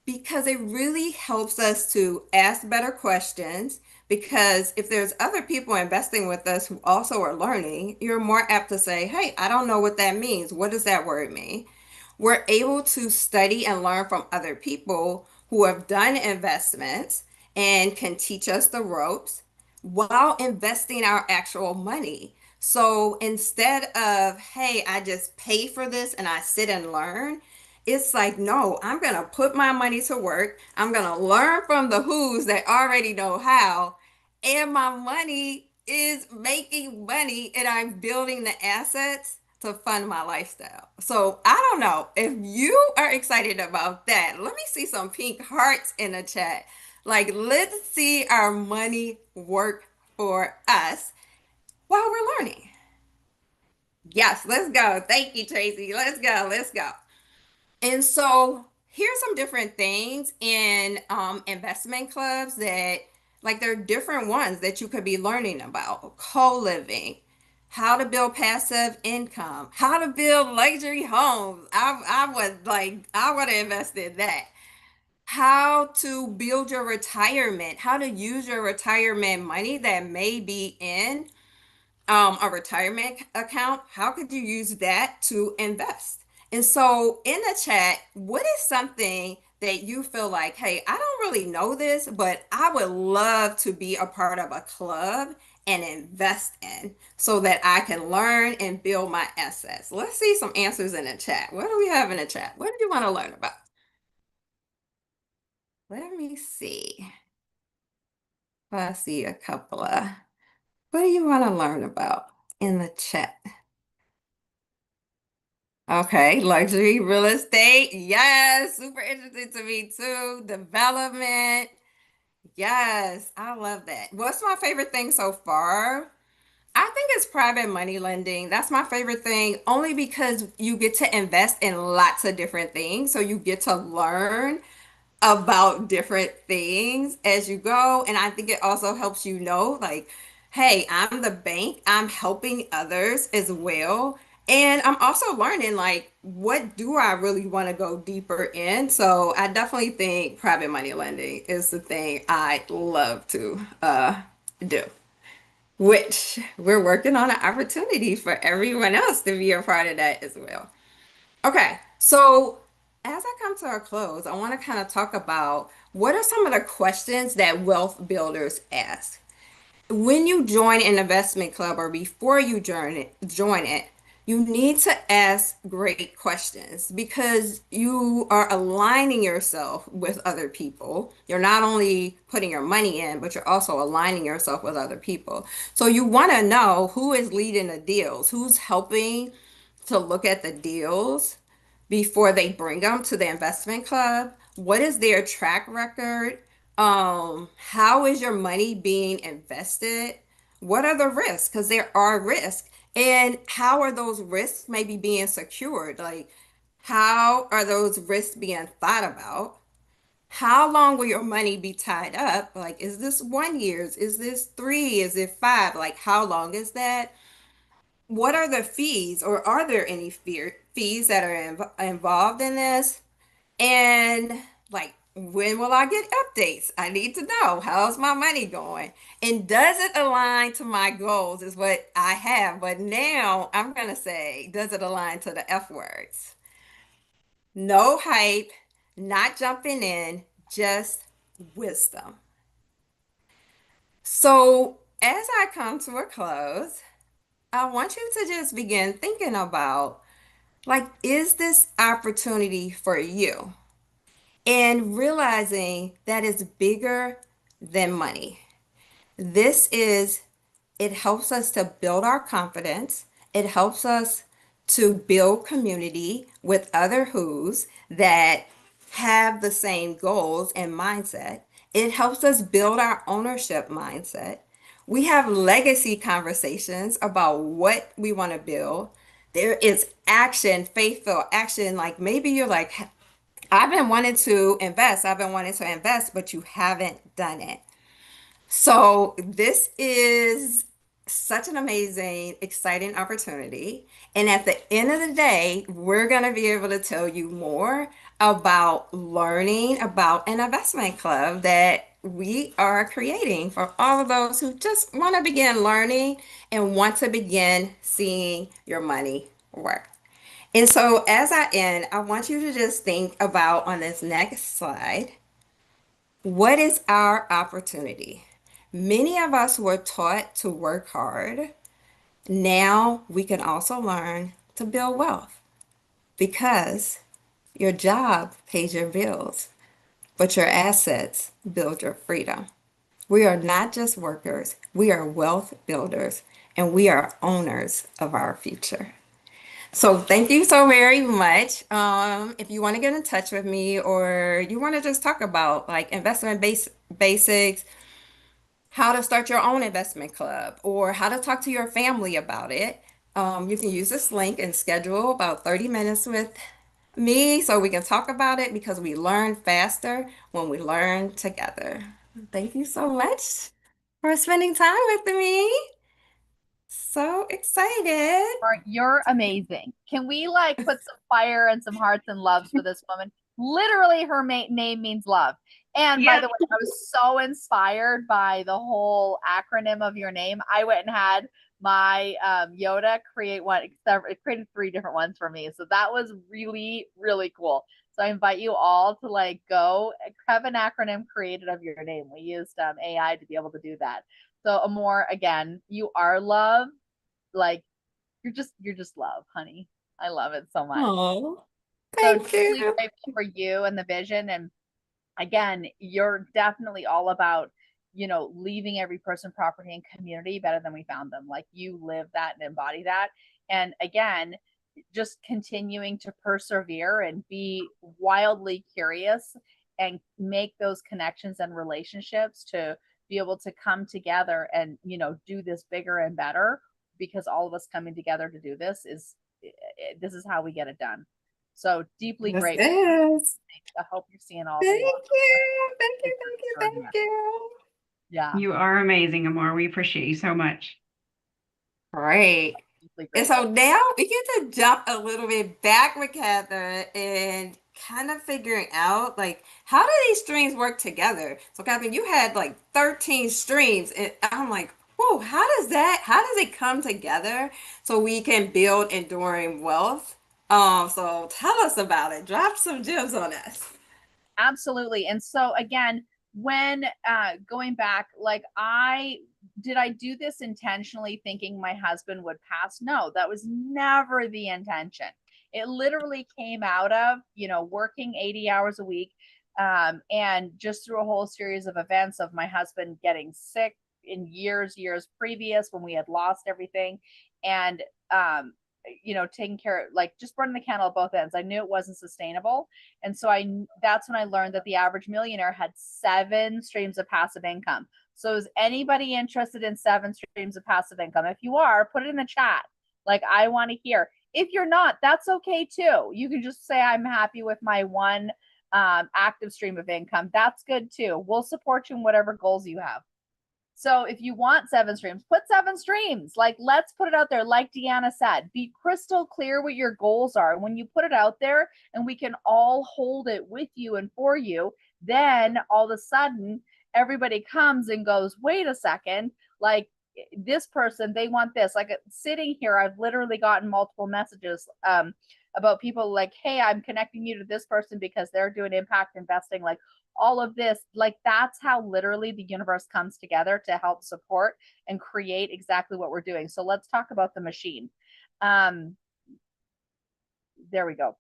Because it really helps us to ask better questions. Because if there's other people investing with us who also are learning, you're more apt to say, hey, I don't know what that means. What does that word mean? We're able to study and learn from other people who have done investments and can teach us the ropes while investing our actual money. So instead of, hey, I just pay for this and I sit and learn, it's like, no, I'm going to put my money to work. I'm going to learn from the who's that already know how. And my money is making money and I'm building the assets to fund my lifestyle. So I don't know if you are excited about that. Let me see some pink hearts in the chat. Like, let's see our money work for us while we're learning. Yes, let's go. Thank you, Tracy. Let's go. Let's go. And so here's some different things in investment clubs that, like, there are different ones that you could be learning about. Co-living, how to build passive income, how to build luxury homes. I would have invested in that. How to build your retirement, how to use your retirement money that may be in a retirement account, how could you use that to invest? And so in the chat, what is something that you feel like, hey, I don't really know this, but I would love to be a part of a club and invest in so that I can learn and build my assets? Let's see some answers in the chat. What do we have in the chat? What do you want to learn about? Let me see. I see a couple of. What do you want to learn about in the chat? Okay, luxury real estate. Yes, super interesting to me too. Development. Yes, I love that. What's my favorite thing so far? I think it's private money lending. That's my favorite thing, only because you get to invest in lots of different things. So you get to learn about different things as you go. And I think it also helps you know, like, hey, I'm the bank, I'm helping others as well. And I'm also learning, like, what do I really want to go deeper in? So I definitely think private money lending is the thing I love to do, which we're working on an opportunity for everyone else to be a part of that as well. Okay, so as I come to a close, I want to kind of talk about what are some of the questions that wealth builders ask. When you join an investment club or before you join it, you need to ask great questions because you are aligning yourself with other people. You're not only putting your money in, but you're also aligning yourself with other people. So you want to know who is leading the deals, who's helping to look at the deals before they bring them to the investment club. What is their track record? How is your money being invested? What are the risks? Because there are risks. And how are those risks maybe being secured? Like, how are those risks being thought about? How long will your money be tied up? Like, is this 1 year? Is this three? Is it five? Like, how long is that? What are the fees, or are there any fees that are involved in this? And, like, when will I get updates? I need to know, how's my money going? And does it align to my goals, is what I have. But now I'm going to say, does it align to the F words? No hype, not jumping in, just wisdom. So as I come to a close, I want you to just begin thinking about, like, is this opportunity for you? And realizing that it's bigger than money. This is, it helps us to build our confidence. It helps us to build community with other who's that have the same goals and mindset. It helps us build our ownership mindset. We have legacy conversations about what we want to build. There is action, faithful action. Like, maybe you're like, I've been wanting to invest. I've been wanting to invest, but you haven't done it. So this is such an amazing, exciting opportunity. And at the end of the day, we're going to be able to tell you more about learning about an investment club that we are creating for all of those who just want to begin learning and want to begin seeing your money work. And so as I end, I want you to just think about on this next slide, what is our opportunity? Many of us were taught to work hard. Now we can also learn to build wealth because your job pays your bills, but your assets build your freedom. We are not just workers, we are wealth builders, and we are owners of our future. So thank you so very much. If you want to get in touch with me or you want to just talk about like basics, how to start your own investment club, or how to talk to your family about it, you can use this link and schedule about 30 minutes with me so we can talk about it because we learn faster when we learn together. Thank you so much for spending time with me. So excited. You're amazing. Can we like put some fire and some hearts and loves for this woman? Literally, her name means love. And by Yeah. the way, I was so inspired by the whole acronym of your name. I went and had my Yoda create one. It created 3 different ones for me. So that was really, really cool. So I invite you all to like go have an acronym created of your name. We used AI to be able to do that. So Amor, again, you are love. Like you're just love, honey. I love it so much. Oh, So thank deeply you. grateful for you and the vision. And again, you're definitely all about, leaving every person, property, and community better than we found them. Like you live that and embody that. And again, just continuing to persevere and be wildly curious and make those connections and relationships to be able to come together and, do this bigger and better because all of us coming together to do this is how we get it done. So deeply Yes, grateful. yes. I hope you're seeing all the Thank love. you. Thank you. Super Thank you. Thank extraordinary. you. Yeah, You are amazing, Amor. We appreciate you so much. Great. deeply And grateful. so now we get to jump a little bit back with Catherine and kind of figuring out like how do these streams work together? So Catherine, you had like 13 streams and I'm like, whoa, how does it come together so we can build enduring wealth? So tell us about it. Drop some gems on us. Absolutely. And so again, when going back, like I do this intentionally thinking my husband would pass? No, that was never the intention. It literally came out of, working 80 hours a week, and just through a whole series of events of my husband getting sick in years previous when we had lost everything. And taking care, like just burning the candle at both ends. I knew it wasn't sustainable. And so that's when I learned that the average millionaire had 7 streams of passive income. So is anybody interested in 7 streams of passive income? If you are, put it in the chat. Like I want to hear. If you're not, that's okay too. You can just say I'm happy with my one active stream of income. That's good too. We'll support you in whatever goals you have. So if you want 7 streams, put 7 streams. Like, let's put it out there. Like Deanna said, be crystal clear what your goals are. And when you put it out there and we can all hold it with you and for you, then all of a sudden everybody comes and goes, wait a second, like this person, they want this. Like sitting here, I've literally gotten multiple messages about people like, hey, I'm connecting you to this person because they're doing impact investing. Like, all of this, like that's how literally the universe comes together to help support and create exactly what we're doing. So let's talk about the machine. um there we go.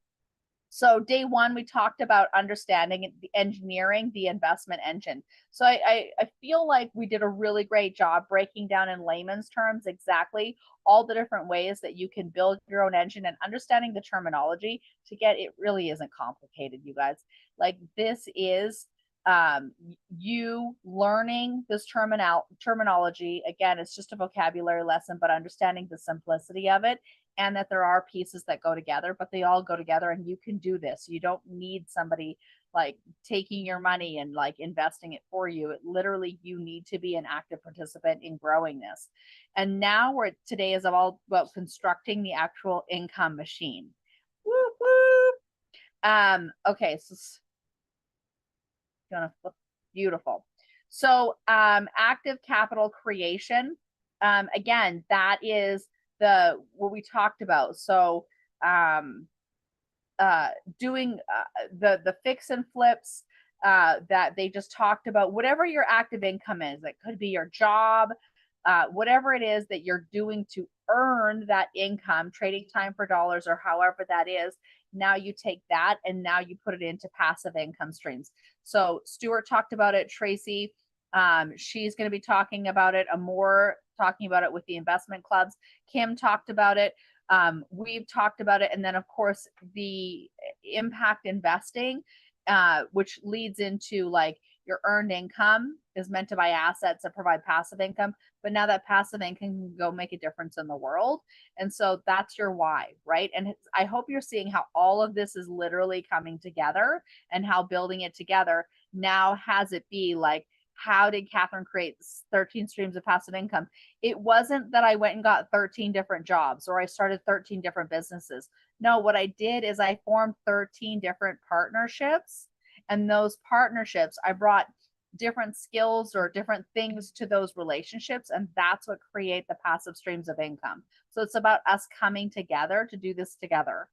So day one, we talked about understanding the engineering, the investment engine. So I feel like we did a really great job breaking down in layman's terms exactly all the different ways that you can build your own engine and understanding the terminology to get it really isn't complicated, you guys. Like this is You learning this terminology, again, it's just a vocabulary lesson, but understanding the simplicity of it, and that there are pieces that go together, but they all go together, and you can do this. You don't need somebody like taking your money and like investing it for you. It literally, you need to be an active participant in growing this. And now we're today is all about constructing the actual income machine. Woo, woo. Okay, so gonna flip. Beautiful. So active capital creation, again, that is the what we talked about. So doing the fix and flips that they just talked about, whatever your active income is, it could be your job, whatever it is that you're doing to earn that income, trading time for dollars or however that is. Now you take that and now you put it into passive income streams. So Stuart talked about it, Tracy, she's going to be talking about it, Amor talking about it with the investment clubs, Kim talked about it, we've talked about it, and then of course the impact investing, which leads into like your earned income is meant to buy assets that provide passive income, but now that passive income can go make a difference in the world. And so that's your why, right? And I hope you're seeing how all of this is literally coming together and how building it together now has it be like, how did Catherine create 13 streams of passive income? It wasn't that I went and got 13 different jobs or I started 13 different businesses. No, what I did is I formed 13 different partnerships, and those partnerships, I brought different skills or different things to those relationships, and that's what create the passive streams of income. So it's about us coming together to do this together.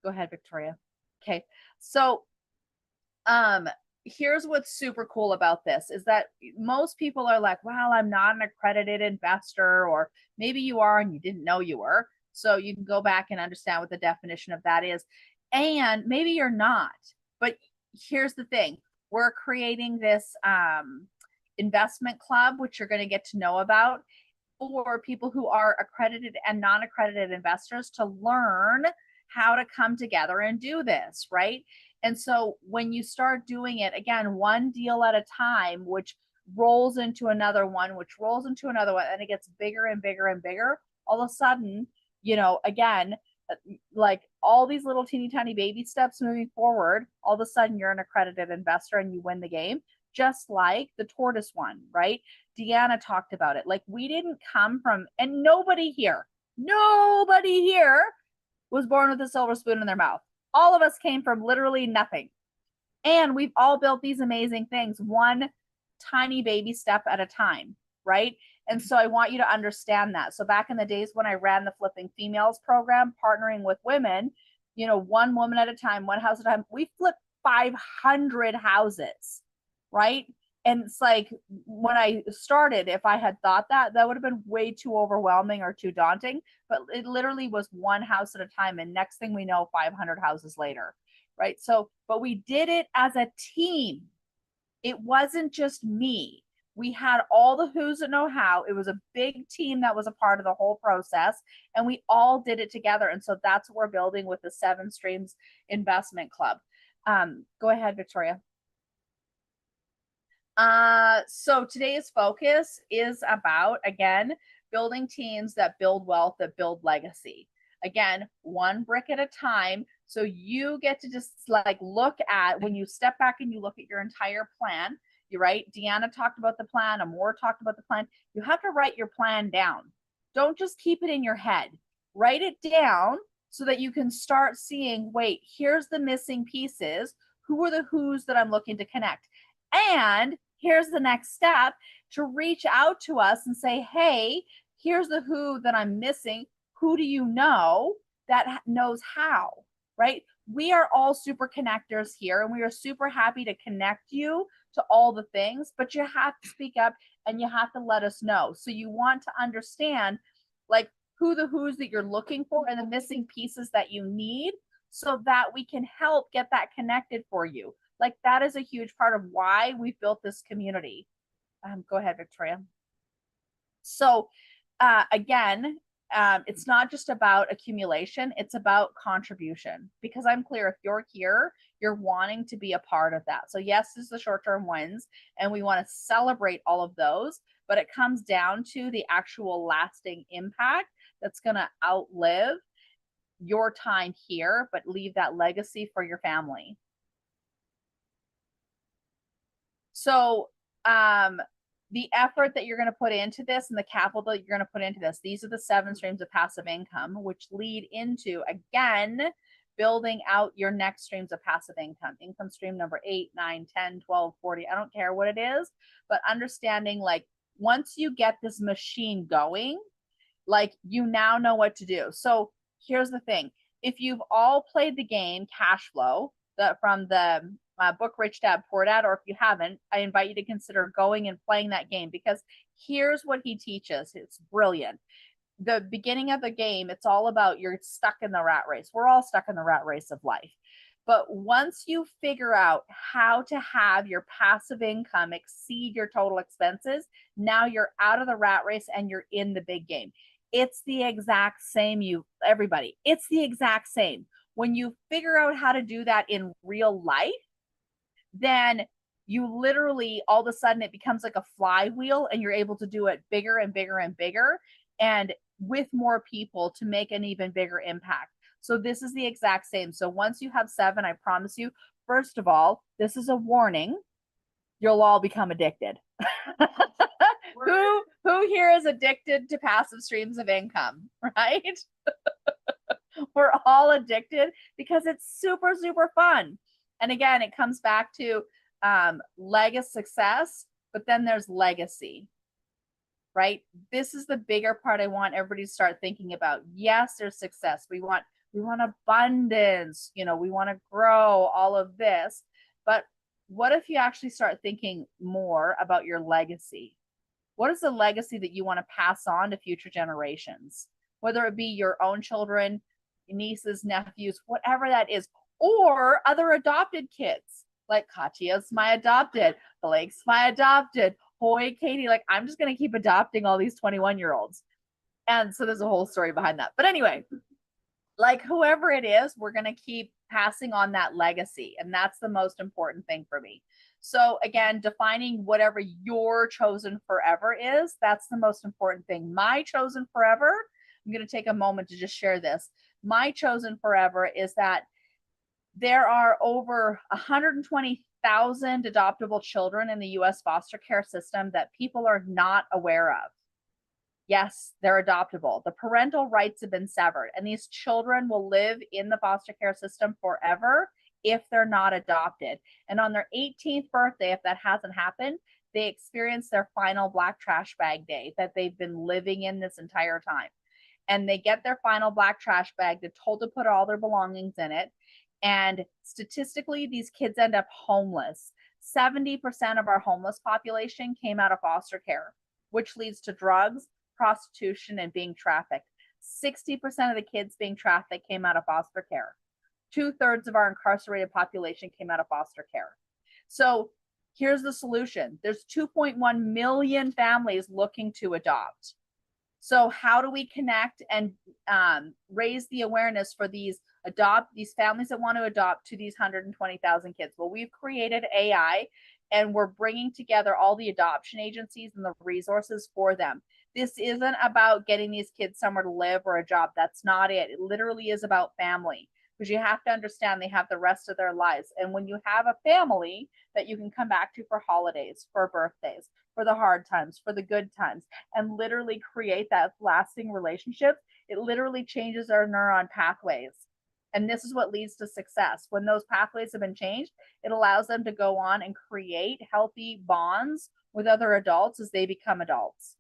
Go ahead, Victoria. Okay, so here's what's super cool about this is that most people are like, well, I'm not an accredited investor, or maybe you are and you didn't know you were. So you can go back and understand what the definition of that is. And maybe you're not, but here's the thing. We're creating this investment club, which you're going to get to know about, for people who are accredited and non-accredited investors to learn how to come together and do this, right? And so when you start doing it, again, one deal at a time, which rolls into another one, which rolls into another one, and it gets bigger and bigger and bigger, all of a sudden, you know, again, like all these little teeny tiny baby steps moving forward, all of a sudden you're an accredited investor and you win the game, just like the tortoise one, right? Deanna talked about it. Like we didn't come from, and nobody here was born with a silver spoon in their mouth. All of us came from literally nothing. And we've all built these amazing things, one tiny baby step at a time, right? And so I want you to understand that. So back in the days when I ran the Flipping Females program, partnering with women, you know, one woman at a time, one house at a time, we flipped 500 houses, right? And it's like when I started, if I had thought that, that would have been way too overwhelming or too daunting. But it literally was one house at a time. And next thing we know, 500 houses later, right? So, but we did it as a team. It wasn't just me. We had all the who's that know how. It was a big team that was a part of the whole process, and we all did it together. And so that's what we're building with the 7 Streams Investment Club. Go ahead, Victoria. So today's focus is about, again, building teams that build wealth, that build legacy. Again, one brick at a time. So you get to just like look at, when you step back and you look at your entire plan, you're right. Deanna talked about the plan. Amor talked about the plan. You have to write your plan down. Don't just keep it in your head. Write it down so that you can start seeing, wait, here's the missing pieces. Who are the who's that I'm looking to connect? And here's the next step, to reach out to us and say, hey, here's the who that I'm missing. Who do you know that knows how, right? We are all super connectors here, and we are super happy to connect you to all the things, but you have to speak up and you have to let us know. So you want to understand like who the who's that you're looking for and the missing pieces that you need, so that we can help get that connected for you. Like that is a huge part of why we built this community. Go ahead, Victoria. So again, it's not just about accumulation, it's about contribution. Because I'm clear, if you're here, you're wanting to be a part of that. So yes, this is the short-term wins, and we want to celebrate all of those, but it comes down to the actual lasting impact that's going to outlive your time here, but leave that legacy for your family. So the effort that you're going to put into this and the capital that you're going to put into this, these are the 7 streams of passive income, which lead into, again, building out your next streams of passive income. Income stream number 8, 9, 10, 12, 40, I don't care what it is, but understanding, like, once you get this machine going, like, you now know what to do. So here's the thing. If you've all played the game Cash Flow from the book Rich Dad Poor Dad, or if you haven't, I invite you to consider going and playing that game, because here's what he teaches. It's brilliant. The beginning of the game, it's all about you're stuck in the rat race. We're all stuck in the rat race of life. But once you figure out how to have your passive income exceed your total expenses, now you're out of the rat race and you're in the big game. It's the exact same, everybody. It's the exact same. When you figure out how to do that in real life, then you literally, all of a sudden, it becomes like a flywheel, and you're able to do it bigger and bigger and bigger, and with more people to make an even bigger impact. So this is the exact same. So once you have 7, I promise you, first of all, this is a warning. You'll all become addicted. Who here is addicted to passive streams of income, right? We're all addicted because it's super, super fun. And again, it comes back to legacy success, but then there's legacy, right? This is the bigger part I want everybody to start thinking about. Yes, there's success. We want abundance, we want to grow all of this. But what if you actually start thinking more about your legacy? What is the legacy that you want to pass on to future generations? Whether it be your own children, nieces, nephews, whatever that is, or other adopted kids. Like Katya's my adopted, Blake's my adopted, Hoy, Katie, like I'm just going to keep adopting all these 21-year-olds. And so there's a whole story behind that. But anyway, like whoever it is, we're going to keep passing on that legacy. And that's the most important thing for me. So again, defining whatever your chosen forever is, that's the most important thing. My chosen forever, I'm going to take a moment to just share this. My chosen forever is that there are over 120,000 adoptable children in the US foster care system that people are not aware of. Yes, they're adoptable. The parental rights have been severed, and these children will live in the foster care system forever if they're not adopted. And on their 18th birthday, if that hasn't happened, they experience their final black trash bag day that they've been living in this entire time. And they get their final black trash bag. They're told to put all their belongings in it. And statistically, these kids end up homeless. 70% of our homeless population came out of foster care, which leads to drugs, prostitution, and being trafficked. 60% of the kids being trafficked came out of foster care. 2/3 of our incarcerated population came out of foster care. So here's the solution. There's 2.1 million families looking to adopt. So how do we connect and raise the awareness for these families that want to adopt to these 120,000 kids? Well, we've created AI, and we're bringing together all the adoption agencies and the resources for them. This isn't about getting these kids somewhere to live or a job. That's not it. It literally is about family, because you have to understand they have the rest of their lives. And when you have a family that you can come back to for holidays, for birthdays, for the hard times, for the good times, and literally create that lasting relationship, it literally changes our neuron pathways. And this is what leads to success. When those pathways have been changed, it allows them to go on and create healthy bonds with other adults as they become adults,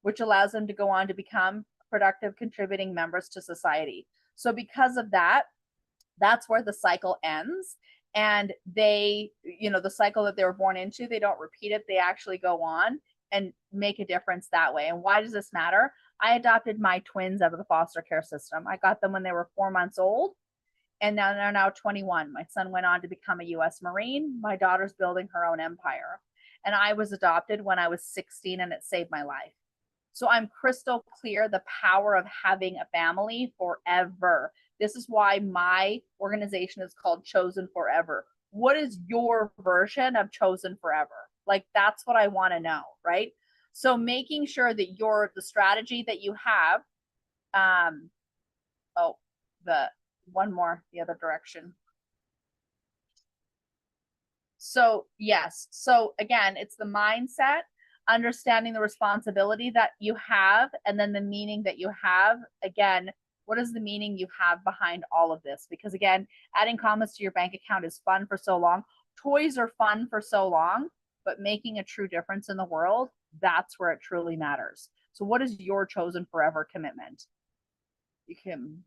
which allows them to go on to become productive, contributing members to society. So because of that, that's where the cycle ends. And they, the cycle that they were born into, they don't repeat it. They actually go on and make a difference that way. And why does this matter? I adopted my twins out of the foster care system. I got them when they were 4 months old, and now they're now 21. My son went on to become a US Marine. My daughter's building her own empire. And I was adopted when I was 16, and it saved my life. So I'm crystal clear the power of having a family forever. This is why my organization is called Chosen Forever. What is your version of Chosen Forever? Like, that's what I want to know, right? So making sure that the strategy that you have, oh, the one more, the other direction. So yes. So again, it's the mindset, understanding the responsibility that you have, and then the meaning that you have. Again, what is the meaning you have behind all of this? Because again, adding commas to your bank account is fun for so long. Toys are fun for so long, but making a true difference in the world, that's where it truly matters. So what is your chosen forever commitment? You can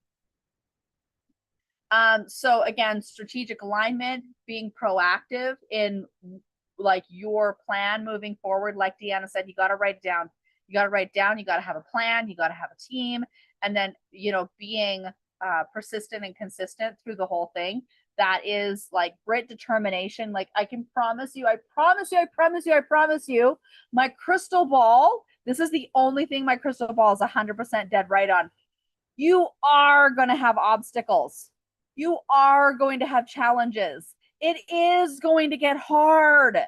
so again, strategic alignment, being proactive in like your plan moving forward. Like Deanna said, you got to write it down. You got to write it down. You got to have a plan. You got to have a team. And then, being persistent and consistent through the whole thing. That is like grit, determination. Like, I can promise you, I promise you, I promise you, I promise you, my crystal ball, this is the only thing my crystal ball is 100% dead right on. You are going to have obstacles. You are going to have challenges. It is going to get hard,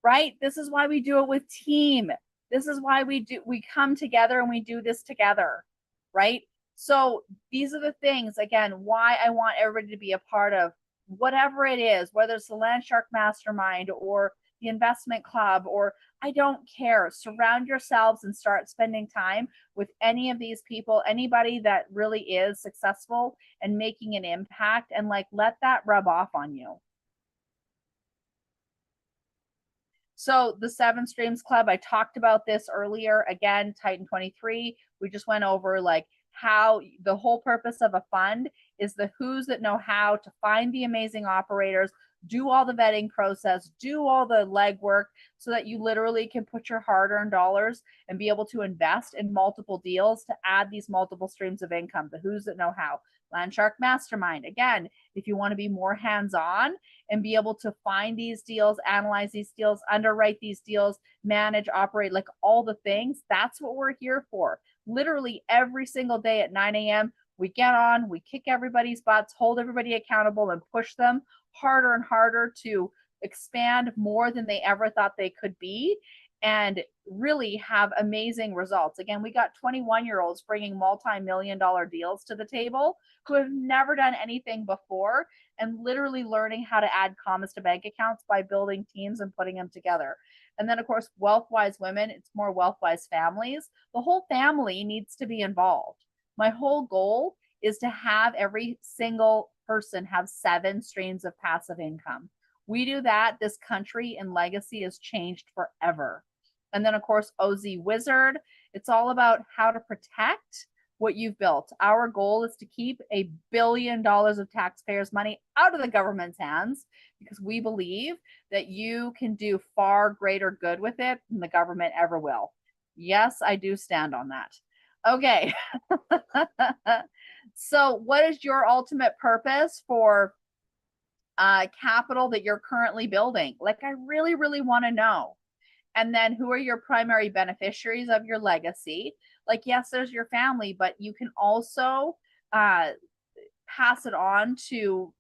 right? This is why we do it with team. This is why we come together and we do this together, right? So these are the things, again, why I want everybody to be a part of whatever it is, whether it's the Land Shark Mastermind or the investment club, or I don't care. Surround yourselves and start spending time with any of these people, anybody that really is successful and making an impact, and like let that rub off on you. So the 7 Streams Club, I talked about this earlier. Again, Titan 23, we just went over like how the whole purpose of a fund is the who's that know how to find the amazing operators, do all the vetting process, do all the legwork, so that you literally can put your hard-earned dollars and be able to invest in multiple deals to add these multiple streams of income, the who's that know how. Land Shark Mastermind, again, if you want to be more hands-on and be able to find these deals, analyze these deals, underwrite these deals, manage, operate, like all the things, that's what we're here for. Literally every single day at 9 a.m., we get on, we kick everybody's butts, hold everybody accountable, and push them harder and harder to expand more than they ever thought they could be, and really have amazing results. Again, we got 21-year-olds bringing multi-million-dollar deals to the table who have never done anything before, and literally learning how to add commas to bank accounts by building teams and putting them together. And then, of course, wealth-wise women, it's more wealth-wise families. The whole family needs to be involved. My whole goal is to have every single person have 7 streams of passive income. We do that, this country and legacy is changed forever. And then, of course, OZ Wizard, it's all about how to protect what you've built. Our goal is to keep $1 billion of taxpayers' money out of the government's hands, because we believe that you can do far greater good with it than the government ever will. Yes, I do stand on that. Okay. So what is your ultimate purpose for capital that you're currently building? Like, I really, really want to know. And then who are your primary beneficiaries of your legacy? Like, yes, there's your family, but you can also pass it on to,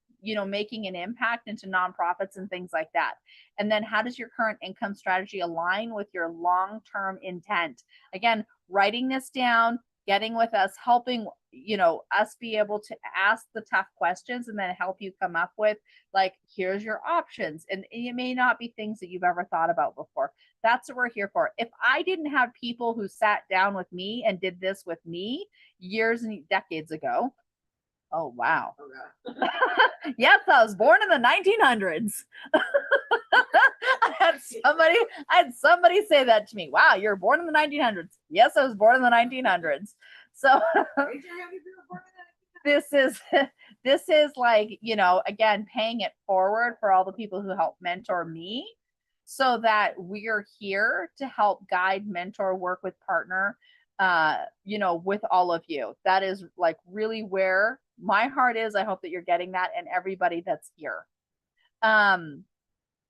making an impact into nonprofits and things like that. And then how does your current income strategy align with your long-term intent? Again, writing this down, getting with us, helping, us be able to ask the tough questions and then help you come up with, like, here's your options. And it may not be things that you've ever thought about before. That's what we're here for. If I didn't have people who sat down with me and did this with me years and decades ago, oh, wow. Yes, I was born in the 1900s. I had somebody say that to me. Wow, you were born in the 1900s. Yes, I was born in the 1900s. So this is like, again, paying it forward for all the people who help mentor me, so that we're here to help guide, mentor, work with, partner, with all of you. That is like really where my heart is. I hope that you're getting that, and everybody that's here.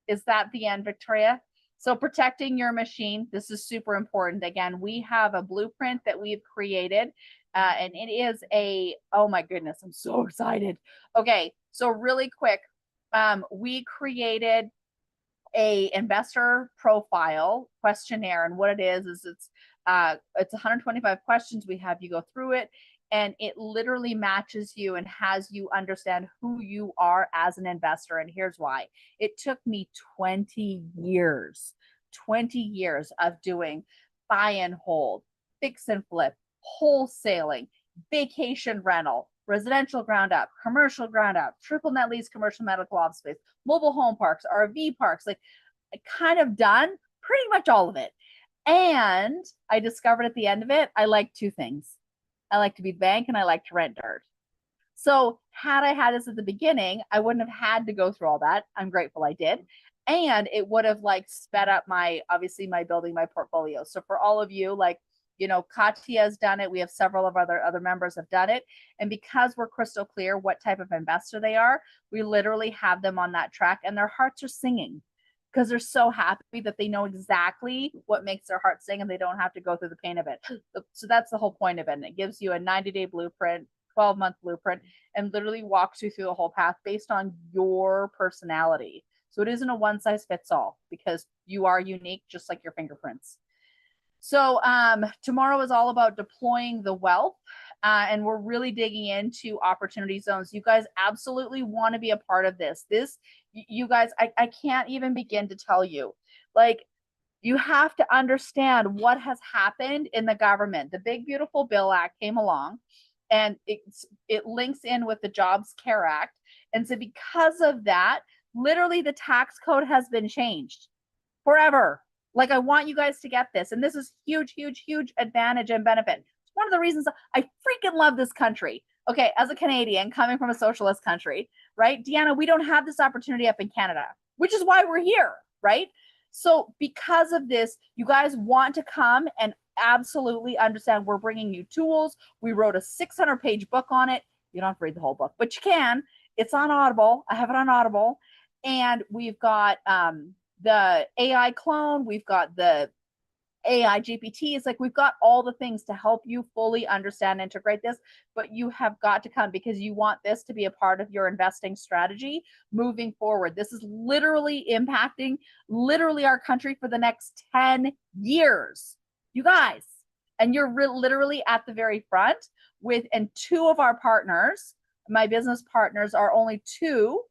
Is that the end, Victoria? So protecting your machine, this is super important. Again, we have a blueprint that we've created, and it is oh my goodness, I'm so excited. Okay, so really quick, we created a investor profile questionnaire, and what it is it's 125 questions. We have you go through it, and it literally matches you and has you understand who you are as an investor. And here's why: it took me 20 years of doing buy and hold, fix and flip, wholesaling, vacation rental, residential ground up, commercial ground up, triple net lease, commercial medical office space, mobile home parks, RV parks. Like, I kind of done pretty much all of it. And I discovered at the end of it, I like two things. I like to be the bank and I like to rent dirt. So had I had this at the beginning, I wouldn't have had to go through all that. I'm grateful I did. And it would have like sped up obviously my building my portfolio. So for all of you, like, Katya has done it. We have several of other members have done it. And because we're crystal clear what type of investor they are, we literally have them on that track and their hearts are singing because they're so happy that they know exactly what makes their heart sing and they don't have to go through the pain of it. So that's the whole point of it. And it gives you a 90-day blueprint, 12-month blueprint, and literally walks you through the whole path based on your personality. So it isn't a one size fits all because you are unique, just like your fingerprints. So tomorrow is all about deploying the wealth. And we're really digging into opportunity zones. You guys absolutely want to be a part of this. You guys, I can't even begin to tell you. Like, you have to understand what has happened in the government. The Big Beautiful Bill Act came along, and it links in with the Jobs Care Act. And so because of that, literally the tax code has been changed forever. Like, I want you guys to get this. And this is huge, huge, huge advantage and benefit. It's one of the reasons I freaking love this country. Okay, as a Canadian coming from a socialist country, right? Deanna, we don't have this opportunity up in Canada, which is why we're here, right? So because of this, you guys want to come and absolutely understand we're bringing you tools. We wrote a 600-page book on it. You don't have to read the whole book, but you can. It's on Audible. I have it on Audible. And we've got the AI clone, we've got the AI GPTs, like, we've got all the things to help you fully understand and integrate this. But you have got to come because you want this to be a part of your investing strategy moving forward. This is literally impacting our country for the next 10 years, you guys. And you're literally at the very front and two of our partners, my business partners, are only two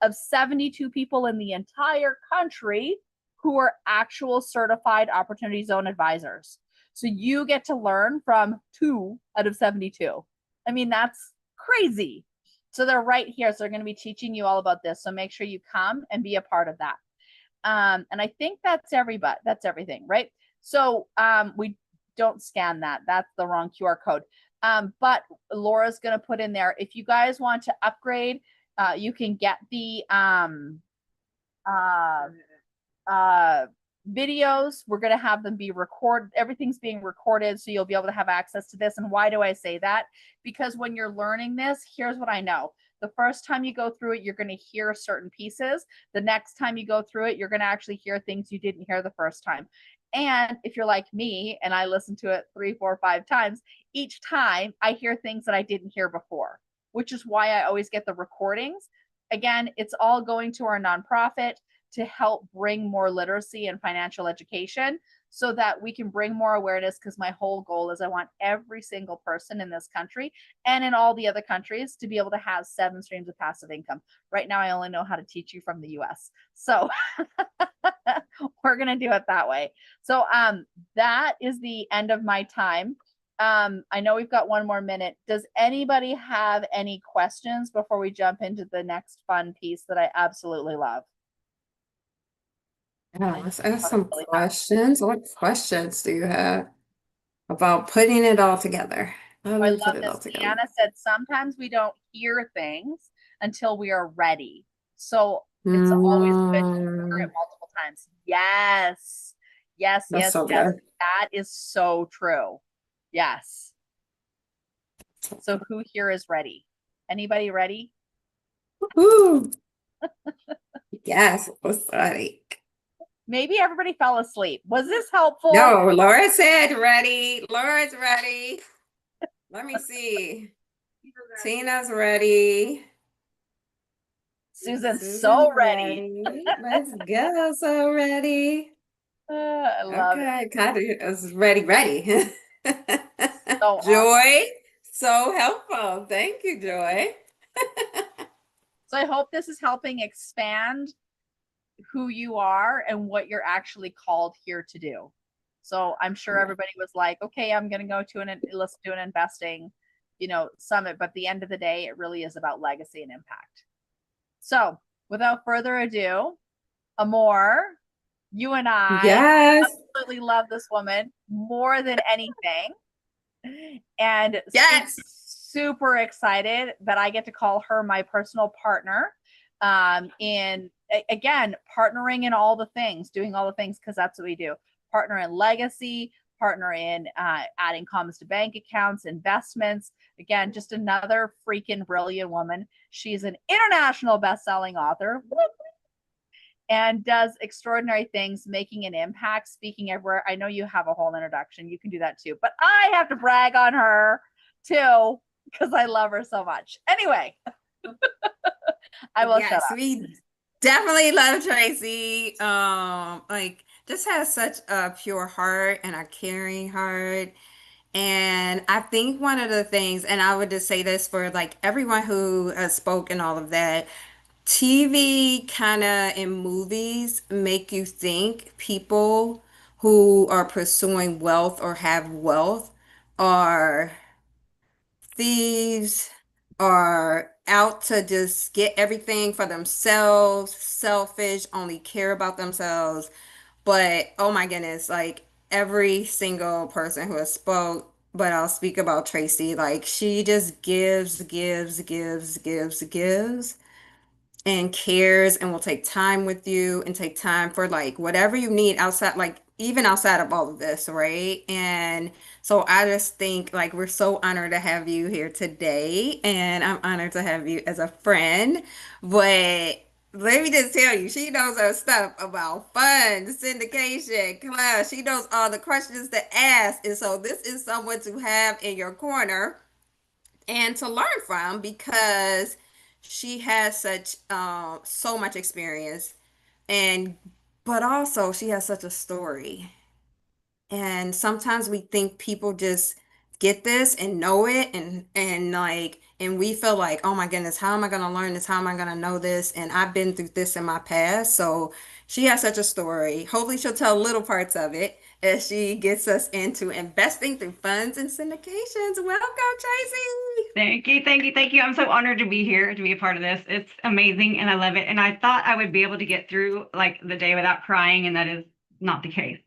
of 72 people in the entire country who are actual certified opportunity zone advisors. So you get to learn from 2 out of 72. I mean, that's crazy. So they're right here. So they're going to be teaching you all about this. So make sure you come and be a part of that. And I think that's everything, right? So we don't scan that. That's the wrong QR code. But Laura's going to put in there, if you guys want to upgrade, you can get the videos. We're going to have them be recorded. Everything's being recorded, so you'll be able to have access to this. And why do I say that? Because when you're learning this, here's what I know. The first time you go through it, you're going to hear certain pieces. The next time you go through it, you're going to actually hear things you didn't hear the first time. And if you're like me and I listen to it 3, 4, 5 times, each time I hear things that I didn't hear before, which is why I always get the recordings. Again, it's all going to our nonprofit to help bring more literacy and financial education so that we can bring more awareness, because my whole goal is I want every single person in this country and in all the other countries to be able to have 7 streams of passive income. Right now, I only know how to teach you from the US. So we're going to do it that way. So that is the end of my time. I know we've got 1 more minute. Does anybody have any questions before we jump into the next fun piece that I absolutely love? Yeah, let's ask some questions. What questions do you have about putting it all together? How do I we put love it all this. together? Deanna said sometimes we don't hear things until we are ready. So it's always good to hear it multiple times. Yes. Yes, That's yes, so yes. good. That is so true. Yes. So who here is ready? Anybody ready? Woo! Yes, what's ready? Maybe everybody fell asleep. Was this helpful? No, Laura said ready. Laura's ready. Let me see. Tina's ready. Susan's so ready. Let's go. So ready. I love it. Okay, kind of is ready, ready. So awesome. Joy, so helpful. Thank you, Joy. So I hope this is helping expand who you are and what you're actually called here to do. So I'm sure everybody was like, okay, I'm going to go to let's do an investing, summit. But at the end of the day, it really is about legacy and impact. So without further ado, Amor, you and I Yes. absolutely love this woman more than anything. And Yes. super excited that I get to call her my personal partner in, again, partnering in all the things, doing all the things, because that's what we do. Partner in legacy, partner in adding commas to bank accounts, investments. Again, just another freaking brilliant woman. She's an international best-selling author and does extraordinary things, making an impact, speaking everywhere. I know you have a whole introduction. You can do that too. But I have to brag on her too because I love her so much. Anyway, I will shut up. We definitely love Tracy. Like just has such a pure heart and a caring heart. And I think one of the things, and I would just say this for like everyone who has spoken all of that, TV kind of in movies make you think people who are pursuing wealth or have wealth are thieves, are out to just get everything for themselves, selfish, only care about themselves. But oh my goodness, like every single person who has spoke, but I'll speak about Tracy, like she just gives, gives, gives, gives, gives and cares and will take time with you and take time for like whatever you need outside, like even outside of all of this, right? And so I just think like we're so honored to have you here today, and I'm honored to have you as a friend. But let me just tell you, she knows her stuff about funds, syndication, class. She knows all the questions to ask. And so this is someone to have in your corner and to learn from because she has such so much experience, and but also she has such a story. And sometimes we think people just get this and know it and like and we feel like, oh my goodness, how am I going to learn this? How am I going to know this? And I've been through this in my past. So she has such a story. Hopefully she'll tell little parts of it as she gets us into investing through funds and syndications. Welcome, Tracy. Thank you, thank you, thank you. I'm so honored to be here, to be a part of this. It's amazing and I love it. And I thought I would be able to get through like the day without crying, and that is not the case.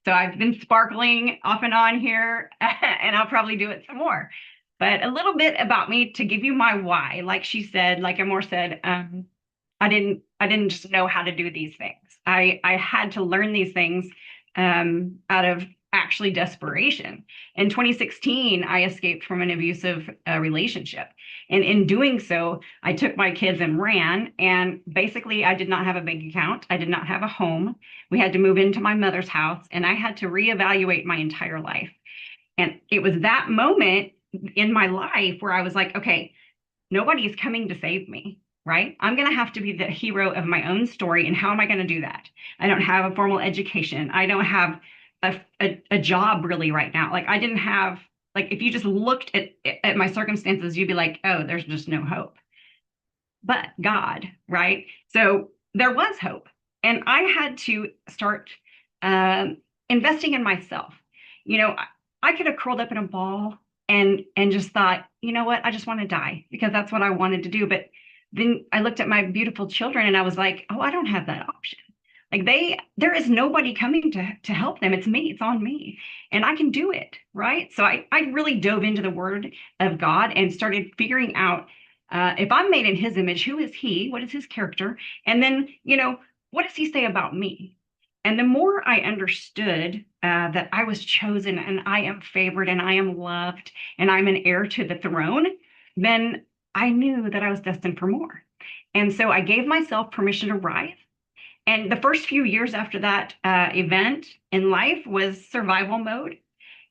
So I've been sparkling off and on here, and I'll probably do it some more. But a little bit about me to give you my why. Like she said, like Amor said, I didn't just know how to do these things. I had to learn these things out of actually desperation. In 2016, I escaped from an abusive relationship. And in doing so, I took my kids and ran. And basically, I did not have a bank account. I did not have a home. We had to move into my mother's house, and I had to reevaluate my entire life. And it was that moment in my life where I was like, okay, nobody is coming to save me, right? I'm going to have to be the hero of my own story. And how am I going to do that? I don't have a formal education. I don't have a job really right now. Like I didn't have, like, if you just looked at my circumstances, you'd be like, oh, there's just no hope. But God, right? So there was hope. And I had to start investing in myself. You know, I could have curled up in a ball and just thought, you know what, I just want to die because that's what I wanted to do. But then I looked at my beautiful children and I was like, oh, I don't have that option. Like there is nobody coming to help them. It's me, it's on me. And I can do it, right? So I really dove into the word of God and started figuring out if I'm made in his image, who is he? What is his character? And then, you know, what does he say about me? And the more I understood that I was chosen and I am favored and I am loved and I'm an heir to the throne, then I knew that I was destined for more. And so I gave myself permission to rise. And the first few years after that event in life was survival mode.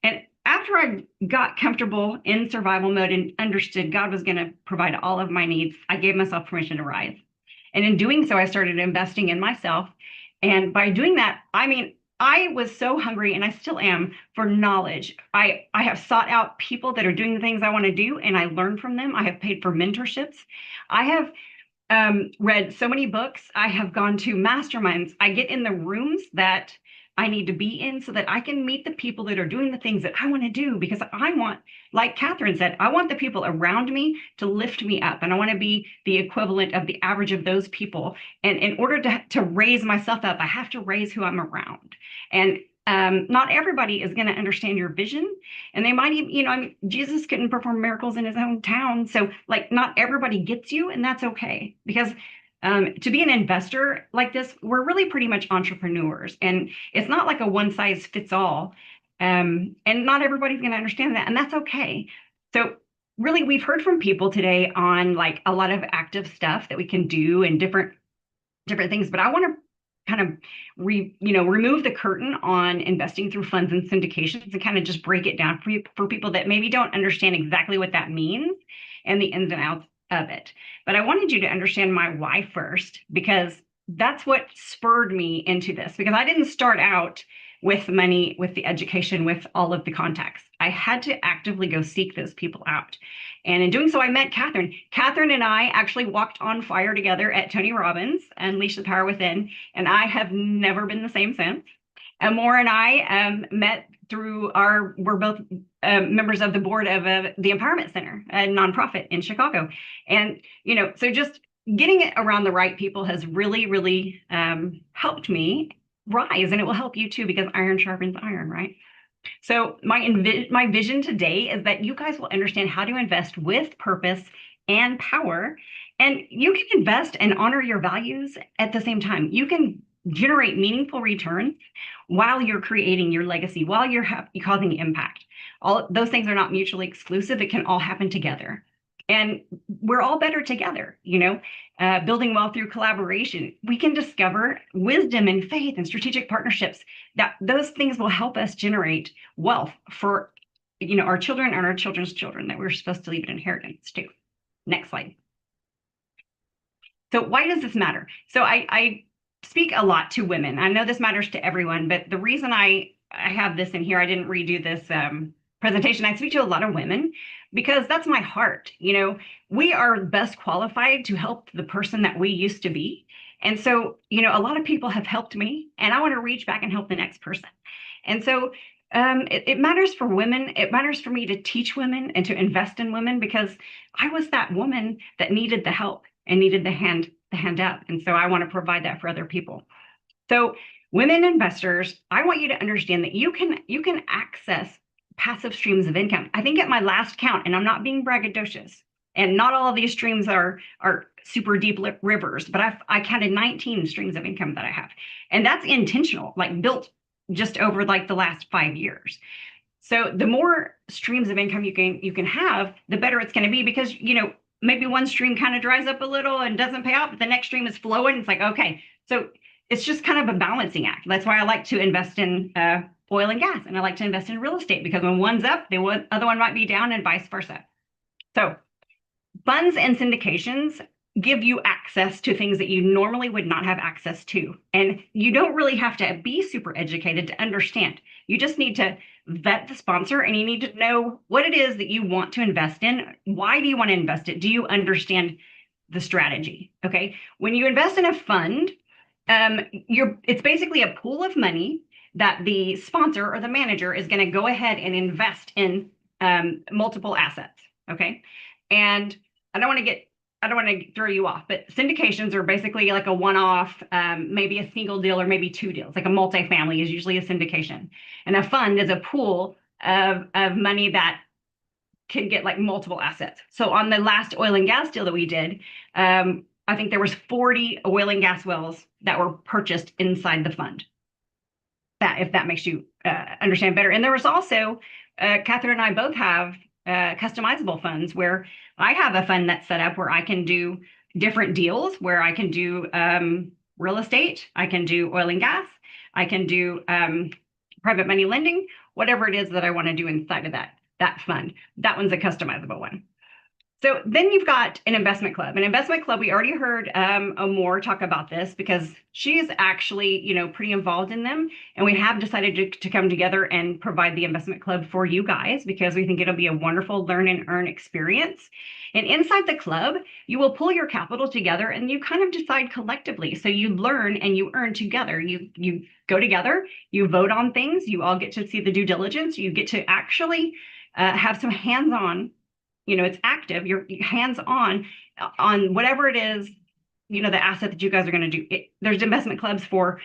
And after I got comfortable in survival mode and understood God was going to provide all of my needs, I gave myself permission to rise. And in doing so, I started investing in myself. And by doing that, I mean, I was so hungry, and I still am, for knowledge. I have sought out people that are doing the things I want to do, and I learned from them. I have paid for mentorships. I have read so many books. I have gone to masterminds. I get in the rooms that I need to be in so that I can meet the people that are doing the things that I want to do, because I want, like Catherine said, I want the people around me to lift me up, and I want to be the equivalent of the average of those people. And in order to raise myself up, I have to raise who I'm around. And not everybody is going to understand your vision, and they might even, I mean, Jesus couldn't perform miracles in his own town. So like, not everybody gets you, and that's okay, because to be an investor like this, we're really pretty much entrepreneurs, and it's not like a one size fits all. And not everybody's going to understand that, and that's okay. So really, we've heard from people today on like a lot of active stuff that we can do and different things, but I want to kind of remove the curtain on investing through funds and syndications, and kind of just break it down for people that maybe don't understand exactly what that means and the ins and outs of it. But I wanted you to understand my why first, because that's what spurred me into this, because I didn't start out with money, with the education, with all of the contacts. I had to actively go seek those people out. And in doing so, I met Catherine. Catherine and I actually walked on fire together at Tony Robbins, Unleash the Power Within, and I have never been the same since. Amor and I met through we're both members of the board of the Empowerment Center, a nonprofit in Chicago. And, so just getting it around the right people has really, really helped me rise, and it will help you too, because iron sharpens iron, right? So my vision today is that you guys will understand how to invest with purpose and power, and you can invest and honor your values at the same time. You can generate meaningful returns while you're creating your legacy, while you're causing impact. All those things are not mutually exclusive. It can all happen together. And we're all better together, building wealth through collaboration. We can discover wisdom and faith and strategic partnerships, that those things will help us generate wealth for, our children and our children's children, that we're supposed to leave an inheritance to. Next slide. So why does this matter? So I speak a lot to women. I know this matters to everyone, but the reason I have this in here, I didn't redo this presentation. I speak to a lot of women because that's my heart. We are best qualified to help the person that we used to be. And so, a lot of people have helped me, and I want to reach back and help the next person. And so it matters for women. It matters for me to teach women and to invest in women, because I was that woman that needed the help and needed the hand up. And so I want to provide that for other people. So women investors, I want you to understand that you can access passive streams of income. I think at my last count, and I'm not being braggadocious, and not all of these streams are super deep rivers, but I counted 19 streams of income that I have. And that's intentional, like built just over like the last 5 years. So the more streams of income you can have, the better it's going to be, because, maybe one stream kind of dries up a little and doesn't pay out, but the next stream is flowing. It's like, okay, so it's just kind of a balancing act. That's why I like to invest in oil and gas, and I like to invest in real estate, because when one's up, the other one might be down, and vice versa. So funds and syndications give you access to things that you normally would not have access to. And you don't really have to be super educated to understand. You just need to vet the sponsor, and you need to know what it is that you want to invest in. Why do you want to invest it? Do you understand the strategy? Okay. When you invest in a fund, it's basically a pool of money that the sponsor or the manager is going to go ahead and invest in multiple assets. Okay. And I don't want to throw you off, but syndications are basically like a one-off, maybe a single deal or maybe two deals. Like a multifamily is usually a syndication, and a fund is a pool of money that can get like multiple assets. So on the last oil and gas deal that we did, I think there was 40 oil and gas wells that were purchased inside the fund. If that makes you understand better. And there was also, Catherine and I both have customizable funds, where I have a fund that's set up where I can do different deals, where I can do real estate, I can do oil and gas, I can do private money lending, whatever it is that I want to do inside of that fund. That one's a customizable one. So then you've got an investment club. An investment club, we already heard Amor talk about this because she is actually, pretty involved in them. And we have decided to come together and provide the investment club for you guys because we think it'll be a wonderful learn and earn experience. And inside the club, you will pull your capital together and you kind of decide collectively. So you learn and you earn together. You go together, you vote on things, you all get to see the due diligence, you get to actually have some hands-on, it's active, you're hands-on on whatever it is, the asset that you guys are going to do. There's investment clubs for,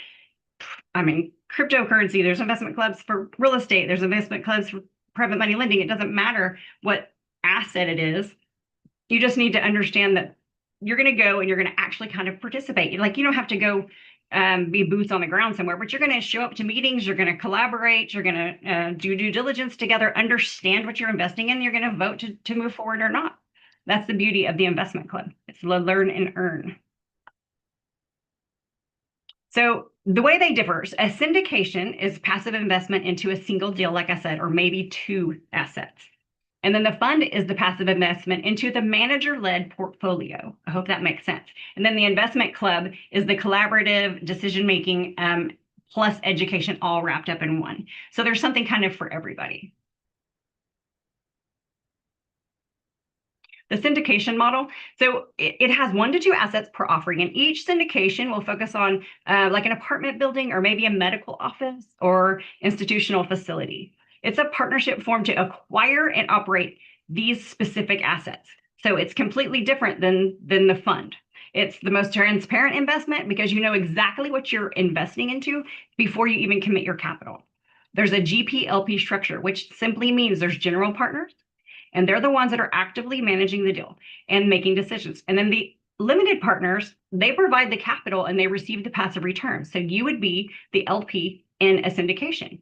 cryptocurrency, there's investment clubs for real estate, there's investment clubs for private money lending. It doesn't matter what asset it is. You just need to understand that you're going to go and you're going to actually kind of participate. Like, you don't have to go be boots on the ground somewhere, but you're going to show up to meetings, you're going to collaborate, you're going to do due diligence together, understand what you're investing in, you're going to vote to move forward or not. That's the beauty of the investment club. It's learn and earn. So the way they differ, a syndication is passive investment into a single deal, like I said, or maybe two assets. And then the fund is the passive investment into the manager-led portfolio. I hope that makes sense. And then the investment club is the collaborative decision-making plus education all wrapped up in one. So there's something kind of for everybody. The syndication model, so it has 1 to 2 assets per offering, and each syndication will focus on like an apartment building or maybe a medical office or institutional facility. It's a partnership formed to acquire and operate these specific assets. So it's completely different than the fund. It's the most transparent investment because you know exactly what you're investing into before you even commit your capital. There's a GP-LP structure, which simply means there's general partners, and they're the ones that are actively managing the deal and making decisions. And then the limited partners, they provide the capital and they receive the passive return. So you would be the LP in a syndication.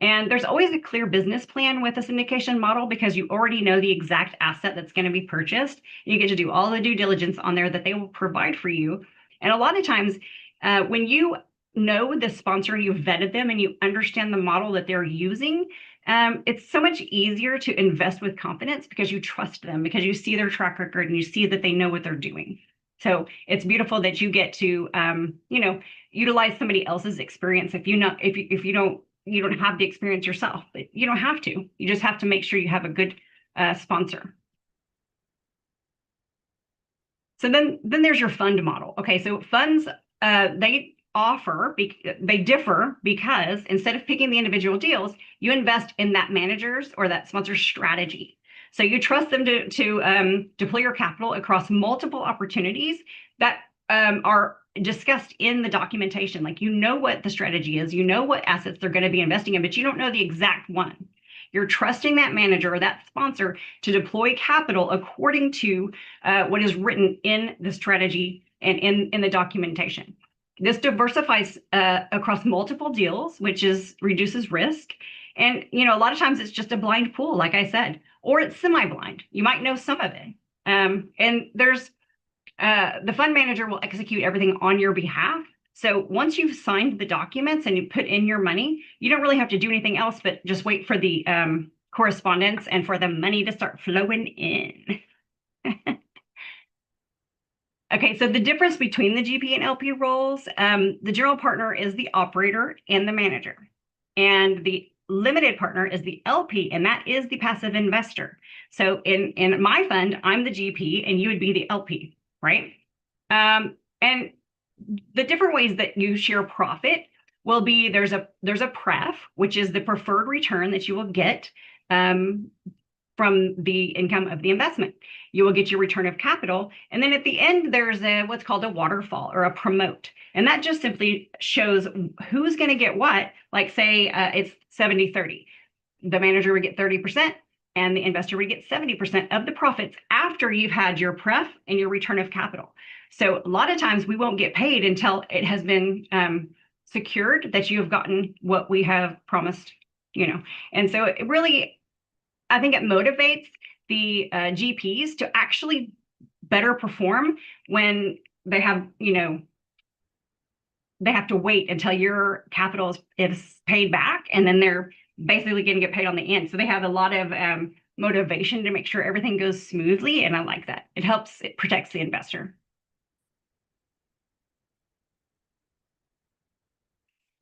And there's always a clear business plan with a syndication model because you already know the exact asset that's going to be purchased. You get to do all the due diligence on there that they will provide for you. And a lot of times when you know the sponsor and you've vetted them and you understand the model that they're using, it's so much easier to invest with confidence because you trust them, because you see their track record and you see that they know what they're doing. So it's beautiful that you get to, utilize somebody else's experience. If you don't have the experience yourself, but you don't have to. You just have to make sure you have a good sponsor. So then there's your fund model. Okay, so funds, they differ because instead of picking the individual deals, you invest in that manager's or that sponsor's strategy. So you trust them to deploy your capital across multiple opportunities that are discussed in the documentation. Like, you know what the strategy is, you know what assets they're going to be investing in, but you don't know the exact one. You're trusting that manager or that sponsor to deploy capital according to what is written in the strategy and in the documentation. This diversifies across multiple deals, which reduces risk. And, a lot of times it's just a blind pool, like I said, or it's semi-blind. You might know some of it. And there's the fund manager will execute everything on your behalf. So once you've signed the documents and you put in your money, you don't really have to do anything else but just wait for the correspondence and for the money to start flowing in. Okay, so the difference between the GP and LP roles, the general partner is the operator and the manager. And the limited partner is the LP, and that is the passive investor. So in my fund, I'm the GP and you would be the LP, right? And the different ways that you share profit will be there's a pref, which is the preferred return that you will get from the income of the investment. You will get your return of capital. And then at the end, there's what's called a waterfall or a promote. And that just simply shows who's going to get what. Like, say it's 70-30. The manager would get 30% and the investor would get 70% of the profits after you've had your pref and your return of capital. So a lot of times we won't get paid until it has been secured that you have gotten what we have promised, And so it really, I think it motivates the GPs to actually better perform when they have, they have to wait until your capital is paid back, and then they're basically going to get paid on the end. So they have a lot of motivation to make sure everything goes smoothly, and I like that. It protects the investor.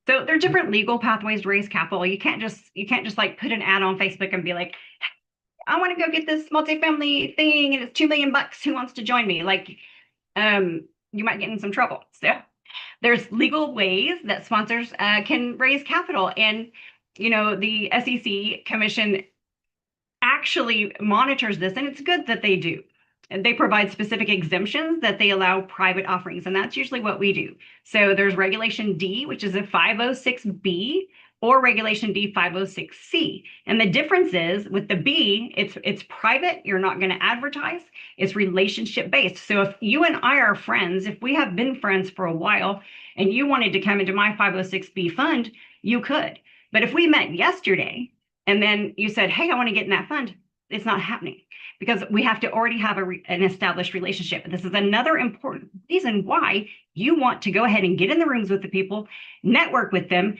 So there are different legal pathways to raise capital. You can't just like put an ad on Facebook and be like, I want to go get this multifamily thing and it's $2 million. Who wants to join me? Like, you might get in some trouble. So there's legal ways that sponsors can raise capital, and the SEC Commission actually monitors this, and it's good that they do. And they provide specific exemptions that they allow private offerings, and that's usually what we do. So there's Regulation D, which is a 506B, or Regulation D 506C. And the difference is with the B, it's private, you're not going to advertise, it's relationship based. So if you and I are friends, if we have been friends for a while and you wanted to come into my 506B fund, you could. But if we met yesterday and then you said, hey, I want to get in that fund, it's not happening, because we have to already have an established relationship. This is another important reason why you want to go ahead and get in the rooms with the people, network with them,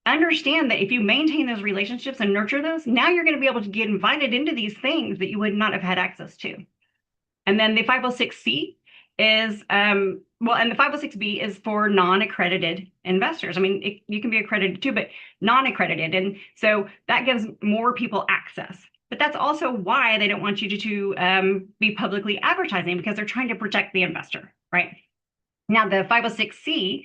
understand that if you maintain those relationships and nurture those, now you're going to be able to get invited into these things that you would not have had access to. And then the 506C is, and the 506B is for non-accredited investors. I mean, you can be accredited too, but non-accredited. And so that gives more people access. But that's also why they don't want you to be publicly advertising, because they're trying to protect the investor, right? Now, the 506C,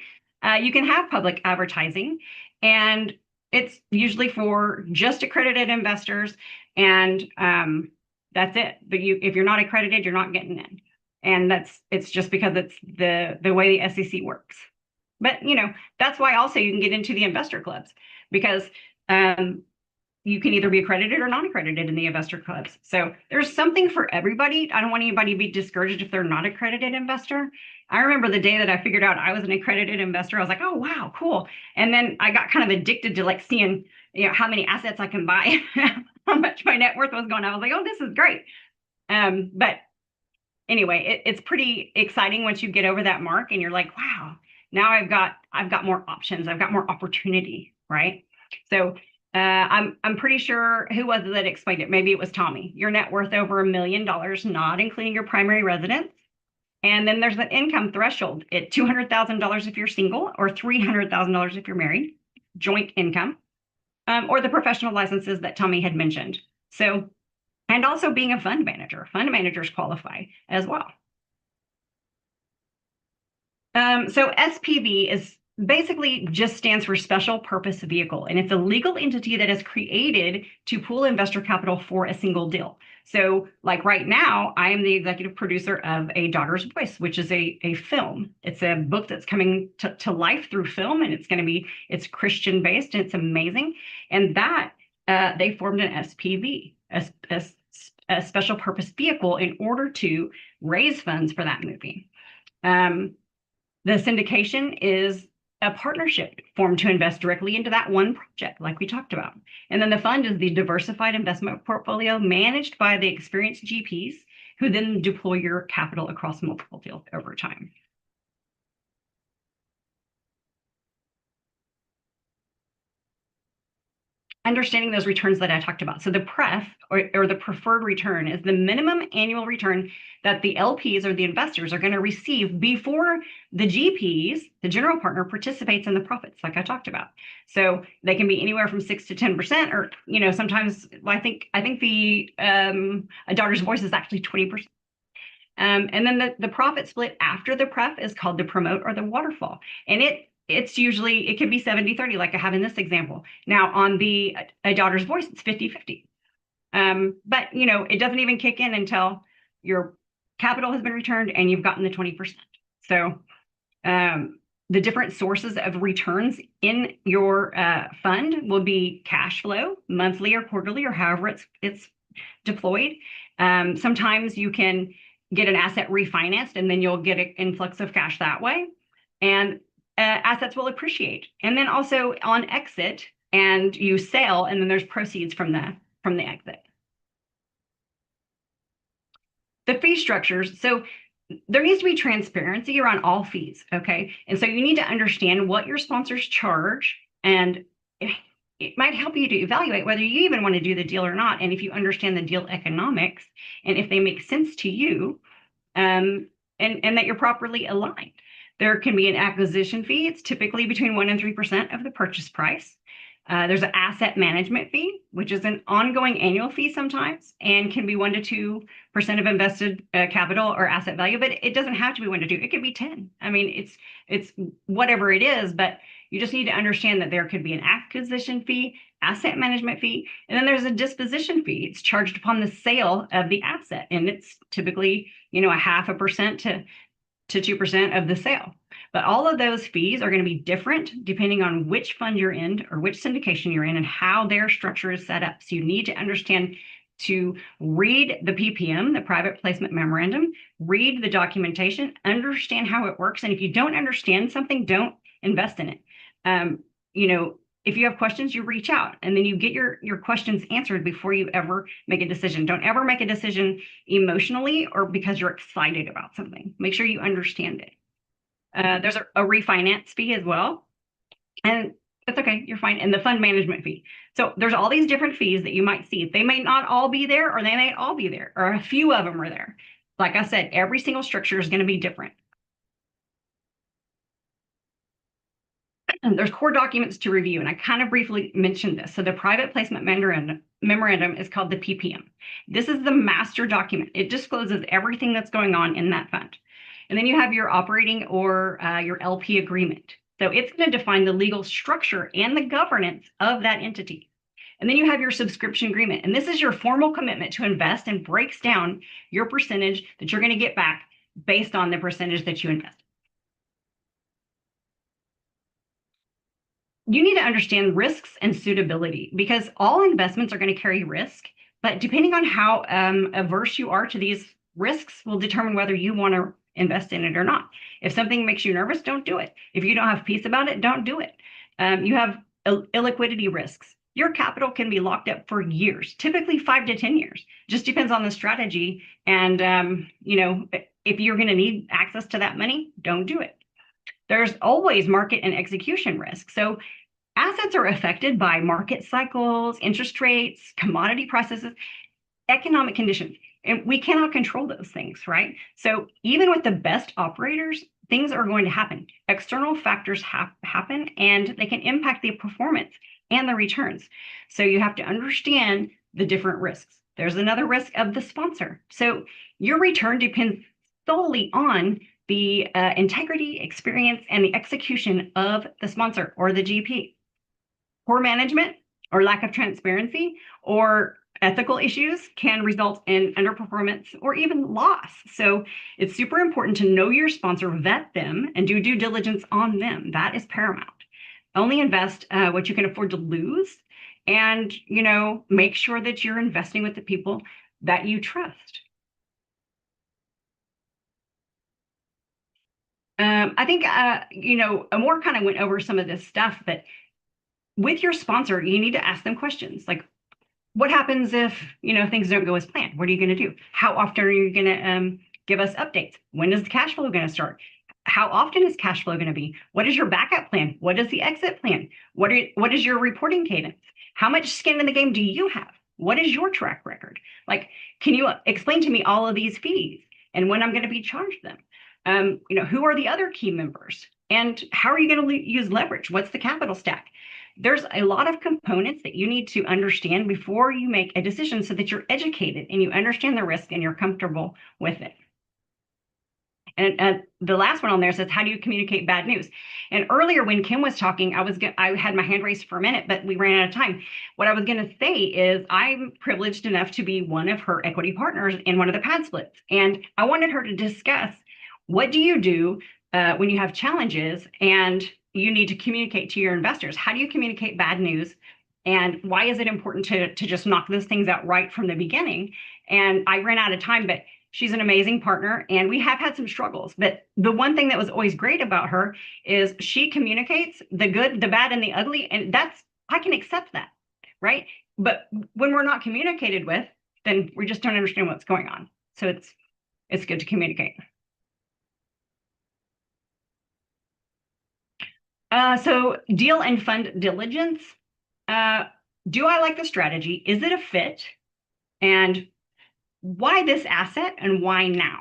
you can have public advertising, and it's usually for just accredited investors, and that's it. But if you're not accredited, you're not getting in. And it's just because it's the way the SEC works. But that's why also you can get into the investor clubs, because you can either be accredited or non-accredited in the investor clubs. So there's something for everybody. I don't want anybody to be discouraged if they're not an accredited investor. I remember the day that I figured out I was an accredited investor, I was like, oh, wow, cool. And then I got kind of addicted to like seeing, how many assets I can buy, how much my net worth was going. I was like, oh, this is great. But anyway, it's pretty exciting once you get over that mark and you're like, wow, now I've got more options. I've got more opportunity, right? So I'm pretty sure, who was it that explained it? Maybe it was Tommy. Your net worth over $1 million, not including your primary residence. And then there's an income threshold at $200,000 if you're single, or $300,000 if you're married, joint income, or the professional licenses that Tommy had mentioned. So, and also being a fund manager. Fund managers qualify as well. So SPV is basically just stands for special purpose vehicle, and it's a legal entity that is created to pool investor capital for a single deal. So like right now, I am the executive producer of A Daughter's Voice, which is a film. It's a book that's coming to life through film, and it's Christian based, and it's amazing. And that they formed an SPV, a special purpose vehicle, in order to raise funds for that movie. The syndication is a partnership formed to invest directly into that one project, like we talked about. And then the fund is the diversified investment portfolio managed by the experienced GPs, who then deploy your capital across multiple deals over time. Understanding those returns that I talked about. So the pref, or the preferred return, is the minimum annual return that the LPs or the investors are going to receive before the GPs, the general partner, participates in the profits, like I talked about. So they can be anywhere from 6 to 10%, or sometimes I think the A Daughter's Voice is actually 20%. And then the profit split after the pref is called the promote or the waterfall, and it can be 70-30, like I have in this example. Now on the A Daughter's Voice, it's 50-50. But it doesn't even kick in until your capital has been returned and you've gotten the 20%. So the different sources of returns in your fund will be cash flow, monthly or quarterly, or however it's deployed. Sometimes you can get an asset refinanced and then you'll get an influx of cash that way. And assets will appreciate. And then also on exit, and you sell, and then there's proceeds from the exit. The fee structures. So there needs to be transparency around all fees. Okay. And so you need to understand what your sponsors charge, and it might help you to evaluate whether you even want to do the deal or not. And if you understand the deal economics and if they make sense to you, and that you're properly aligned. There can be an acquisition fee. It's typically between 1% and 3% of the purchase price. There's an asset management fee, which is an ongoing annual fee sometimes, and can be 1% to 2% of invested capital or asset value, but it doesn't have to be 1% to 2%. It could be 10. I mean, it's whatever it is, but you just need to understand that there could be an acquisition fee, asset management fee, and then there's a disposition fee. It's charged upon the sale of the asset, and it's typically, a 0.5% to 2% of the sale. But all of those fees are going to be different depending on which fund you're in or which syndication you're in and how their structure is set up. So you need to understand to read the PPM, the private placement memorandum, read the documentation, understand how it works. And if you don't understand something, don't invest in it. If you have questions, you reach out and then you get your questions answered before you ever make a decision. Don't ever make a decision emotionally or because you're excited about something. Make sure you understand it. There's a refinance fee as well. And that's okay, you're fine. And the fund management fee. So there's all these different fees that you might see. They may not all be there, or they may all be there, or a few of them are there. Like I said, every single structure is going to be different. And there's core documents to review, and I kind of briefly mentioned this. So the private placement memorandum is called the PPM. This is the master document. It discloses everything that's going on in that fund. And then you have your operating or your LP agreement. So it's going to define the legal structure and the governance of that entity. And then you have your subscription agreement. And this is your formal commitment to invest and breaks down your percentage that you're going to get back based on the percentage that you invest. You need to understand risks and suitability because all investments are going to carry risk, but depending on how averse you are to these risks will determine whether you want to invest in it or not. If something makes you nervous, don't do it. If you don't have peace about it, don't do it. You have illiquidity risks. Your capital can be locked up for years, typically 5 to 10 years. Just depends on the strategy. And, if you're going to need access to that money, don't do it. There's always market and execution risk. So assets are affected by market cycles, interest rates, commodity prices, economic conditions, and we cannot control those things, right? So even with the best operators, things are going to happen. External factors happen, and they can impact the performance and the returns. So you have to understand the different risks. There's another risk of the sponsor. So your return depends solely on the integrity, experience, and the execution of the sponsor or the GP. Poor management or lack of transparency or ethical issues can result in underperformance or even loss. So it's super important to know your sponsor, vet them, and do due diligence on them. That is paramount. Only invest what you can afford to lose, and make sure that you're investing with the people that you trust. I think Amor kind of went over some of this stuff, but with your sponsor, you need to ask them questions like, what happens if things don't go as planned? What are you going to do? How often are you going to give us updates? When is the cash flow going to start? How often is cash flow going to be? What is your backup plan? What is the exit plan? What is your reporting cadence? How much skin in the game do you have? What is your track record? Like, can you explain to me all of these fees and when I'm going to be charged them? Who are the other key members? And how are you going to use leverage? What's the capital stack? There's a lot of components that you need to understand before you make a decision so that you're educated and you understand the risk and you're comfortable with it. And the last one on there says, how do you communicate bad news? And earlier when Kim was talking, I had my hand raised for a minute, but we ran out of time. What I was going to say is I'm privileged enough to be one of her equity partners in one of the pad splits. And I wanted her to discuss, what do you do when you have challenges and you need to communicate to your investors? How do you communicate bad news? And why is it important to just knock those things out right from the beginning? And I ran out of time, but she's an amazing partner and we have had some struggles. But the one thing that was always great about her is she communicates the good, the bad, and the ugly. And I can accept that, right? But when we're not communicated with, then we just don't understand what's going on. So it's good to communicate. So deal and fund diligence. Do I like the strategy? Is it a fit? And why this asset and why now?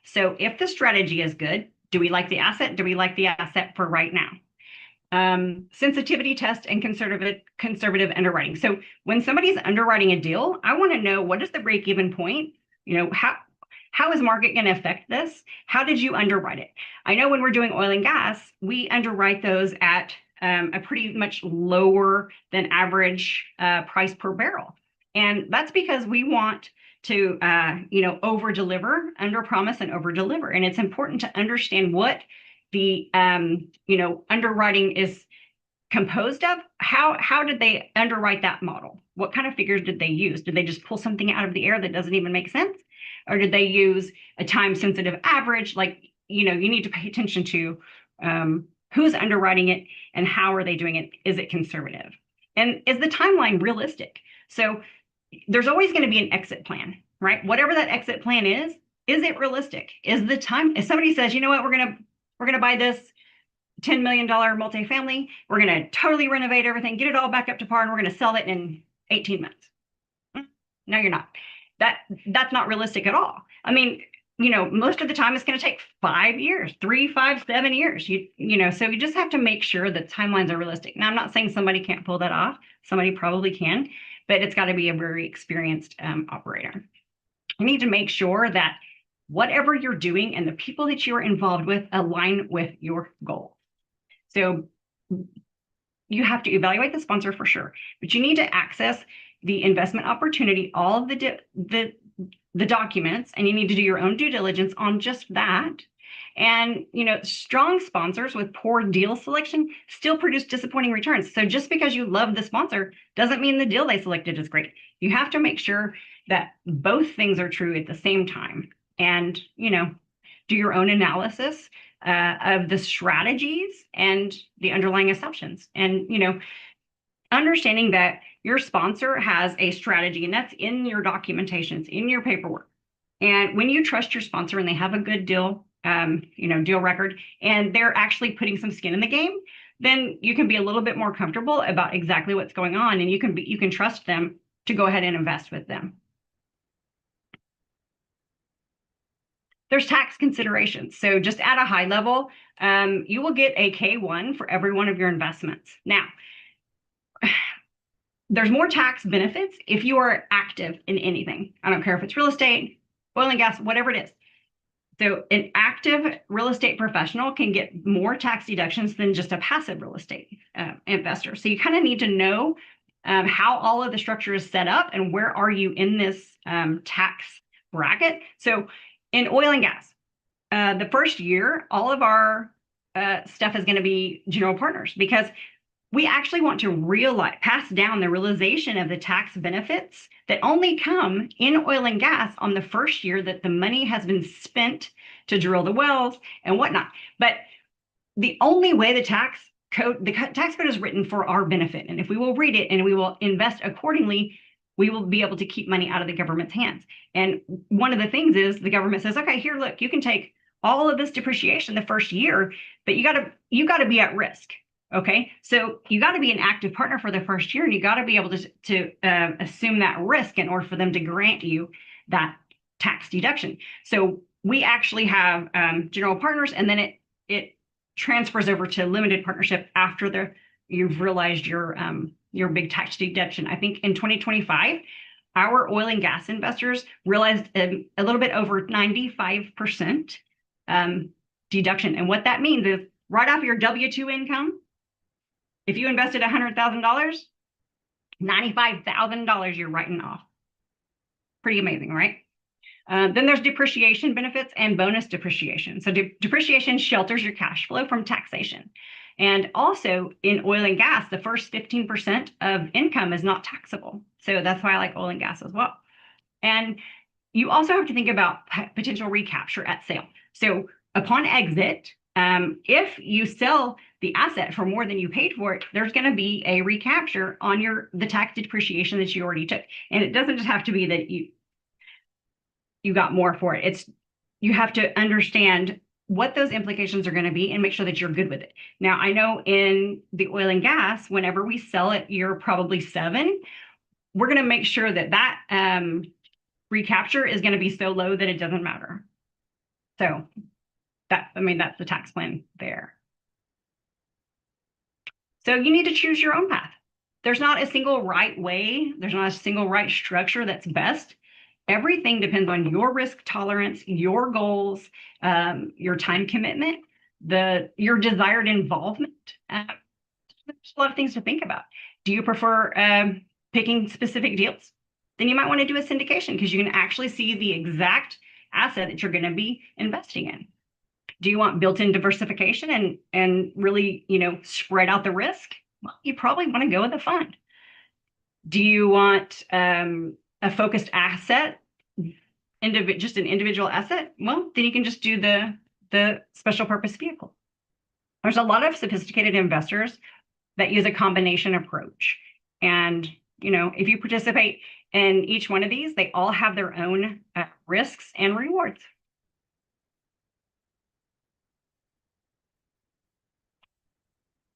So if the strategy is good, do we like the asset? Do we like the asset for right now? Sensitivity test and conservative underwriting. So when somebody's underwriting a deal, I want to know, what is the break-even point? How is market going to affect this? How did you underwrite it? I know when we're doing oil and gas, we underwrite those at a pretty much lower than average price per barrel. And that's because we want to over deliver, under promise and over deliver. And it's important to understand what the underwriting is composed of. How did they underwrite that model? What kind of figures did they use? Did they just pull something out of the air that doesn't even make sense? Or did they use a time sensitive average? Like, you need to pay attention to who's underwriting it and how are they doing it? Is it conservative? And is the timeline realistic? So there's always going to be an exit plan, right? Whatever that exit plan is it realistic? Is the time, if somebody says, you know what, we're going to buy this $10 million multifamily, we're going to totally renovate everything, get it all back up to par, and we're going to sell it in 18 months. No, you're not. That's not realistic at all. I mean, most of the time it's going to take 5 years, 3, 5, 7 years. So you just have to make sure that timelines are realistic. Now, I'm not saying somebody can't pull that off. Somebody probably can, but it's got to be a very experienced operator. You need to make sure that whatever you're doing and the people that you're involved with align with your goals. So you have to evaluate the sponsor for sure, but you need to access the investment opportunity, all of the documents, and you need to do your own due diligence on just that. And strong sponsors with poor deal selection still produce disappointing returns. So just because you love the sponsor doesn't mean the deal they selected is great. You have to make sure that both things are true at the same time, and do your own analysis of the strategies and the underlying assumptions, and understanding that your sponsor has a strategy, and that's in your documentations, in your paperwork. And when you trust your sponsor and they have a good deal, deal record, and they're actually putting some skin in the game, then you can be a little bit more comfortable about exactly what's going on, and you can trust them to go ahead and invest with them. There's tax considerations. So just at a high level, you will get a K-1 for every one of your investments. Now, there's more tax benefits if you are active in anything. I don't care if it's real estate, oil and gas, whatever it is. So an active real estate professional can get more tax deductions than just a passive real estate investor. So you kind of need to know how all of the structure is set up and where are you in this tax bracket. So in oil and gas, the first year, all of our stuff is going to be general partners, because we actually want to pass down the realization of the tax benefits that only come in oil and gas on the first year that the money has been spent to drill the wells and whatnot. But the only way the tax code is written for our benefit. And if we will read it and we will invest accordingly, we will be able to keep money out of the government's hands. And one of the things is the government says, okay, here, look, you can take all of this depreciation the first year, but you got to be at risk. Okay, so you got to be an active partner for the first year, and you got to be able to assume that risk in order for them to grant you that tax deduction. So we actually have general partners, and then it transfers over to limited partnership after you've realized your big tax deduction. I think in 2025, our oil and gas investors realized a little bit over 95% deduction, and what that means is right off your W-2 income. If you invested $100,000, $95,000 you're writing off. Pretty amazing, right? Then there's depreciation benefits and bonus depreciation. So depreciation shelters your cash flow from taxation. And also in oil and gas, the first 15% of income is not taxable. So that's why I like oil and gas as well. And you also have to think about potential recapture at sale. So upon exit, if you sell the asset for more than you paid for it, there's going to be a recapture on the tax depreciation that you already took. And it doesn't just have to be that you got more for it. You have to understand what those implications are going to be and make sure that you're good with it. Now, I know in the oil and gas, whenever we sell it, you're probably 7. We're going to make sure that recapture is going to be so low that it doesn't matter. So that's the tax plan there. So you need to choose your own path. There's not a single right way. There's not a single right structure that's best. Everything depends on your risk tolerance, your goals, your time commitment, your desired involvement. There's a lot of things to think about. Do you prefer picking specific deals? Then you might want to do a syndication because you can actually see the exact asset that you're going to be investing in. Do you want built-in diversification and really, spread out the risk? Well, you probably want to go with a fund. Do you want a focused asset, just an individual asset? Well, then you can just do the special purpose vehicle. There's a lot of sophisticated investors that use a combination approach. And, if you participate in each one of these, they all have their own risks and rewards.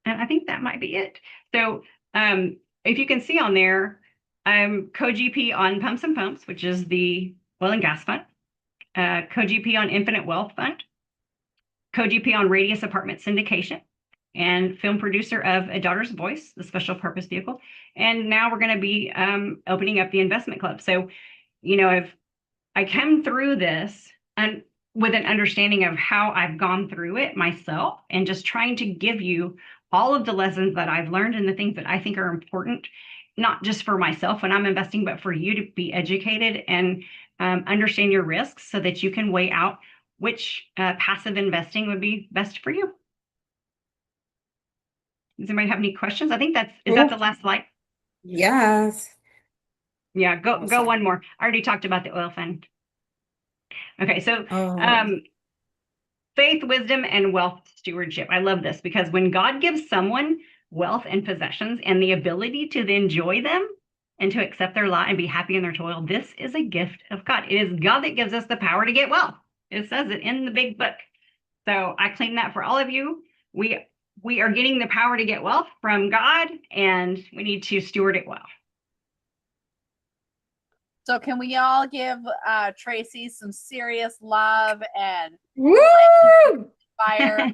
And I think that might be it. So if you can see on there, I'm co-GP on Pumps and Pumps, which is the oil and gas fund, co-GP on Infinite Wealth Fund, co-GP on Radius Apartment Syndication, and film producer of A Daughter's Voice, the special purpose vehicle. And now we're going to be opening up the investment club. So, if I come through this and with an understanding of how I've gone through it myself and just trying to give you all of the lessons that I've learned and the things that I think are important, not just for myself when I'm investing, but for you to be educated and understand your risks so that you can weigh out which passive investing would be best for you. Does anybody have any questions? I think is that the last slide? Yes. Yeah, go Awesome. one more. I already talked about the oil fund. Okay, so Oh. faith, wisdom, and wealth stewardship. I love this because when God gives someone wealth and possessions and the ability to enjoy them and to accept their lot and be happy in their toil, this is a gift of God. It is God that gives us the power to get wealth. It says it in the big book. So I claim that for all of you. We are getting the power to get wealth from God, and we need to steward it well. So can we all give Tracy some serious love and Woo! fire?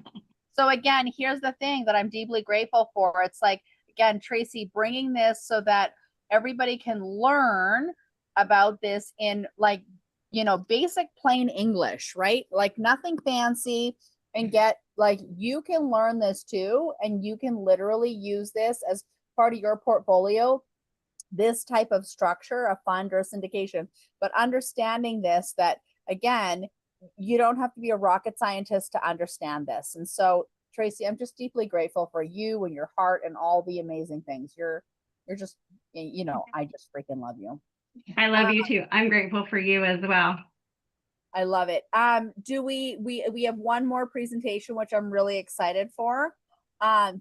So again, here's the thing that I'm deeply grateful for. It's like, again, Tracy bringing this so that everybody can learn about this in basic plain English, right? Like nothing fancy, and get you can learn this too, and you can literally use this as part of your portfolio, this type of structure, a fund or a syndication. But understanding this, that again, you don't have to be a rocket scientist to understand this. And so, Tracy, I'm just deeply grateful for you and your heart and all the amazing things. You're just, I just freaking love you. I love you too. I'm grateful for you as well. I love it. Do we have one more presentation, which I'm really excited for.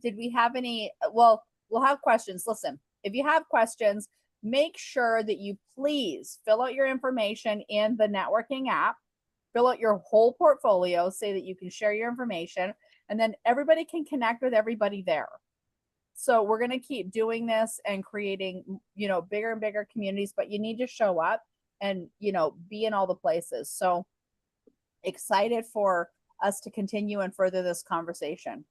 Did we have any? Well, we'll have questions. Listen, if you have questions, make sure that you please fill out your information in the networking app, fill out your whole portfolio, say that you can share your information, and then everybody can connect with everybody there. So we're going to keep doing this and creating, bigger and bigger communities, but you need to show up and, be in all the places. So excited for us to continue and further this conversation.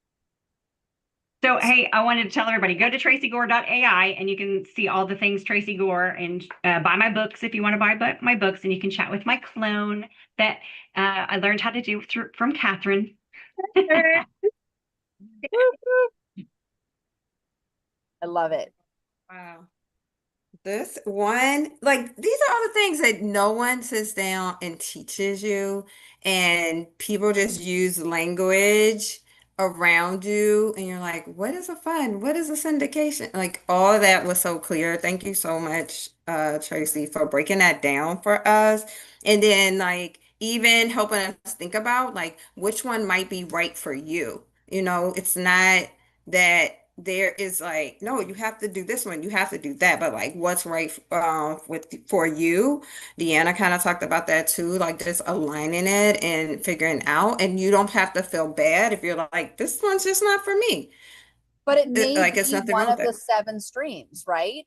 So, hey, I wanted to tell everybody, go to tracygore.ai and you can see all the things Tracy Gore, and buy my books if you want to buy my books, and you can chat with my clone that I learned how to do from Catherine. I love it. Wow. This one, these are all the things that no one sits down and teaches you, and people just use language around you, and you're like, what is a fund? What is a syndication? Like, all of that was so clear. Thank you so much, Tracy, for breaking that down for us. And then, even helping us think about, which one might be right for you. It's not that there is like, no, you have to do this one, you have to do that, but like what's right with for you. Deanna kind of talked about that too, like just aligning it and figuring out, and you don't have to feel bad if you're like, this one's just not for me. But it may Like it's be nothing one wrong with of the that. 7 streams, right?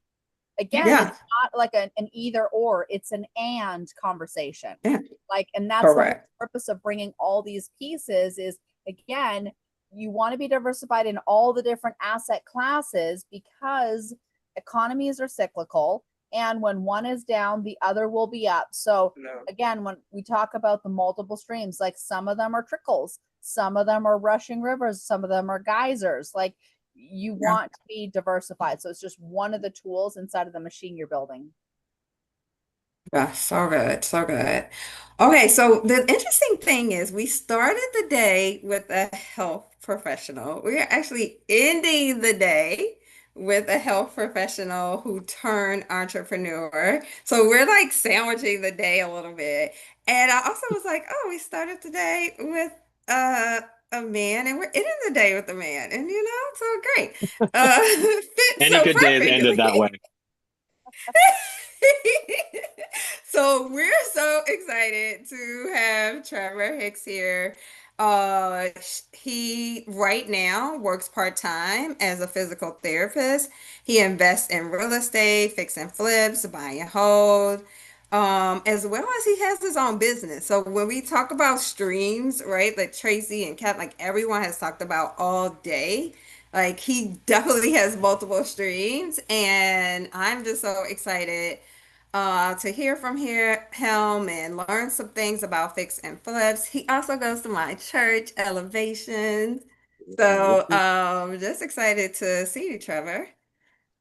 Again, Yeah, it's not like an either or, it's an and conversation. yeah, Like, and that's the whole correct. purpose of bringing all these pieces is, again, you want to be diversified in all the different asset classes because economies are cyclical. And when one is down, the other will be up. So, No. again, when we talk about the multiple streams, like some of them are trickles, some of them are rushing rivers, some of them are geysers. Like, you Yeah. want to be diversified. So it's just one of the tools inside of the machine you're building. Yeah, so good, so good. Okay, so the interesting thing is we started the day with a health professional. We are actually ending the day with a health professional who turned entrepreneur. So we're like sandwiching the day a little bit. And I also was like, oh, we started the day with uh, a man and we're ending the day with a man. And so great. Fits Any so good day is ended that perfectly. way. So we're so excited to have Trevor Hicks here. He right now works part-time as a physical therapist. He invests in real estate, fix and flips, buy and hold, as well as he has his own business. So when we talk about streams, right, like Tracy and Kat, like everyone has talked about all day, like he definitely has multiple streams, and I'm just so excited to hear from him and learn some things about fix and flips. He also goes to my church, Elevation. So just excited to see you, Trevor,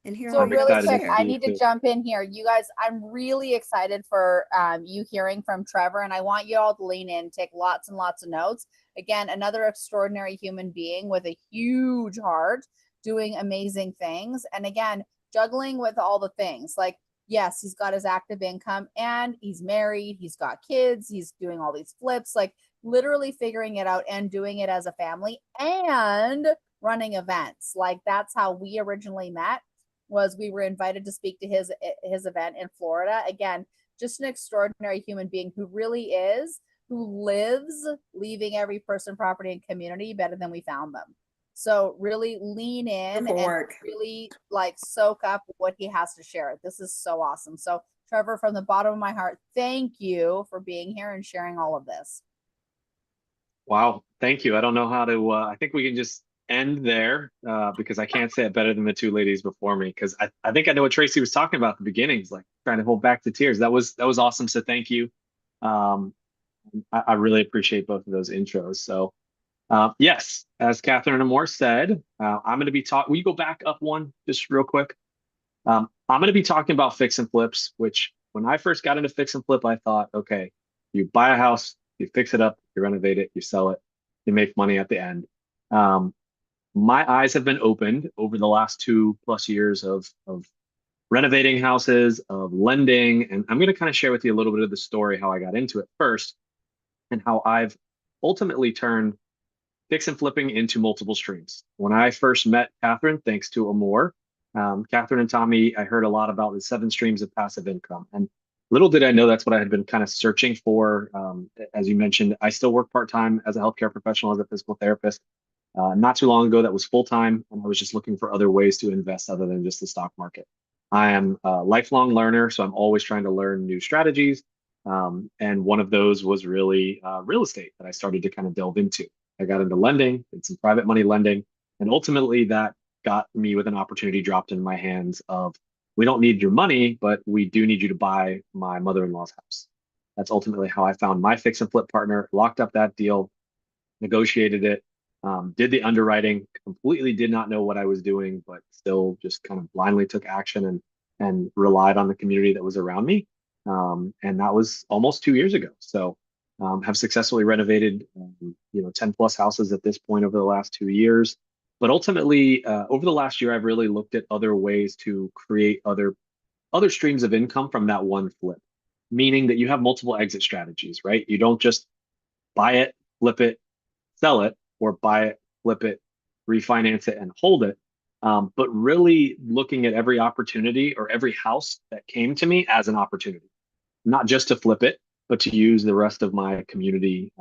and hear all So I'm you have really to excited to quick, see share. I you need to too. jump in here. You guys, I'm really excited for you hearing from Trevor, and I want you all to lean in, take lots and lots of notes. Again, another extraordinary human being with a huge heart, doing amazing things. And again, juggling with all the things. Like, yes, he's got his active income and he's married, he's got kids, he's doing all these flips, like literally figuring it out and doing it as a family and running events. Like, that's how we originally met, was we were invited to speak to his event in Florida. Again, just an extraordinary human being who really is, who lives leaving every person, property, and community better than we found them. So really lean in Beautiful and work. really like soak up what he has to share. This is so awesome. So Trevor, from the bottom of my heart, thank you for being here and sharing all of this. Wow, thank you. I don't know how to. I think we can just end there because I can't say it better than the two ladies before me. Because I think I know what Tracy was talking about at the beginnings, like trying to hold back the tears. That was awesome. So thank you. Um, I really appreciate both of those intros. So yes, as Catherine Amore said, I'm going to be talking. Will you go back up one just real quick? I'm going to be talking about fix and flips, which when I first got into fix and flip, I thought, okay, you buy a house, you fix it up, you renovate it, you sell it, you make money at the end. Um, my eyes have been opened over the last 2+ years of renovating houses, of lending, and I'm going to kind of share with you a little bit of the story, how I got into it first, and how I've ultimately turned fix and flipping into multiple streams. When I first met Catherine, thanks to Amore, Catherine and Tommy, I heard a lot about the 7 streams of passive income. And little did I know that's what I had been kind of searching for. As you mentioned, I still work part-time as a healthcare professional, as a physical therapist. Not too long ago, that was full-time, and I was just looking for other ways to invest other than just the stock market. I am a lifelong learner, so I'm always trying to learn new strategies. And one of those was really real estate that I started to kind of delve into. I got into lending, did some private money lending, and ultimately that got me with an opportunity dropped in my hands of, we don't need your money, but we do need you to buy my mother-in-law's house. That's ultimately how I found my fix and flip partner, locked up that deal, negotiated it, did the underwriting, completely did not know what I was doing, but still just kind of blindly took action and relied on the community that was around me. And that was almost 2 years ago. So have successfully renovated 10+ houses at this point over the last 2 years. But ultimately, over the last year, I've really looked at other ways to create other streams of income from that one flip, meaning that you have multiple exit strategies, right? You don't just buy it, flip it, sell it, or buy it, flip it, refinance it, and hold it. but really looking at every opportunity or every house that came to me as an opportunity, not just to flip it, but to use the rest of my community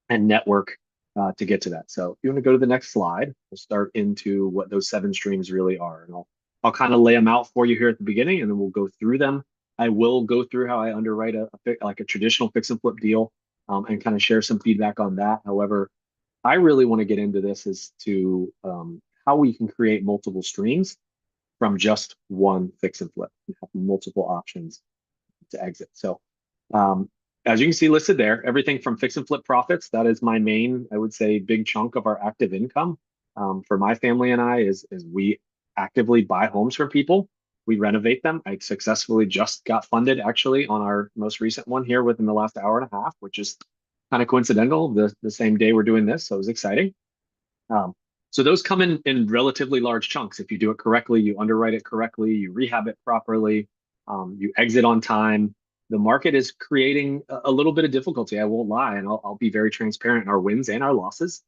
and network to get to that. So if you want to go to the next slide, we'll start into what those 7 streams really are. And I'll kind of lay them out for you here at the beginning, and then we'll go through them. I will go through how I underwrite like a traditional fix and flip deal, and kind of share some feedback on that. However, I really want to get into this as to how we can create multiple streams from just one fix and flip and have multiple options to exit. So as you can see listed there, everything from fix and flip profits, that is my main, I would say, big chunk of our active income. For my family and I is we actively buy homes for people. We renovate them. I successfully just got funded actually on our most recent one here within the last hour and a half, which is kind of coincidental, the same day we're doing this. So it was exciting. So those come in relatively large chunks. If you do it correctly, you underwrite it correctly, you rehab it properly, you exit on time. The market is creating a little bit of difficulty. I won't lie, and I'll be very transparent in our wins and our losses.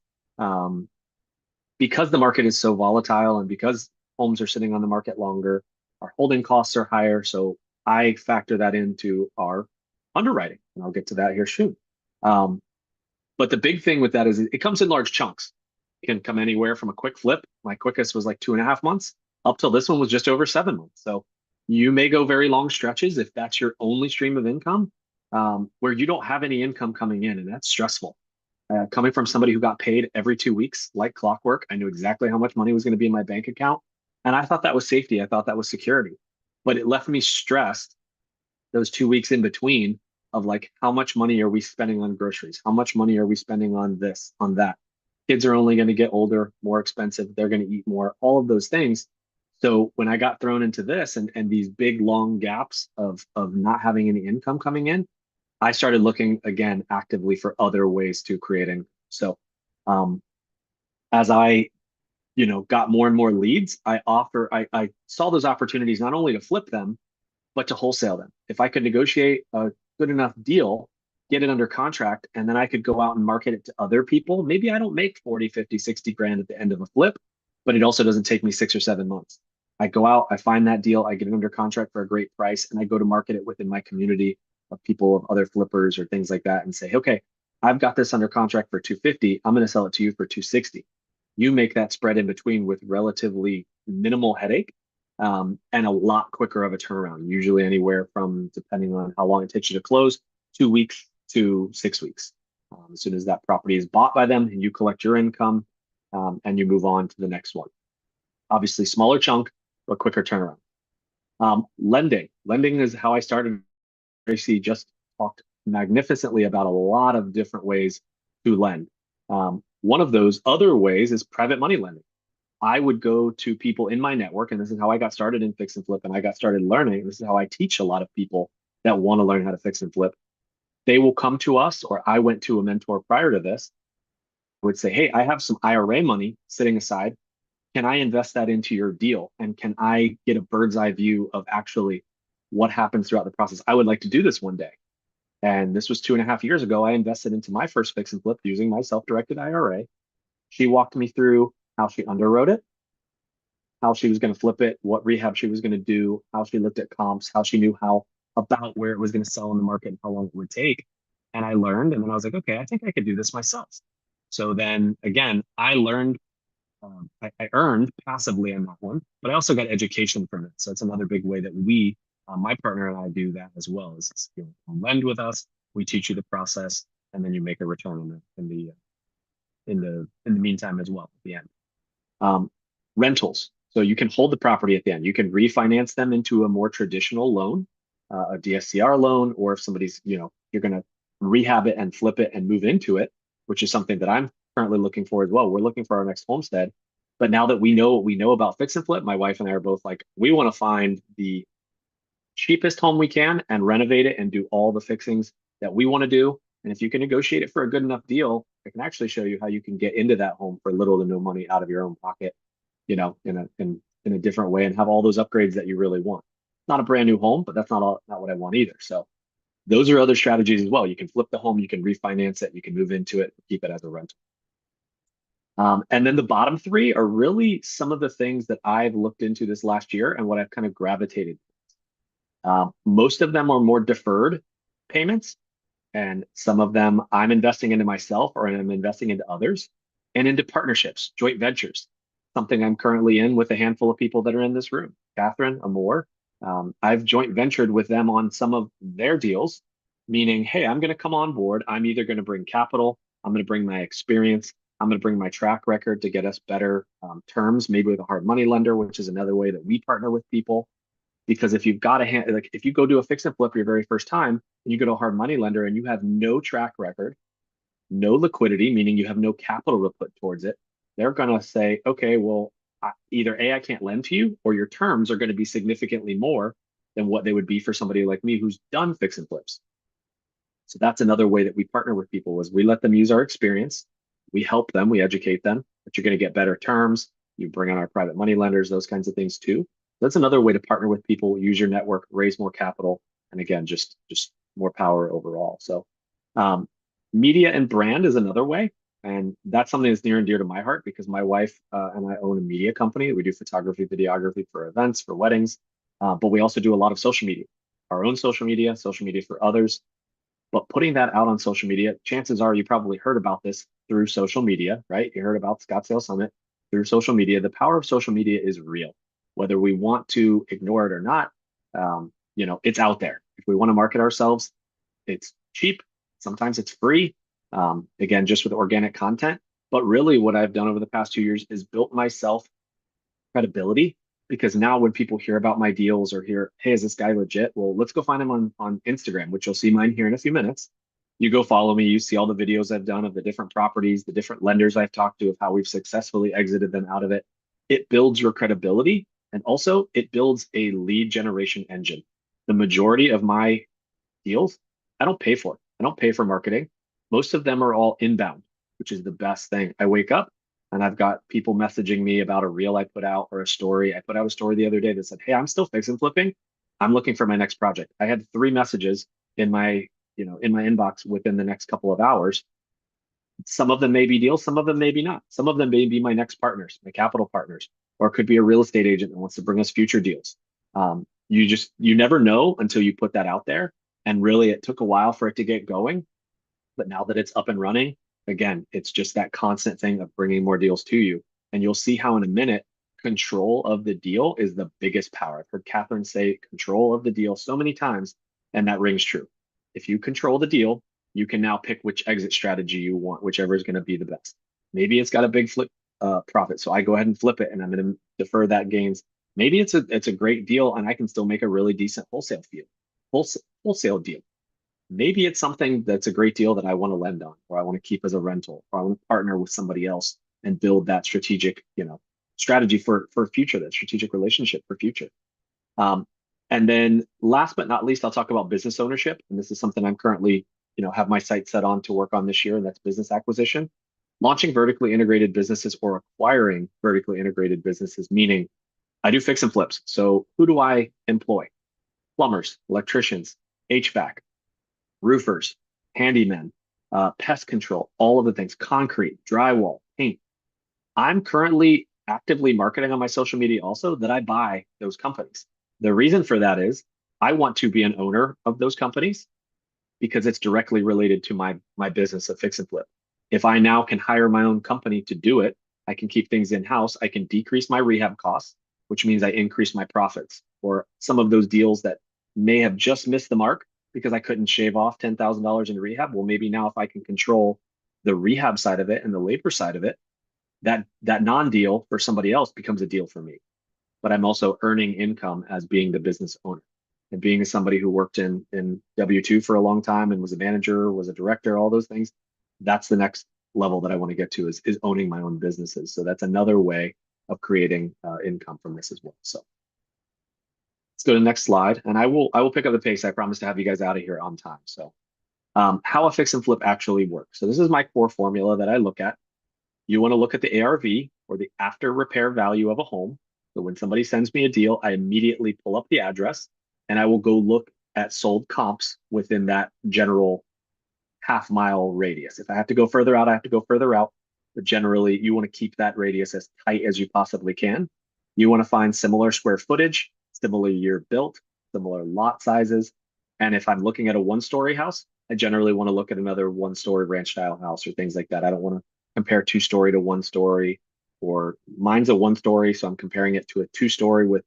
Because the market is so volatile and because homes are sitting on the market longer, our holding costs are higher. So I factor that into our underwriting, and I'll get to that here soon. But the big thing with that is it comes in large chunks. It can come anywhere from a quick flip. My quickest was like 2.5 months, up till this one was just over 7 months. So you may go very long stretches if that's your only stream of income, where you don't have any income coming in, and that's stressful. Coming from somebody who got paid every 2 weeks, like clockwork, I knew exactly how much money was going to be in my bank account. And I thought that was safety. I thought that was security. But it left me stressed those 2 weeks in between of like, how much money are we spending on groceries? How much money are we spending on this, on that? Kids are only going to get older, more expensive. They're going to eat more, all of those things. So when I got thrown into this and these big long gaps of not having any income coming in, I started looking again actively for other ways to create income. So as I got more and more leads, I saw those opportunities not only to flip them, but to wholesale them. If I could negotiate a good enough deal, get it under contract, and then I could go out and market it to other people. Maybe I don't make 40, 50, 60 grand at the end of a flip, but it also doesn't take me 6 or 7 months. I go out, I find that deal, I get it under contract for a great price, and I go to market it within my community of people, of other flippers or things like that, and say, okay, I've got this under contract for 250. I'm going to sell it to you for 260. You make that spread in between with relatively minimal headache, and a lot quicker of a turnaround, usually anywhere from, depending on how long it takes you to close, 2 weeks to 6 weeks. As soon as that property is bought by them and you collect your income, and you move on to the next one. Obviously, smaller chunk, but quicker turnaround. Lending is how I started. Tracy just talked magnificently about a lot of different ways to lend. One of those other ways is private money lending. I would go to people in my network, and this is how I got started in fix and flip, and I got started learning. This is how I teach a lot of people that want to learn how to fix and flip. They will come to us, or I went to a mentor prior to this, would say, hey, I have some IRA money sitting aside. Can I invest that into your deal? And can I get a bird's eye view of actually what happens throughout the process? I would like to do this one day. And this was 2.5 years ago. I invested into my first fix and flip using my self-directed IRA. She walked me through how she underwrote it, how she was going to flip it, what rehab she was going to do, how she looked at comps, how she knew how about where it was going to sell in the market and how long it would take. And I learned, and then I was like, okay, I think I could do this myself. So then again, I learned, I earned passively on that one, but I also got education from it. So it's another big way that we, my partner and I, do that as well. Is lend with us, we teach you the process, and then you make a return in the meantime as well at the end. Rentals. So you can hold the property at the end. You can refinance them into a more traditional loan, a DSCR loan, or if somebody's, you're going to rehab it and flip it and move into it, which is something that I'm currently looking for as well. We're looking for our next homestead. But now that we know what we know about fix and flip, my wife and I are both like, we want to find the cheapest home we can and renovate it and do all the fixings that we want to do. And if you can negotiate it for a good enough deal, I can actually show you how you can get into that home for little to no money out of your own pocket, in a different way, and have all those upgrades that you really want. Not a brand new home, but that's not what I want either. So those are other strategies as well. You can flip the home, you can refinance it, you can move into it, keep it as a rental. And then the bottom three are really some of the things that I've looked into this last year and what I've kind of gravitated. Most of them are more deferred payments, and some of them I'm investing into myself or I'm investing into others and into partnerships, joint ventures, something I'm currently in with a handful of people that are in this room. Catherine, Amor, I've joint ventured with them on some of their deals, meaning, hey, I'm going to come on board. I'm either going to bring capital, I'm going to bring my experience, I'm going to bring my track record to get us better terms, maybe with a hard money lender, which is another way that we partner with people. Because if you've got a hand, like if you go do a fix and flip your very first time and you go to a hard money lender and you have no track record, no liquidity, meaning you have no capital to put towards it, they're going to say, okay, well, either A, I can't lend to you, or your terms are going to be significantly more than what they would be for somebody like me who's done fix and flips. So that's another way that we partner with people is we let them use our experience. We help them, we educate them, but you're going to get better terms. You bring on our private money lenders, those kinds of things too. That's another way to partner with people, use your network, raise more capital, and again, just more power overall. So media and brand is another way. And that's something that's near and dear to my heart because my wife and I own a media company. We do photography, videography for events, for weddings, but we also do a lot of social media, our own social media for others. But putting that out on social media, chances are you probably heard about this through social media, right? You heard about Scottsdale Summit through social media. The power of social media is real. Whether we want to ignore it or not, it's out there. If we want to market ourselves, it's cheap. Sometimes it's free. Again, just with organic content. But really what I've done over the past 2 years is built myself credibility because now when people hear about my deals or hear, hey, is this guy legit? Well, let's go find him on Instagram, which you'll see mine here in a few minutes. You go follow me, you see all the videos I've done of the different properties, the different lenders I've talked to of how we've successfully exited them out of it. It builds your credibility and also it builds a lead generation engine. The majority of my deals, I don't pay for it. I don't pay for marketing. Most of them are all inbound, which is the best thing. I wake up and I've got people messaging me about a reel I put out or a story. I put out a story the other day that said, hey, I'm still fix and flipping. I'm looking for my next project. I had 3 messages in my, in my inbox within the next couple of hours. Some of them may be deals, some of them maybe not. Some of them may be my next partners, my capital partners, or it could be a real estate agent that wants to bring us future deals. You never know until you put that out there. And really, it took a while for it to get going. But now that it's up and running, again, it's just that constant thing of bringing more deals to you. And you'll see how in a minute, control of the deal is the biggest power. I've heard Catherine say control of the deal so many times, and that rings true. If you control the deal, you can now pick which exit strategy you want, whichever is going to be the best. Maybe it's got a big flip profit, so I go ahead and flip it, and I'm going to defer that gains. Maybe it's a great deal, and I can still make a really decent wholesale deal. Maybe it's something that's a great deal that I want to lend on, or I want to keep as a rental, or I want to partner with somebody else and build that strategic, strategy for future, that strategic relationship for future. And then last but not least, I'll talk about business ownership. And this is something I'm currently, have my sights set on to work on this year, and that's business acquisition. Launching vertically integrated businesses or acquiring vertically integrated businesses, meaning I do fix and flips. So who do I employ? Plumbers, electricians, HVAC, roofers, handymen, pest control, all of the things, concrete, drywall, paint. I'm currently actively marketing on my social media also that I buy those companies. The reason for that is I want to be an owner of those companies because it's directly related to my business of fix and flip. If I now can hire my own company to do it, I can keep things in-house. I can decrease my rehab costs, which means I increase my profits. Or some of those deals that may have just missed the mark because I couldn't shave off $10,000 in rehab. Well, maybe now if I can control the rehab side of it and the labor side of it, that non-deal for somebody else becomes a deal for me. But I'm also earning income as being the business owner. And being somebody who worked in W-2 for a long time and was a manager, was a director, all those things, that's the next level that I want to get to is owning my own businesses. So that's another way of creating income from this as well. So let's go to the next slide, and I will pick up the pace. I promise to have you guys out of here on time. So how a fix and flip actually works. So this is my core formula that I look at. You want to look at the ARV, or the after repair value of a home. So when somebody sends me a deal, I immediately pull up the address and I will go look at sold comps within that general half-mile radius. If I have to go further out, I have to go further out. but generally you want to keep that radius as tight as you possibly can. You want to find similar square footage, similar year built, similar lot sizes. And if I'm looking at a one-story house, I generally want to look at another one-story ranch style house or things like that. I don't want to compare two-story to one-story, or mine's a one-story, so I'm comparing it to a two-story with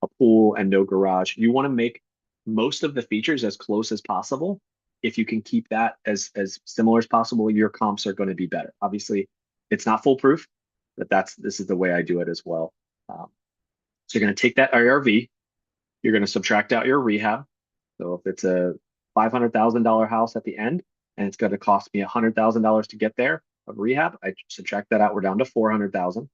a pool and no garage. You want to make most of the features as close as possible. If you can keep that as similar as possible, your comps are going to be better. Obviously, it's not foolproof, but this is the way I do it as well. So you're going to take that ARV, you're going to subtract out your rehab. So if it's a $500,000 house at the end and it's going to cost me $100,000 to get there of rehab, I subtract that out. We're down to 400,000.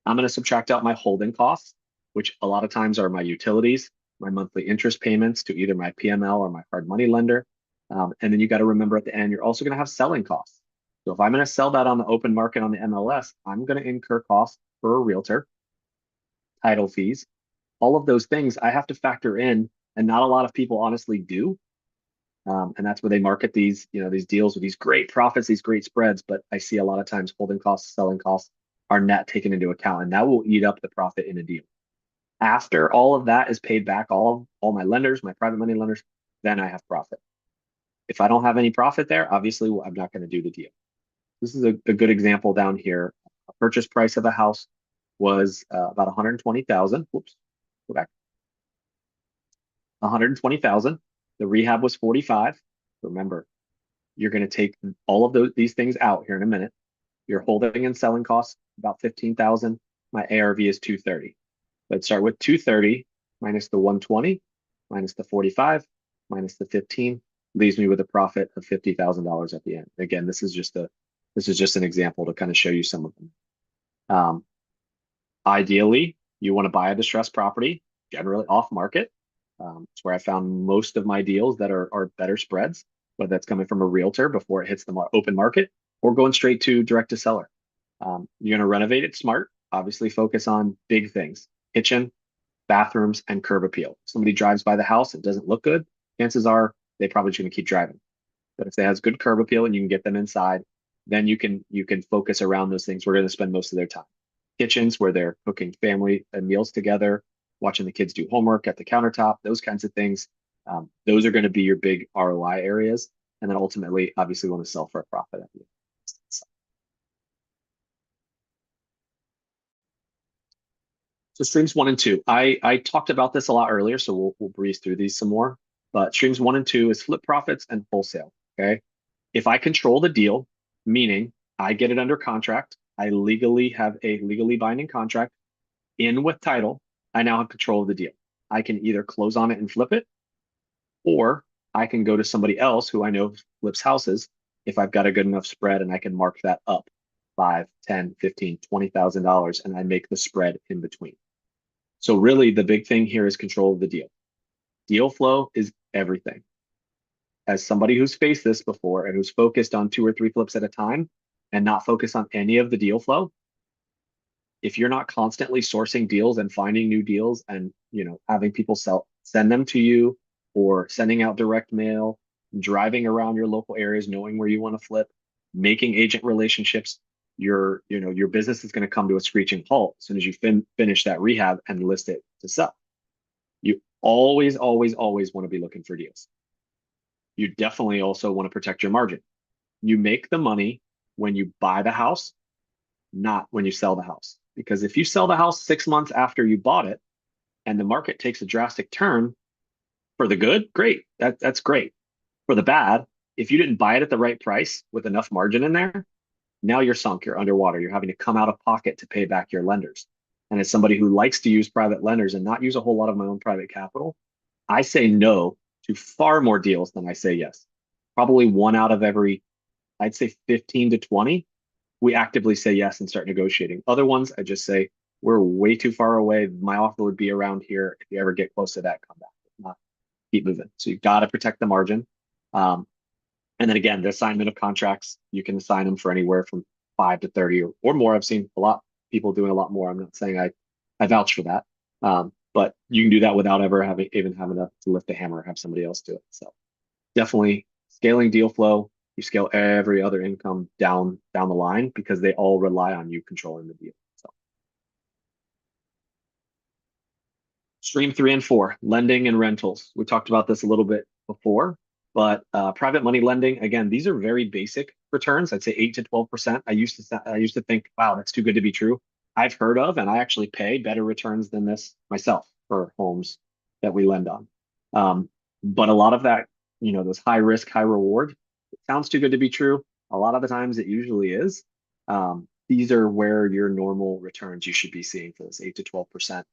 I'm going to subtract out my holding costs, which a lot of times are my utilities, my monthly interest payments to either my PML or my hard money lender. And then you got to remember at the end, you're also going to have selling costs. So if I'm going to sell that on the open market on the MLS, I'm going to incur costs for a realtor, title fees, all of those things I have to factor in, and not a lot of people honestly do. And that's where they market these, these deals with these great profits, these great spreads. But I see a lot of times holding costs, selling costs are not taken into account, and that will eat up the profit in a deal. After all of that is paid back, all my lenders, my private money lenders, then I have profit. If I don't have any profit there, obviously I'm not going to do the deal. This is a good example down here. A purchase price of a house was about 120,000. Whoops, go back. 120,000. The rehab was 45. Remember, you're going to take all of these things out here in a minute. Your holding and selling costs about 15,000. My ARV is 230. Let's start with 230 minus the 120 minus the 45 minus the 15 leaves me with a profit of $50,000 at the end. Again, this is just an example to kind of show you some of them. Ideally, you want to buy a distressed property, generally off market. It's where I found most of my deals that are better spreads, whether that's coming from a realtor before it hits the open market or going straight to direct to seller. You're going to renovate it smart. Obviously, focus on big things: kitchen, bathrooms, and curb appeal. If somebody drives by the house, it doesn't look good, chances are they probably just going to keep driving. But if it has good curb appeal and you can get them inside, then you can focus around those things. We're going to spend most of their time. Kitchens where they're cooking family meals together, watching the kids do homework at the countertop, those kinds of things. Those are going to be your big ROI areas. And then ultimately, obviously, want to sell for a profit at the end. So streams 1 and 2. I talked about this a lot earlier, so we'll breeze through these some more. But streams 1 and 2 is flip profits and wholesale. Okay. If I control the deal, meaning I get it under contract, I legally have a legally binding contract in with title, I now have control of the deal. I can either close on it and flip it, or I can go to somebody else who I know flips houses if I've got a good enough spread, and I can mark that up $5, $10, $15, $20,000, and I make the spread in between. So really the big thing here is control of the deal. Deal flow is everything. As somebody who's faced this before and who's focused on 2 or 3 flips at a time and not focused on any of the deal flow, if you're not constantly sourcing deals and finding new deals and having people send them to you, or sending out direct mail, driving around your local areas, knowing where you want to flip, making agent relationships, your business is going to come to a screeching halt as soon as you finish that rehab and list it to sell. You always want to be looking for deals. You definitely also want to protect your margin. You make the money when you buy the house, not when you sell the house. Because if you sell the house 6 months after you bought it and the market takes a drastic turn, for the good, great. That's great. For the bad, if you didn't buy it at the right price with enough margin in there, now you're sunk, you're underwater. You're having to come out of pocket to pay back your lenders. And as somebody who likes to use private lenders and not use a whole lot of my own private capital, I say no to far more deals than I say yes. Probably 1 out of every, I'd say 15 to 20, we actively say yes and start negotiating. Other ones, I just say, we're way too far away. My offer would be around here. If you ever get close to that, come back. If not, keep moving. So you've got to protect the margin. And then again, the assignment of contracts, you can assign them for anywhere from 5 to 30 or more. I've seen a lot people doing a lot more. I'm not saying I vouch for that. But you can do that without ever even having to lift a hammer or have somebody else do it. So definitely scaling deal flow, You scale every other income down the line because they all rely on you controlling the deal. So stream 3 and 4, lending and rentals. We talked about this a little bit before, but private money lending, again, these are very basic returns. I'd say 8 to 12%. I used to think, wow, that's too good to be true. I've heard of, and I actually pay better returns than this myself for homes that we lend on. But a lot of that, those high risk, high reward, it sounds too good to be true. A lot of the times it usually is. These are where your normal returns you should be seeing for this 8 to 12%.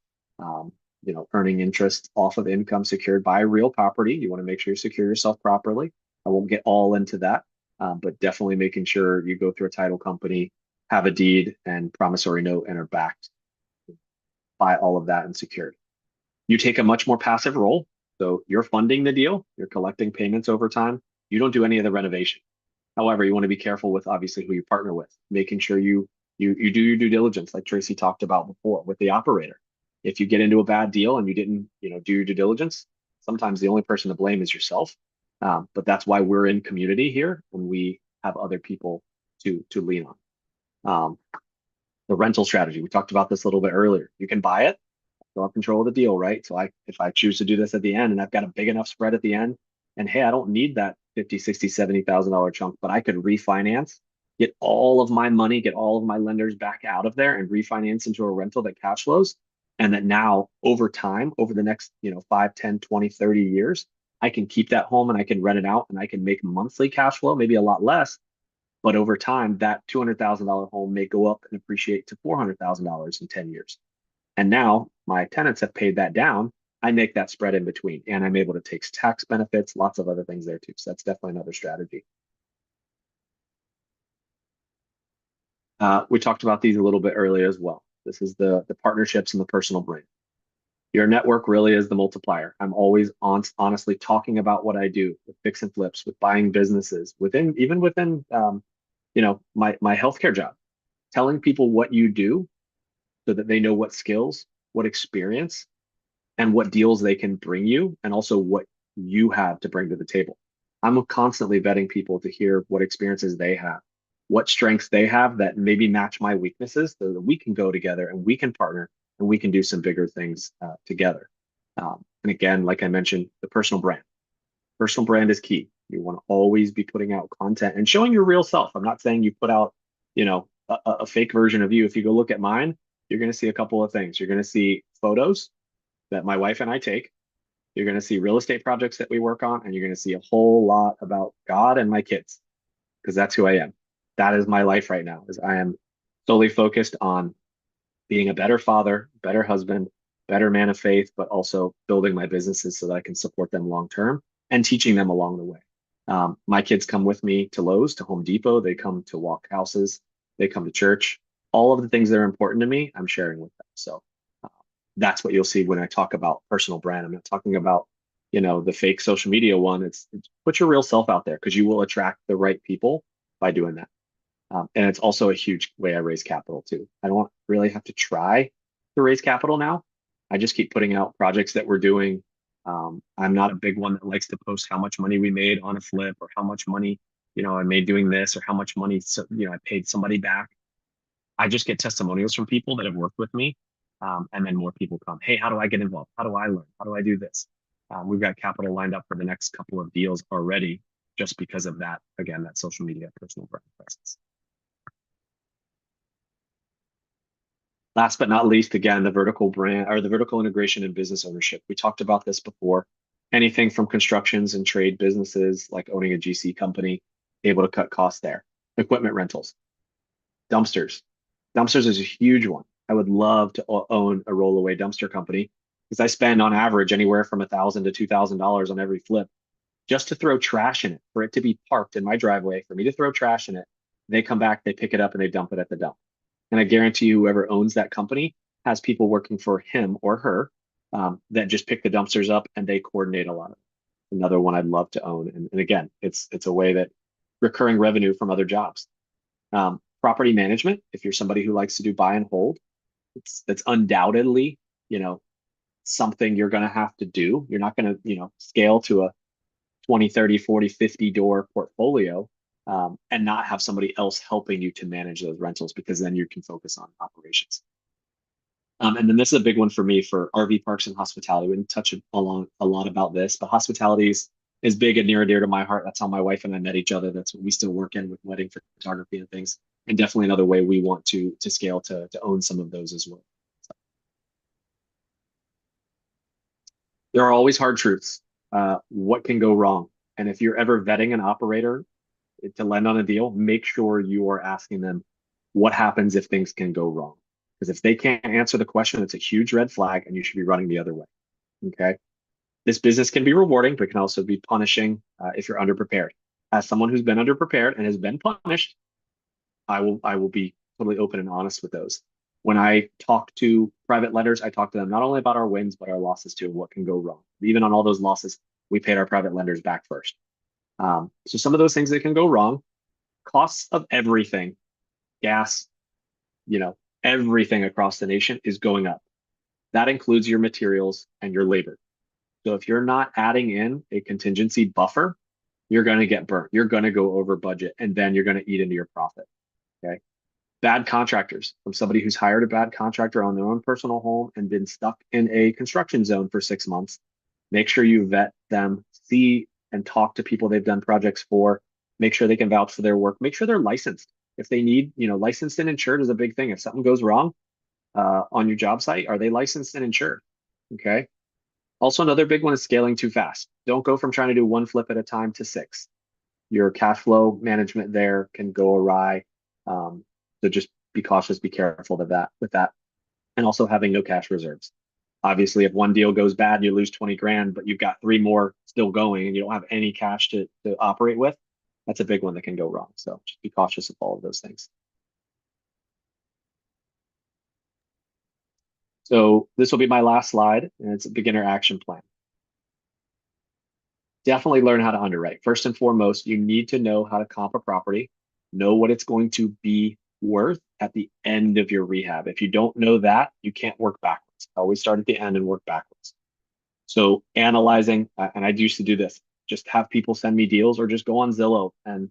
Earning interest off of income secured by real property. You want to make sure you secure yourself properly. I won't get all into that, but definitely making sure you go through a title company, have a deed and promissory note, and are backed by all of that and secured. You take a much more passive role. So you're funding the deal, you're collecting payments over time. You don't do any of the renovation. However, you want to be careful with obviously who you partner with, making sure you do your due diligence, like Tracy talked about before with the operator. If you get into a bad deal and you didn't, do your due diligence, sometimes the only person to blame is yourself. But that's why we're in community here and we have other people to lean on. The rental strategy, we talked about this a little bit earlier. You can buy it, still have control of the deal, right? So if I choose to do this at the end and I've got a big enough spread at the end, and hey, I don't need that 50, 60, $70,000 chunk, but I could refinance, get all of my money, get all of my lenders back out of there and refinance into a rental that cash flows. And that now over time, over the next, 5, 10, 20, 30 years, I can keep that home and I can rent it out and I can make monthly cash flow, maybe a lot less. But over time, that $200,000 home may go up and appreciate to $400,000 in 10 years. And now my tenants have paid that down. I make that spread in between and I'm able to take tax benefits, lots of other things there too. So that's definitely another strategy. We talked about these a little bit earlier as well. This is the partnerships and the personal brand. Your network really is the multiplier. I'm always honestly talking about what I do with fix and flips, with buying businesses, even within my healthcare job, telling people what you do so that they know what skills, what experience, and what deals they can bring you, and also what you have to bring to the table. I'm constantly vetting people to hear what experiences they have, what strengths they have that maybe match my weaknesses so that we can go together and we can partner and we can do some bigger things together. And again, like I mentioned, the personal brand. Personal brand is key. You want to always be putting out content and showing your real self. I'm not saying you put out, a fake version of you. If you go look at mine, you're going to see a couple of things. You're going to see photos that my wife and I take. You're going to see real estate projects that we work on, and you're going to see a whole lot about God and my kids, because that's who I am. That is my life right now, is I am solely focused on being a better father, better husband, better man of faith, but also building my businesses so that I can support them long term and teaching them along the way. My kids come with me to Lowe's, to Home Depot. They come to walk houses. They come to church. All of the things that are important to me, I'm sharing with them. So that's what you'll see when I talk about personal brand. I'm not talking about, the fake social media one. It's put your real self out there because you will attract the right people by doing that. And it's also a huge way I raise capital too. I don't really have to try to raise capital now. I just keep putting out projects that we're doing. I'm not a big one that likes to post how much money we made on a flip or how much money, I made doing this or how much money, I paid somebody back. I just get testimonials from people that have worked with me. And then more people come, hey, how do I get involved? How do I learn? How do I do this? We've got capital lined up for the next couple of deals already, just because of that, again, that social media personal brand presence. Last but not least, again, the vertical brand or the vertical integration and business ownership. We talked about this before. Anything from constructions and trade businesses, like owning a GC company, able to cut costs there. Equipment rentals, dumpsters. Dumpsters is a huge one. I would love to own a rollaway dumpster company because I spend on average anywhere from $1,000 to $2,000 on every flip just to throw trash in it, for it to be parked in my driveway, for me to throw trash in it. They come back, they pick it up, and they dump it at the dump. And I guarantee you, whoever owns that company has people working for him or her that just pick the dumpsters up and they coordinate a lot of it. Another one I'd love to own. And again, it's a way that recurring revenue from other jobs. Property management, if you're somebody who likes to do buy and hold, it's undoubtedly, something you're going to have to do. You're not going to, scale to a 20, 30, 40, 50 door portfolio and not have somebody else helping you to manage those rentals, because then you can focus on operations. And then this is a big one for me for RV parks and hospitality. We didn't touch a lot about this, but hospitality is big and near and dear to my heart. That's how my wife and I met each other. That's what we still work in with wedding photography and things. And definitely another way we want to scale to own some of those as well. So, there are always hard truths. What can go wrong? And if you're ever vetting an operator to lend on a deal, make sure you are asking them what happens if things can go wrong. Because if they can't answer the question, it's a huge red flag and you should be running the other way. Okay. This business can be rewarding, but it can also be punishing if you're underprepared. As someone who's been underprepared and has been punished, I will be totally open and honest with those. When I talk to private lenders, I talk to them not only about our wins, but our losses too, and what can go wrong. Even on all those losses, we paid our private lenders back first. So some of those things that can go wrong, costs of everything, gas, everything across the nation is going up. That includes your materials and your labor. So if you're not adding in a contingency buffer, you're going to get burnt. You're going to go over budget, and then you're going to eat into your profit. Okay. Bad contractors, from somebody who's hired a bad contractor on their own personal home and been stuck in a construction zone for 6 months. Make sure you vet them, see and talk to people they've done projects for, make sure they can vouch for their work, make sure they're licensed. If they need, licensed and insured is a big thing. If something goes wrong on your job site, are they licensed and insured? Okay. Also, another big one is scaling too fast. Don't go from trying to do one flip at a time to 6. Your cash flow management there can go awry. So just be cautious, be careful with that. And also having no cash reserves. Obviously, if one deal goes bad and you lose 20 grand, but you've got 3 more still going and you don't have any cash to operate with, that's a big one that can go wrong. So just be cautious of all of those things. So this will be my last slide, and it's a beginner action plan. Definitely learn how to underwrite. First and foremost, you need to know how to comp a property, know what it's going to be worth at the end of your rehab. If you don't know that, you can't work backwards. Always start at the end and work backwards. So analyzing, and I used to do this, just have people send me deals or just go on Zillow and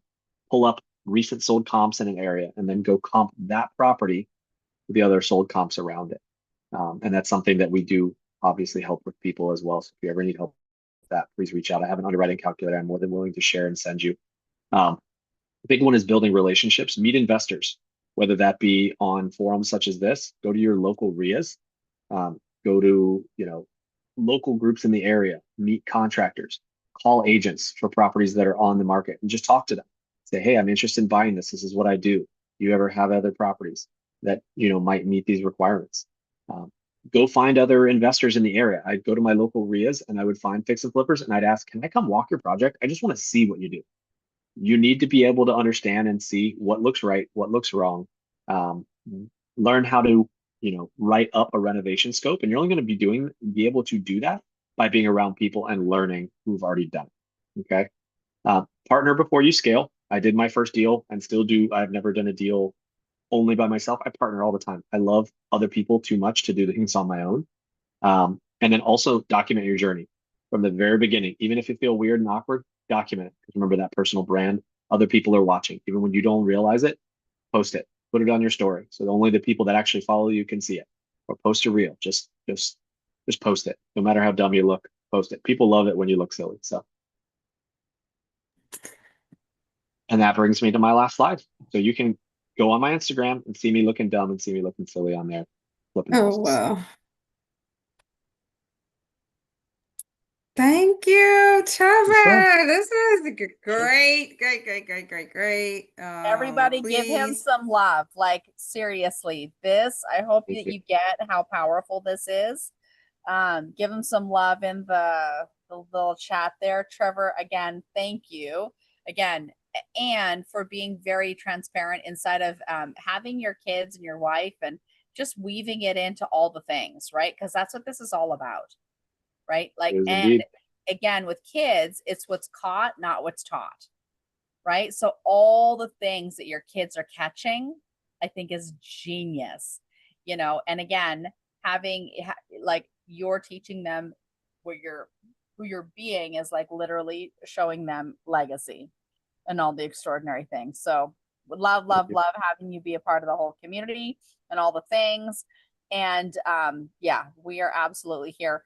pull up recent sold comps in an area and then go comp that property with the other sold comps around it. And that's something that we do obviously help with people as well. So if you ever need help with that, please reach out. I have an underwriting calculator I'm more than willing to share and send you. The big one is building relationships, meet investors, whether that be on forums such as this, go to your local RIAs, go to, local groups in the area, meet contractors, call agents for properties that are on the market and just talk to them. Say, hey, I'm interested in buying this. This is what I do. Do you ever have other properties that, might meet these requirements? Go find other investors in the area. I'd go to my local RIAs and I would find fix and flippers and I'd ask, can I come walk your project? I just want to see what you do. You need to be able to understand and see what looks right, what looks wrong. Learn how to, write up a renovation scope, and you're only going to be able to do that by being around people and learning who've already done it. Okay. Partner before you scale. I did my first deal and still do. I've never done a deal only by myself. I partner all the time. I love other people too much to do things on my own. And then also document your journey from the very beginning. Even if you feel weird and awkward, document it. Because remember that personal brand. Other people are watching. Even when you don't realize it, post it. Put it on your story. So only the people that actually follow you can see it. Or post a reel. Just post it. No matter how dumb you look, post it. People love it when you look silly. So. And that brings me to my last slide. So you can go on my Instagram and see me looking dumb and see me looking silly on there. Flipping Oh, houses. wow. Thank you, Trevor. This is great. Everybody give him Please. some love. Like, seriously, I hope Thank that you. you get how powerful this is. Give him some love in the little chat there. Trevor, again, thank you. Again, and for being very transparent inside of having your kids and your wife and just weaving it into all the things, right? Because that's what this is all about, right? It Like, is and indeed. again, with kids, it's what's caught, not what's taught, right? So all the things that your kids are catching, I think is genius, and again, like you're teaching them who you're being is like literally showing them legacy. and all the extraordinary things. So would love, love, love having you be a part of the whole community and all the things. And yeah, we are absolutely here.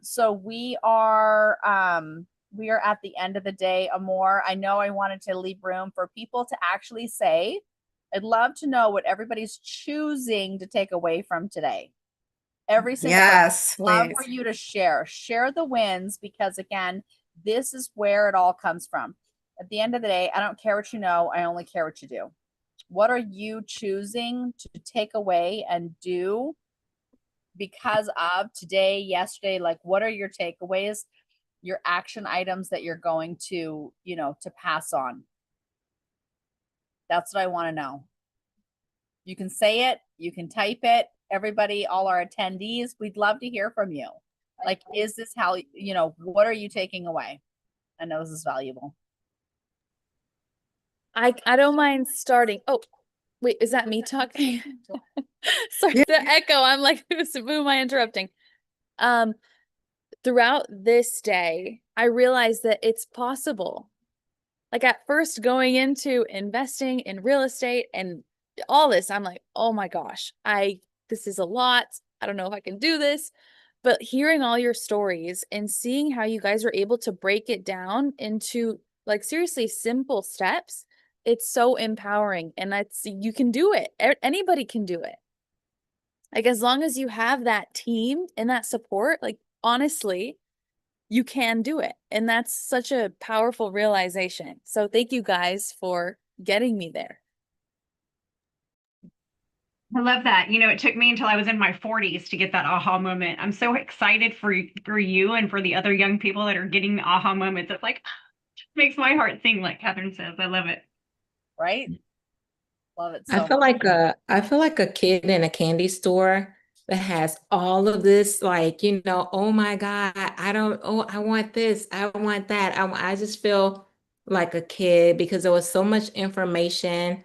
So we are at the end of the day. Amor, I know I wanted to leave room for people to actually say, I'd love to know what everybody's choosing to take away from today. Every single Yes, love please. for you to share the wins, because again, this is where it all comes from. At the end of the day, I don't care what you know, I only care what you do. What are you choosing to take away and do because of today, yesterday? Like, what are your takeaways, your action items that you're going to, to pass on? That's what I want to know. You can say it, you can type it. Everybody, all our attendees, we'd love to hear from you. Like, is this how, what are you taking away? I know this is valuable. I don't mind starting. Oh, wait, is that me talking? Sorry, Yeah. the echo. I'm like, who am I interrupting? Throughout this day, I realized that it's possible. Like at first going into investing in real estate and all this, I'm like, oh my gosh, this is a lot. I don't know if I can do this. But hearing all your stories and seeing how you guys are able to break it down into like seriously simple steps, it's so empowering. And you can do it. Anybody can do it. Like as long as you have that team and that support, like honestly, you can do it. And that's such a powerful realization. So thank you guys for getting me there. I love that. It took me until I was in my 40s to get that aha moment. I'm so excited for you and for the other young people that are getting the aha moments. It's like, makes my heart sing, like Catherine says. I love it. Right? Love it I so feel much. like a kid in a candy store that has all of this, like, oh my God, I want this, I want that. I just feel like a kid because there was so much information.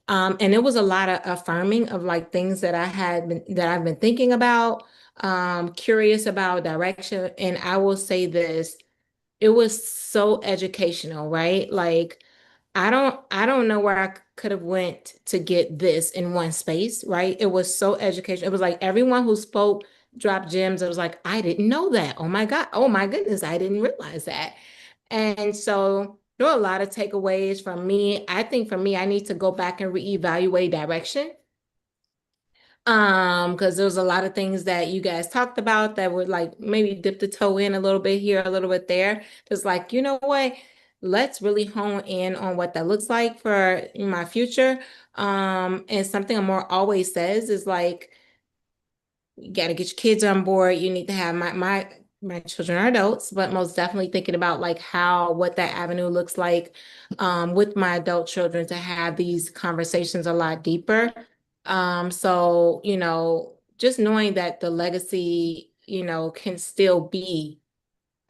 And it was a lot of affirming of like things that I've been thinking about, curious about direction. And I will say this, it was so educational, right? Like I don't know where I could have went to get this in one space, right? It was so educational. It was like everyone who spoke dropped gems. I was like, I didn't know that. Oh my God. Oh my goodness. I didn't realize that. And so there were a lot of takeaways from me. I think for me, I need to go back and reevaluate direction. Because there was a lot of things that you guys talked about that would like maybe dip the toe in a little bit here, a little bit there. Just like, you know what? Let's really hone in on what that looks like for my future. And something Amor always says is like, you got to get your kids on board. You need to have my children are adults, but most definitely thinking about like what that avenue looks like with my adult children to have these conversations a lot deeper. So, just knowing that the legacy, can still be,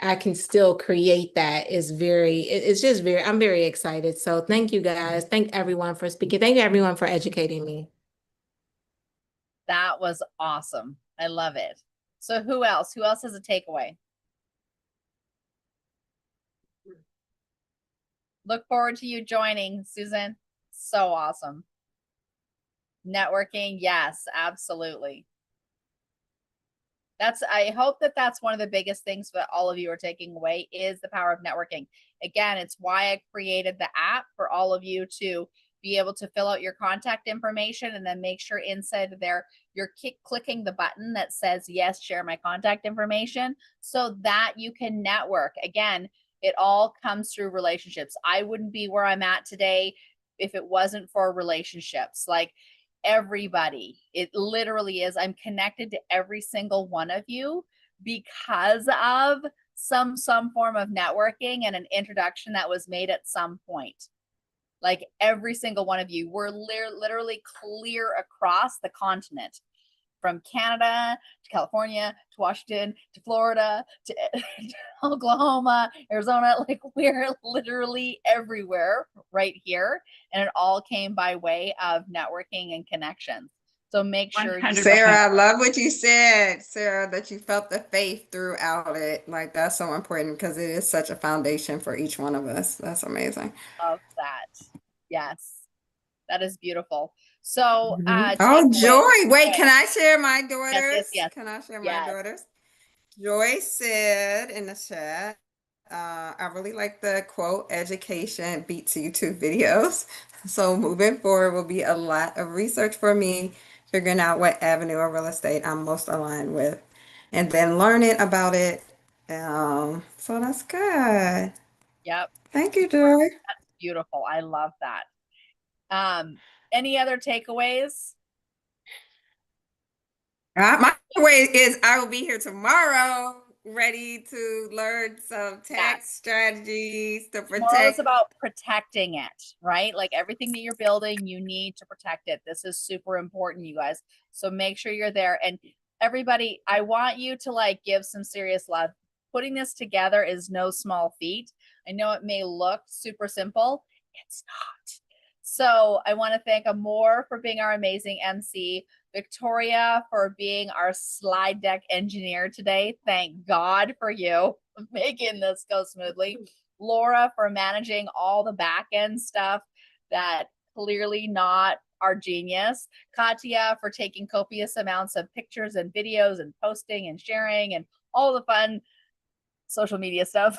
I can still create that is it's just I'm very excited. So thank you guys. Thank everyone for speaking. Thank you everyone for educating me. That was awesome. I love it. So who else? Who else has a takeaway? Look forward to you joining, Susan. So awesome. Networking, yes, absolutely. I hope that's one of the biggest things that all of you are taking away is the power of networking. Again, it's why I created the app for all of you to be able to fill out your contact information and then make sure inside of there you're clicking the button that says yes, share my contact information so that you can network. Again, it all comes through relationships. I wouldn't be where I'm at today if it wasn't for relationships. Like everybody, it literally is. I'm connected to every single one of you because of some form of networking and an introduction that was made at some point. Like every single one of you, we're literally clear across the continent, from Canada to California to Washington to Florida to Oklahoma, Arizona. Like we're literally everywhere right here. And it all came by way of networking and connections. So make sure you 100%. Sarah, I love what you said, Sarah, that you felt the faith throughout it. Like that's so important because it is such a foundation for each one of us. That's amazing. love that. Yes, that is beautiful. So, Oh, takeaway. Joy. Wait, Okay. can I share my Yes, yes, daughters? yes, Can I share my yes. daughters? Joy said in the chat, I really like the quote, education beats YouTube videos. So moving forward will be a lot of research for me, figuring out what avenue of real estate I'm most aligned with, and then learning about it. So that's good. Yep. Thank you, Joy. That's beautiful. I love that. Any other takeaways? My way is I will be here tomorrow, ready to learn some tax Yes. strategies to Tomorrow is protect. about protecting it, right? Like everything that you're building, you need to protect it. This is super important, you guys. So make sure you're there. And everybody, I want you to like give some serious love. Putting this together is no small feat. I know it may look super simple. It's not. So I want to thank Amor for being our amazing MC, Victoria for being our slide deck engineer today. Thank God for you making this go smoothly. Laura for managing all the back end stuff that clearly not our genius. Katya for taking copious amounts of pictures and videos and posting and sharing and all the fun social media stuff.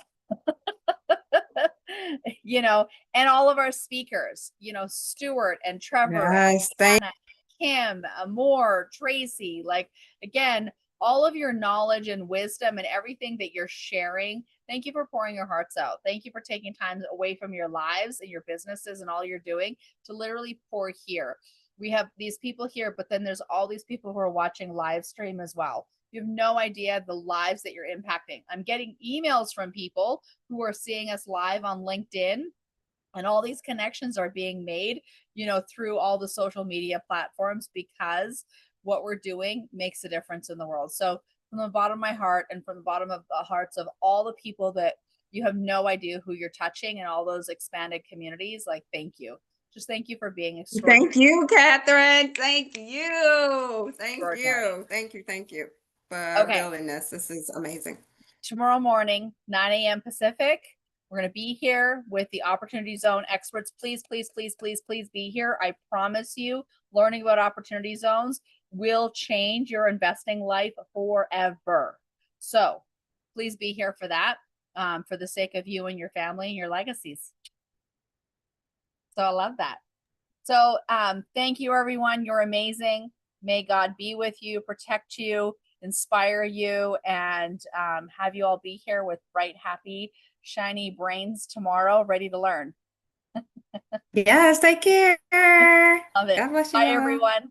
You know, and all of our speakers, you know, Stuart and Trevor and Yes, thank Hannah, Kim, Amor, Tracy, like again, all of your knowledge and wisdom and everything that you're sharing. Thank you for pouring your hearts out. Thank you for taking time away from your lives and your businesses and all you're doing to literally pour here. We have these people here, but then there's all these people who are watching live stream as well. You have no idea the lives that you're impacting. I'm getting emails from people who are seeing us live on LinkedIn, and all these connections are being made, you know, through all the social media platforms because what we're doing makes a difference in the world. So from the bottom of my heart and from the bottom of the hearts of all the people that you have no idea who you're touching and all those expanded communities, like thank you. Just thank you for being extraordinary. thank you, Catherine. Thank you. Thank Extraordinary. you. Thank you. Thank you for Okay. building this. This is amazing. Tomorrow morning, 9 a.m. Pacific. We're going to be here with the Opportunity Zone experts. Please, please, please, please, please be here. I promise you, learning about opportunity zones will change your investing life forever. So please be here for that, for the sake of you and your family and your legacies. So I love that. So thank you, everyone. You're amazing. May God be with you, protect you, inspire you, and have you all be here with bright, happy, shiny brains tomorrow, ready to learn. Yes, take care. Love it. God bless you Bye, all. everyone.